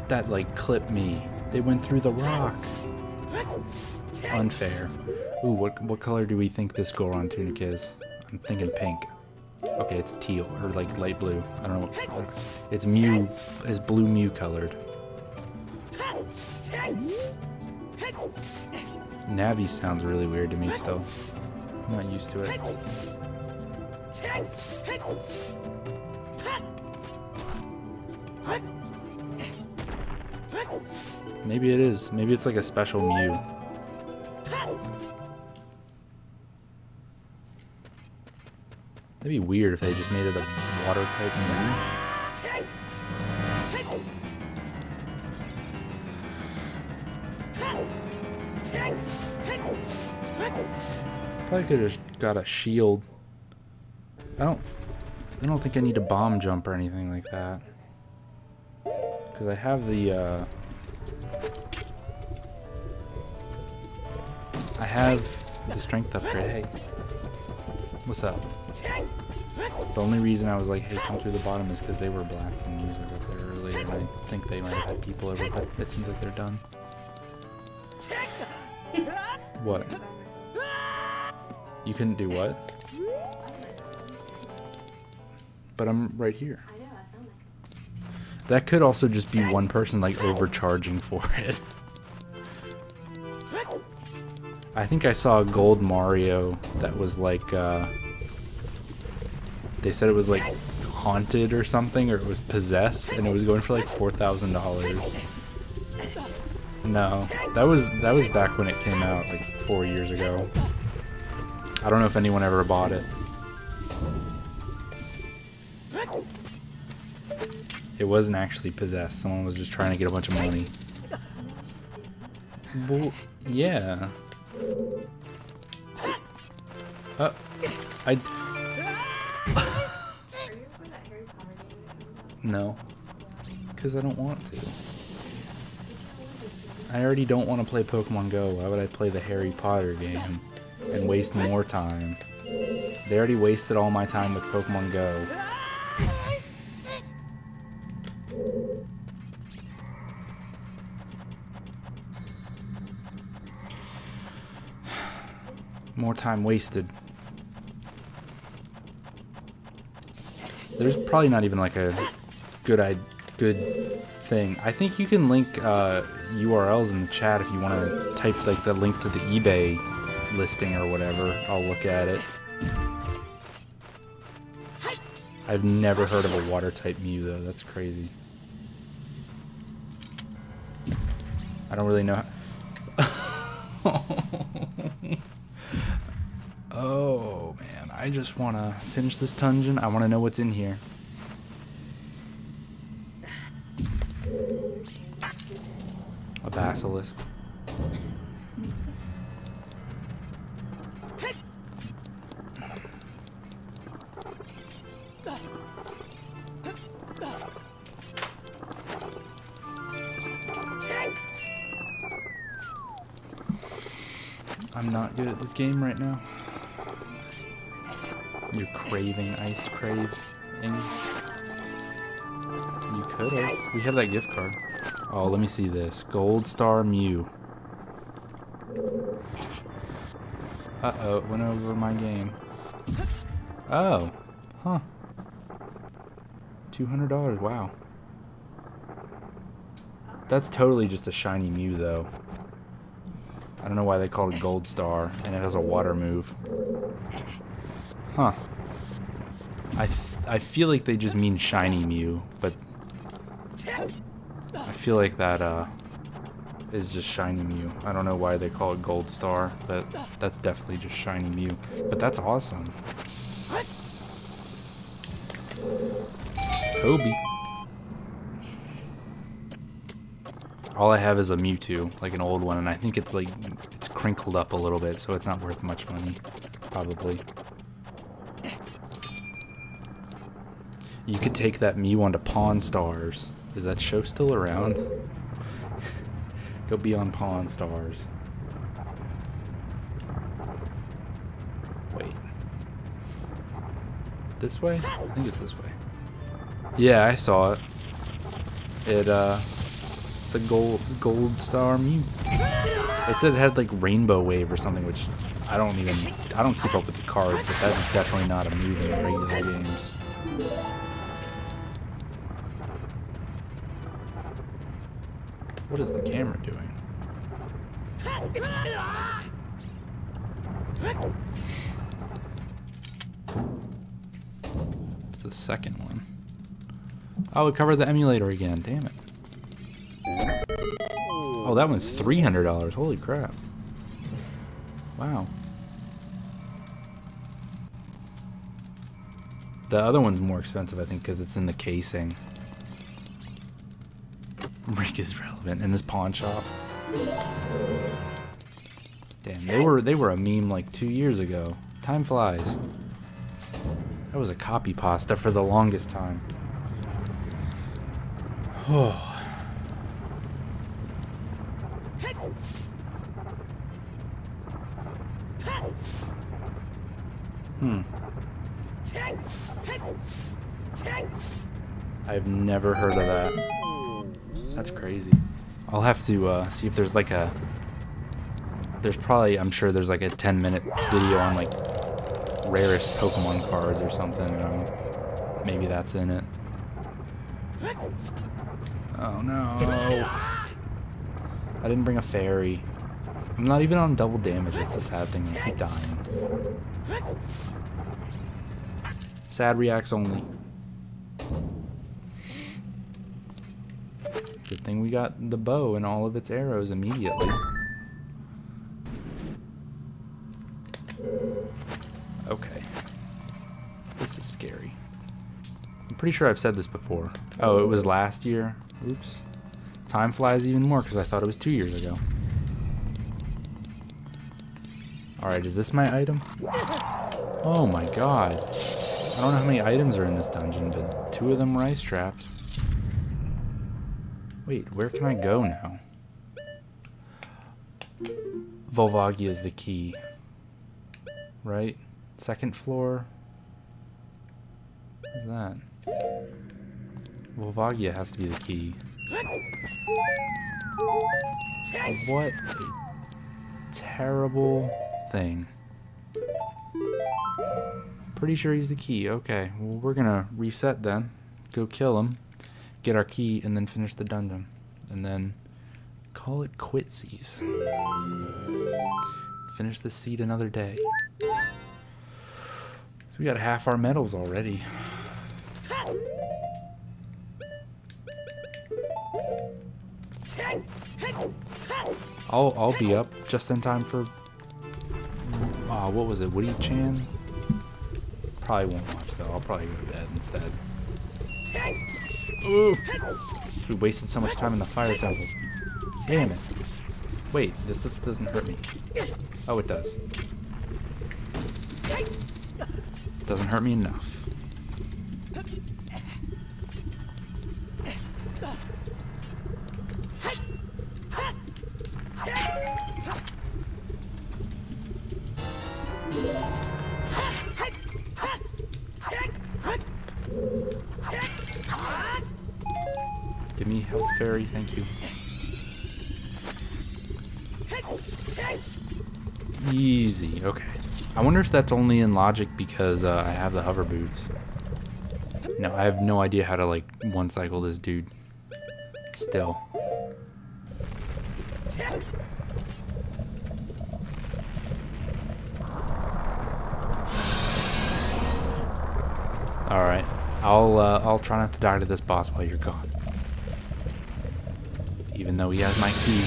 That like clipped me. They went through the rock. Unfair. Ooh, what color do we think this Goron tunic is? I'm thinking pink. Okay, it's teal or like light blue. I don't know. It's Mew. It's blue Mew colored. Navi sounds really weird to me still. I'm not used to it. Maybe it is. Maybe it's like a special Mew. That'd be weird if they just made it a water type Mew. Probably could have got a shield. I don't think I need a bomb jump or anything like that. Because I have the strength upgrade. Hey, what's up? The only reason I was like, hey, come through the bottom is because they were blasting music up there earlier, and I think they might have had people over, but it seems like they're done. What? You couldn't do what? But I'm right here. That could also just be one person like overcharging for it. I think I saw a gold Mario that was like, they said it was like haunted or something, or it was possessed, and it was going for like $4,000. No, that was back when it came out, like 4 years ago. I don't know if anyone ever bought it. It wasn't actually possessed. Someone was just trying to get a bunch of money. Well, yeah. No. Because I don't want to. I already don't want to play Pokemon Go. Why would I play the Harry Potter game and waste more time? They already wasted all my time with Pokemon Go. More time wasted. There's probably not even like a good thing. I think you can link URLs in the chat if you want to type like the link to the eBay listing or whatever. I'll look at it. I've never heard of a water type Mew though. That's crazy. I don't really know. Oh man, I just want to finish this dungeon. I want to know what's in here. A basilisk. I'm not good at this game right now. You're craving ice craving. You could have. We have that gift card. Oh, let me see this. Gold Star Mew. Uh-oh, it went over my game. Oh. Huh. $200, wow. That's totally just a shiny Mew, though. I don't know why they call it Gold Star, and it has a water move. Huh. I feel like they just mean shiny Mew, but I feel like that is just shiny Mew. I don't know why they call it Gold Star, but that's definitely just shiny Mew. But that's awesome. Kobe. All I have is a Mewtwo, like an old one, and I think it's like, it's crinkled up a little bit, so it's not worth much money, probably. You could take that Mew onto Pawn Stars. Is that show still around? Go be on Pawn Stars. Wait. This way? I think it's this way. Yeah, I saw it. It's a gold star Mew. It said it had like Rainbow Wave or something, which I don't keep up with the cards, but that is definitely not a move in the regular games. What is the camera doing? It's the second one. Oh, it covered the emulator again. Damn it. Oh, that one's $300. Holy crap. Wow. The other one's more expensive, I think, because it's in the casing. Rick is relevant in this pawn shop. Damn, they were a meme like 2 years ago. Time flies. That was a copy pasta for the longest time. Oh. I've never heard of that. That's crazy. I'll have to see if there's like a... There's probably, I'm sure there's like a 10-minute video on like rarest Pokemon cards or something. Maybe that's in it. Oh no. I didn't bring a fairy. I'm not even on double damage. It's a sad thing. I keep dying. Sad reacts only. Good thing we got the bow and all of its arrows immediately. Okay. This is scary. I'm pretty sure I've said this before. Oh, it was last year? Oops. Time flies even more because I thought it was 2 years ago. Alright, is this my item? Oh my god. I don't know how many items are in this dungeon, but 2 of them were ice traps. Wait, where can I go now? Volvagia is the key. Right? Second floor? What is that? Well, Vagia has to be the key. What a terrible thing. Pretty sure he's the key. Okay, well, we're gonna reset then. Go kill him, get our key, and then finish the dungeon. And then call it quitsies. Finish the seed another day. So we got half our medals already. I'll be up just in time for what was it? Woody Chan? Probably won't watch though. I'll probably go to bed instead. Ooh. We wasted so much time in the fire temple. Damn it. Wait, this doesn't hurt me. Oh, it does. Doesn't hurt me enough. Give me health fairy, thank you. Easy, okay. I wonder if that's only in logic because I have the hover boots. No, I have no idea how to like one cycle this dude. Still. Alright. I'll try not to die to this boss while you're gone. Even though he has my key.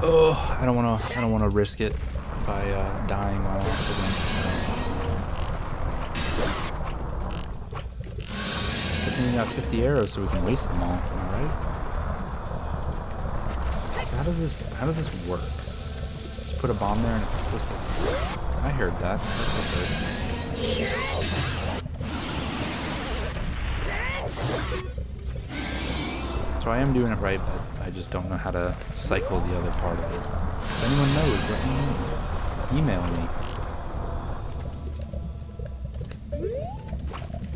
Oh, I don't wanna risk it by dying on accident. Good thing we got 50 arrows so we can waste them all. All right. How does this work? Just put a bomb there and it's supposed to. I heard that. So I am doing it right, but I just don't know how to cycle the other part of it. If anyone knows, let me know. Email me.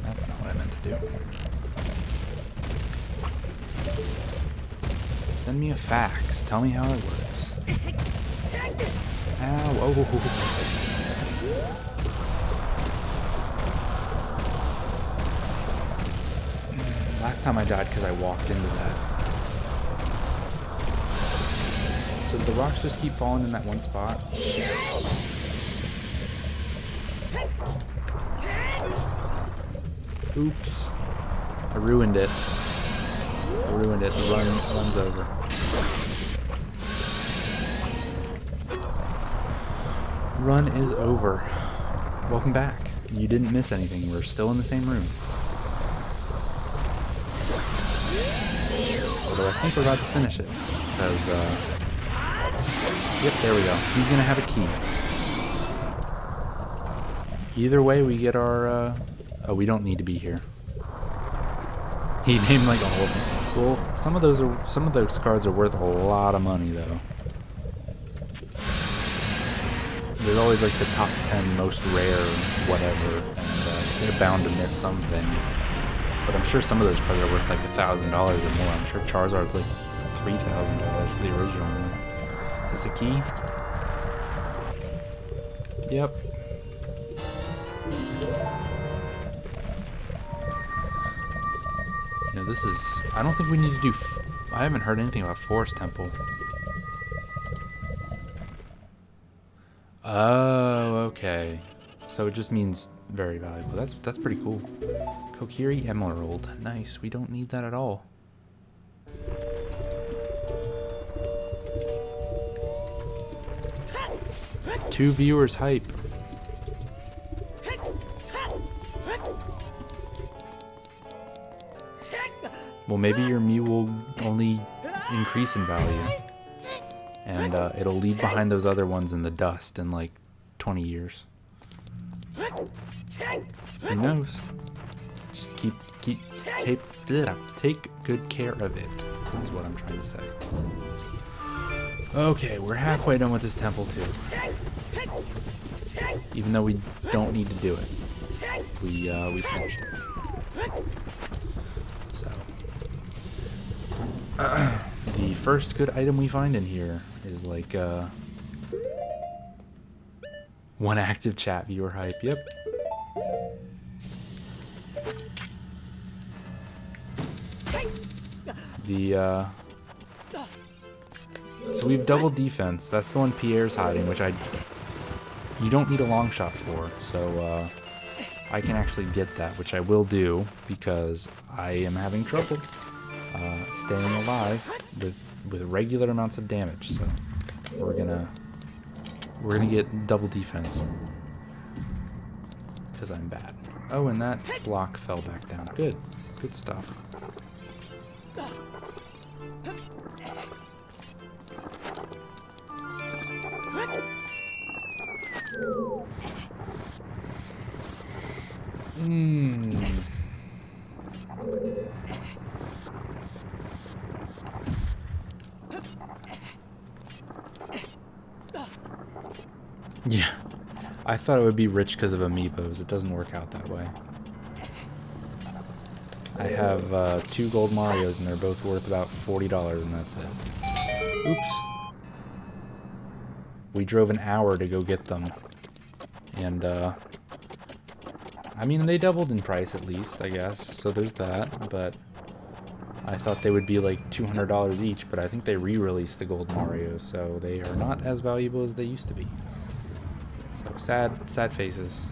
That's not what I meant to do. Send me a fax. Tell me how it works. Ow. Oh. Last time I died because I walked into that. So the rocks just keep falling in that one spot. Oops. I ruined it. The run's over. Run is over. Welcome back. You didn't miss anything. We're still in the same room. Although I think we're about to finish it. Because, yep, there we go. He's gonna have a key. Either way, we get our, oh, we don't need to be here. He named like all of them. Well, some of those cards are worth a lot of money, though. There's always like the top 10 most rare whatever, and they're bound to miss something. But I'm sure some of those cards are worth like $1,000 or more. I'm sure Charizard's like $3,000 for the original one. Is this a key? Yep. No, this is... I don't think we need to do... I haven't heard anything about Forest Temple. Oh, okay. So it just means very valuable. That's pretty cool. Kokiri Emerald. Nice. We don't need that at all. Two viewers hype. Well, maybe your Mew will only increase in value. And it'll leave behind those other ones in the dust in like 20 years. Who knows? Just take good care of it, is what I'm trying to say. Okay, we're halfway done with this temple too. Even though we don't need to do it. We finished it. So the first good item we find in here is like one active chat viewer hype. Yep. So we've double defense. That's the one Pierre's hiding, which you don't need a long shot for. So I can actually get that, which I will do because I am having trouble staying alive with regular amounts of damage. So we're gonna get double defense because I'm bad. Oh, and that block fell back down. Good stuff. Yeah, I thought it would be rich because of amiibos. It doesn't work out that way. I have 2 gold Marios and they're both worth about $40 and that's it. Oops. We drove an hour to go get them. And, I mean, they doubled in price at least, I guess. So there's that, but I thought they would be like $200 each, but I think they re-released the gold Marios, so they are not as valuable as they used to be. So sad faces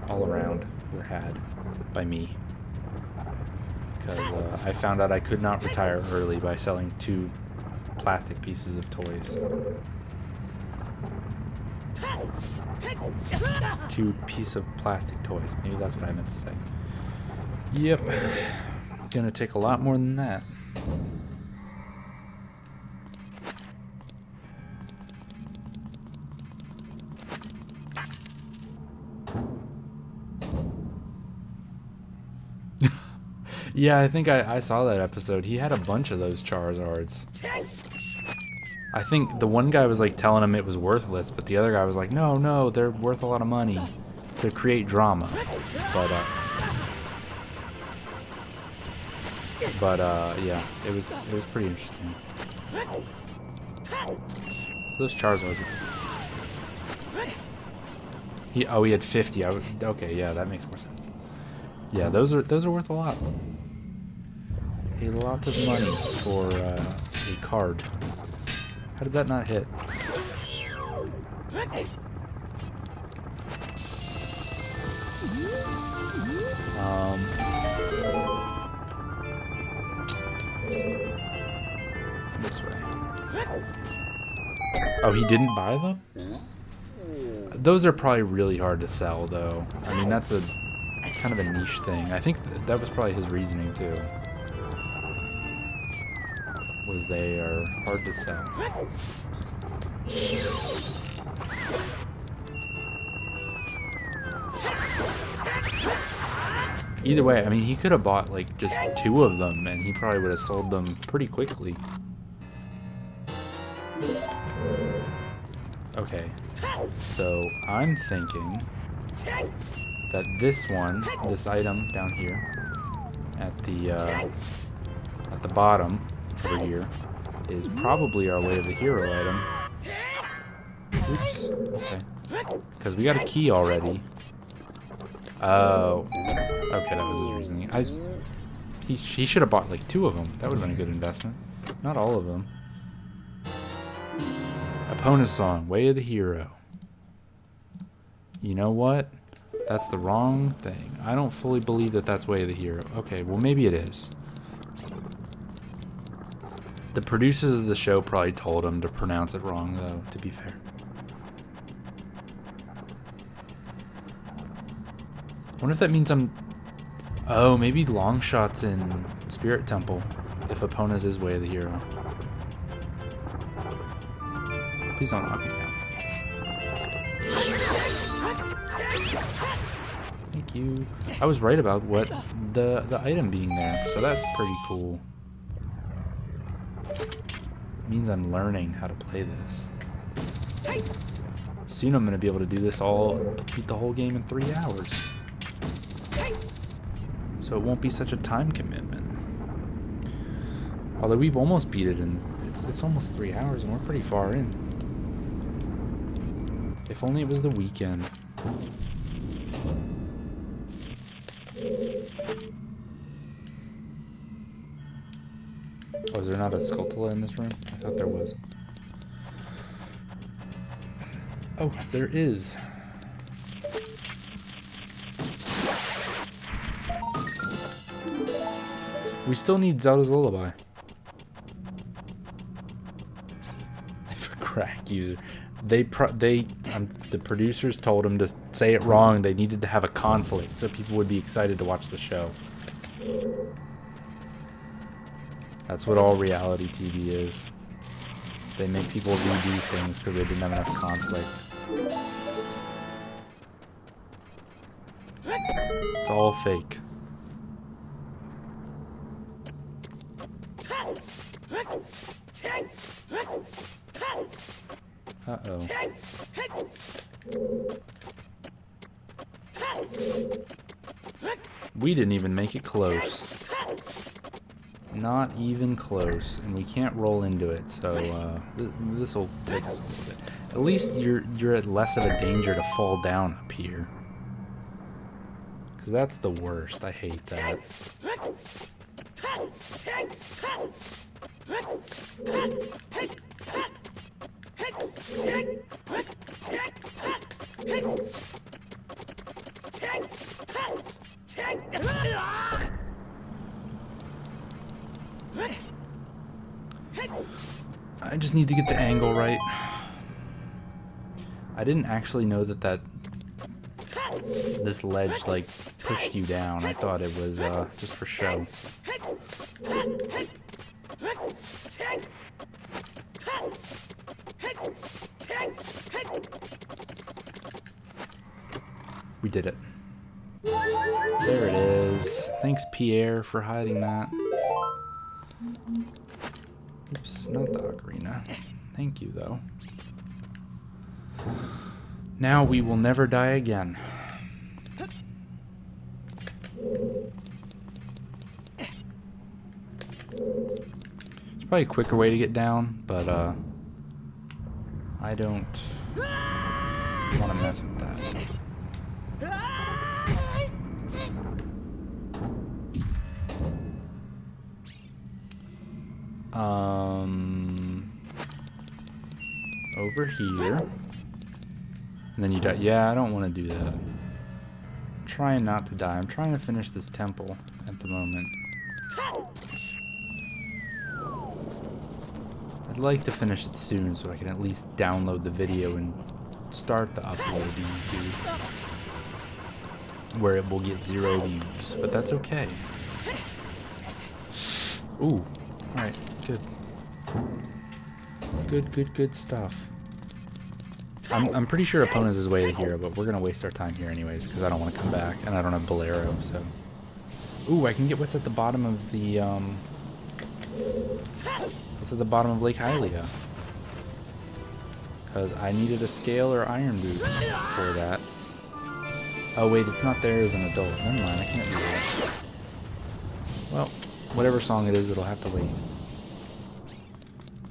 all around were had by me. Because I found out I could not retire early by selling 2 plastic pieces of toys. 2 pieces of plastic toys. Maybe that's what I meant to say. Yep. Gonna take a lot more than that. Yeah, I think I saw that episode. He had a bunch of those Charizards. I think the one guy was like telling him it was worthless, but the other guy was like, no, they're worth a lot of money to create drama. But yeah, it was pretty interesting. Those Charizards. He had 50. Okay, yeah, that makes more sense. Yeah, those are worth a lot. A lot of money for a card. How did that not hit? This way. Oh, he didn't buy them? Those are probably really hard to sell, though. I mean, that's a kind of a niche thing. I think that was probably his reasoning, too. Was they are hard to sell. Either way, I mean, he could have bought like just 2 of them and he probably would have sold them pretty quickly. Okay, so I'm thinking that this item down here at the bottom over here is probably our way of the hero item. Oops. Okay. Because we got a key already. Oh. Okay, that was his reasoning. He should have bought like 2 of them. That would have been a good investment. Not all of them. Opponent's song, Way of the Hero. You know what? That's the wrong thing. I don't fully believe that that's Way of the Hero. Okay, well maybe it is. The producers of the show probably told him to pronounce it wrong, though, to be fair. I wonder if that means I'm... Oh, maybe long shots in Spirit Temple, if Epona's is Way of the Hero. Please don't knock me down. Thank you. I was right about what the item being there, so that's pretty cool. It means I'm learning how to play this. Soon I'm gonna be able to do this beat the whole game in 3 hours. So it won't be such a time commitment. Although we've almost beat it in, it's almost 3 hours and we're pretty far in. If only it was the weekend. Oh, is there not a Skulltula in this room? I thought there was. Oh, there is. We still need Zelda's Lullaby. If a crack user, the producers told him to say it wrong. They needed to have a conflict so people would be excited to watch the show. That's what all reality TV is. They make people redo things because they didn't have enough conflict. It's all fake. Uh-oh. We didn't even make it close. Not even close, and we can't roll into it, so this will take us a little bit. At least you're at less of a danger to fall down up here. Because that's the worst. I hate that. I just need to get the angle right. I didn't actually know that this ledge like pushed you down. I thought it was just for show. We did it. There it is. Thanks, Pierre, for hiding that. Oops, not the ocarina. Thank you, though. Now we will never die again. There's probably a quicker way to get down, but I don't want to mess with that. Over here. And then you die. Yeah, I don't want to do that. I'm trying not to die. I'm trying to finish this temple at the moment. I'd like to finish it soon so I can at least download the video and start the upload YouTube, where it will get 0 views, but that's okay. Ooh, alright, good. Good stuff. I'm pretty sure Epona is way to here, but we're gonna waste our time here anyways, because I don't want to come back, and I don't have Bolero, so... Ooh, I can get what's at the bottom of the, what's at the bottom of Lake Hylia. Because I needed a scale or iron boot for that. Oh wait, it's not there as an adult. Never mind, I can't do that. Well, whatever song it is, it'll have to wait.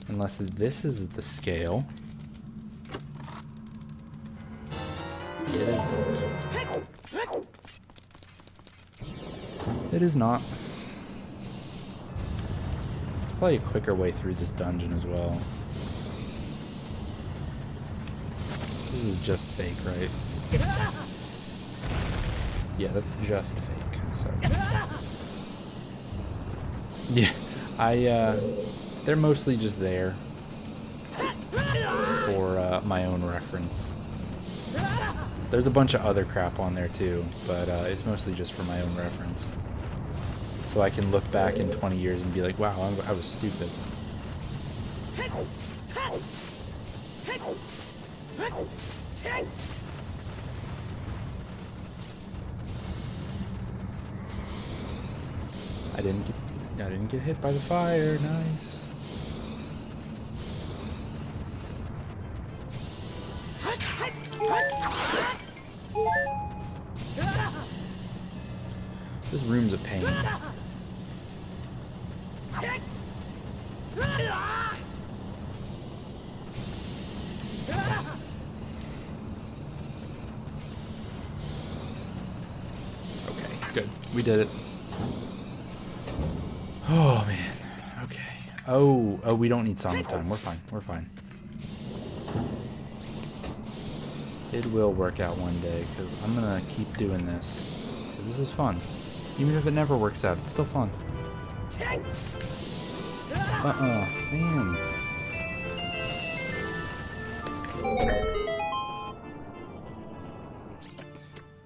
Unless this is the scale. It is. It is not. There's probably a quicker way through this dungeon as well. This is just fake, right? Yeah, that's just fake, so. Yeah, they're mostly just there for my own reference. There's a bunch of other crap on there too, but it's mostly just for my own reference. So I can look back in 20 years and be like, wow, I was stupid. I didn't get hit by the fire. Nice. This room's a pain. Okay, good. We did it. Oh man. Okay. Oh, we don't need Song of Time. We're fine. We're fine. It will work out one day, because I'm gonna keep doing this. 'Cause this is fun. Even if it never works out, it's still fun. Man.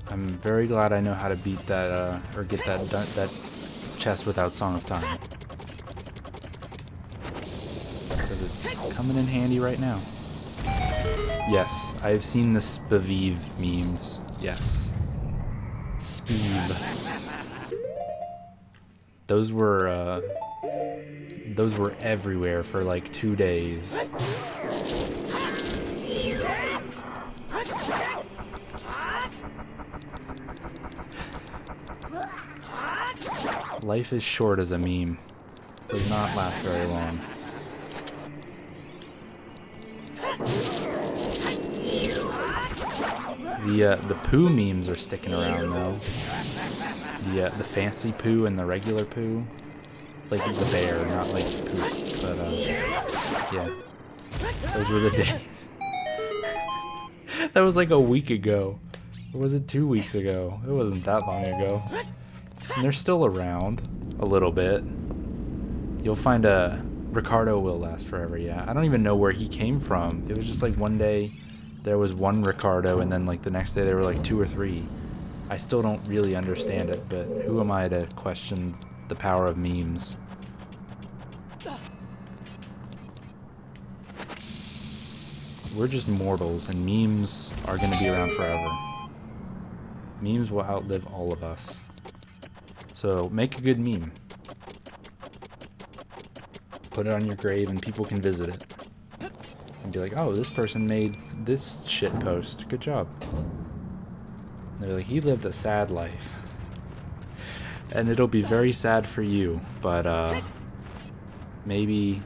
I'm very glad I know how to beat that, or get that chest without Song of Time. Because it's coming in handy right now. Yes, I've seen the Spaviv memes. Yes. Speev. Those were everywhere for like 2 days. Life is short as a meme. Does not last very long. The poo memes are sticking around though. The fancy poo and the regular poo. Like the bear, not like poop, but yeah. Those were the days. That was like a week ago. Or was it 2 weeks ago? It wasn't that long ago. And they're still around a little bit. You'll find Ricardo will last forever, yeah. I don't even know where he came from. It was just like one day there was one Ricardo, and then like the next day there were like 2 or 3. I still don't really understand it, but who am I to question the power of memes? We're just mortals, and memes are going to be around forever. Memes will outlive all of us. So make a good meme. Put it on your grave and people can visit it. And be like, oh, this person made this shit post. Good job. And they're like, he lived a sad life. And it'll be very sad for you, but maybe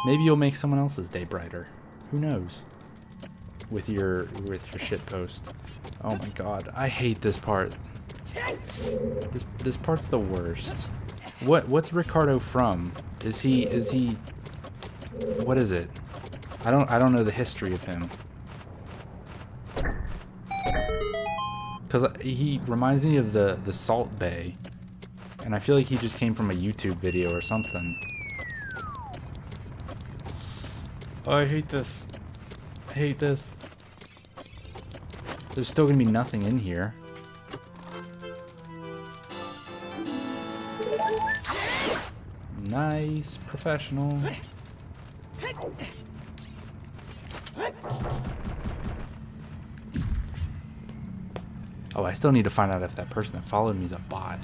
you'll make someone else's day brighter. Who knows? With your shit post. Oh my god, I hate this part. This part's the worst. What's Ricardo from? Is he what is it? I don't know the history of him. Cause he reminds me of the Salt Bay. And I feel like he just came from a YouTube video or something. Oh, I hate this. I hate this. There's still gonna be nothing in here. Nice, professional. Oh, I still need to find out if that person that followed me is a bot.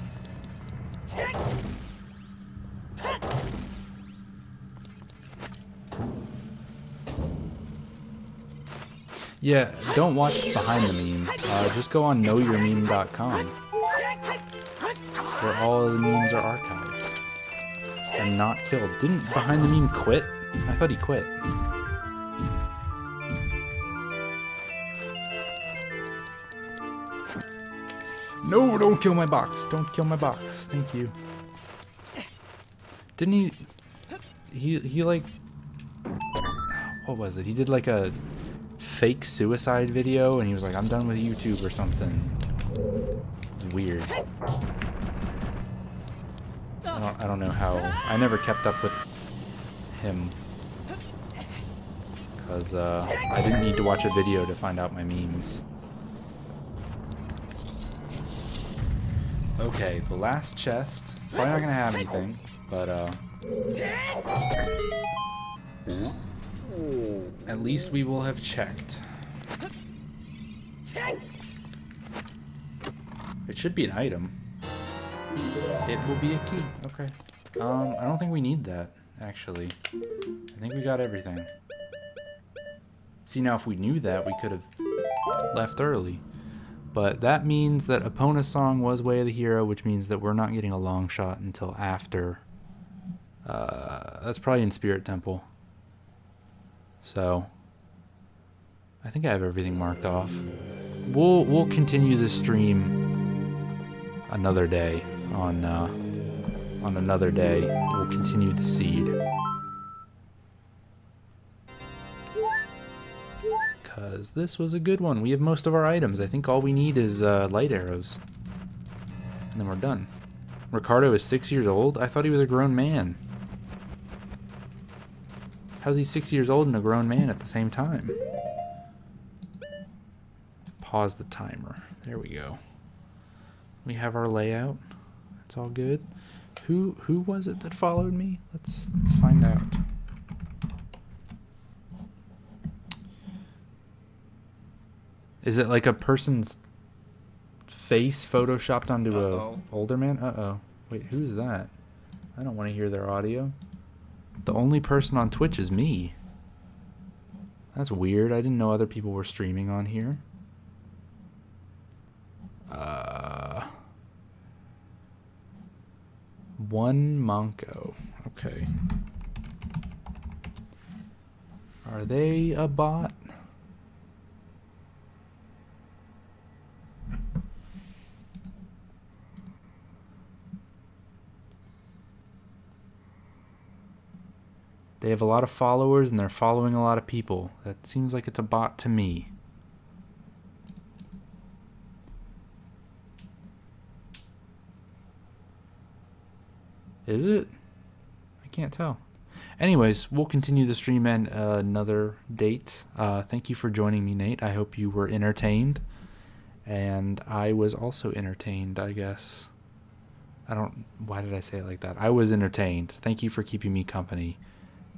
Yeah, don't watch behind the meme. Just go on knowyourmeme.com, where all of the memes are archived and not killed. Didn't behind the meme quit? I thought he quit. No, don't kill my box. Don't kill my box. Thank you. Didn't he like, what was it? He did like a fake suicide video and he was like, I'm done with YouTube or something. It was weird. I don't know how. I never kept up with him because I didn't need to watch a video to find out my memes. Okay, the last chest. Probably not gonna have anything, but at least we will have checked. It should be an item. It will be a key. Okay. I don't think we need that, actually. I think we got everything. See, now if we knew that, we could have left early. But that means that Epona's song was Way of the Hero, which means that we're not getting a long shot until after. That's probably in Spirit Temple. So, I think I have everything marked off. We'll continue this stream another day. On another day, we'll continue the seed. Because this was a good one. We have most of our items. I think all we need is light arrows. And then we're done. Ricardo is 6 years old? I thought he was a grown man. How's he 6 years old and a grown man at the same time? Pause the timer. There we go. We have our layout. It's all good. Who was it that followed me? Let's find out. Is it like a person's face photoshopped onto a older man? Uh-oh. Wait, who's that? I don't want to hear their audio. The only person on Twitch is me. That's weird. I didn't know other people were streaming on here. One Monko. Okay. Are they a bot? They have a lot of followers and they're following a lot of people. That seems like it's a bot to me. Is it? I can't tell. Anyways, we'll continue the stream at another date. Thank you for joining me, Nate. I hope you were entertained. And I was also entertained, I guess. Why did I say it like that? I was entertained. Thank you for keeping me company.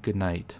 Good night.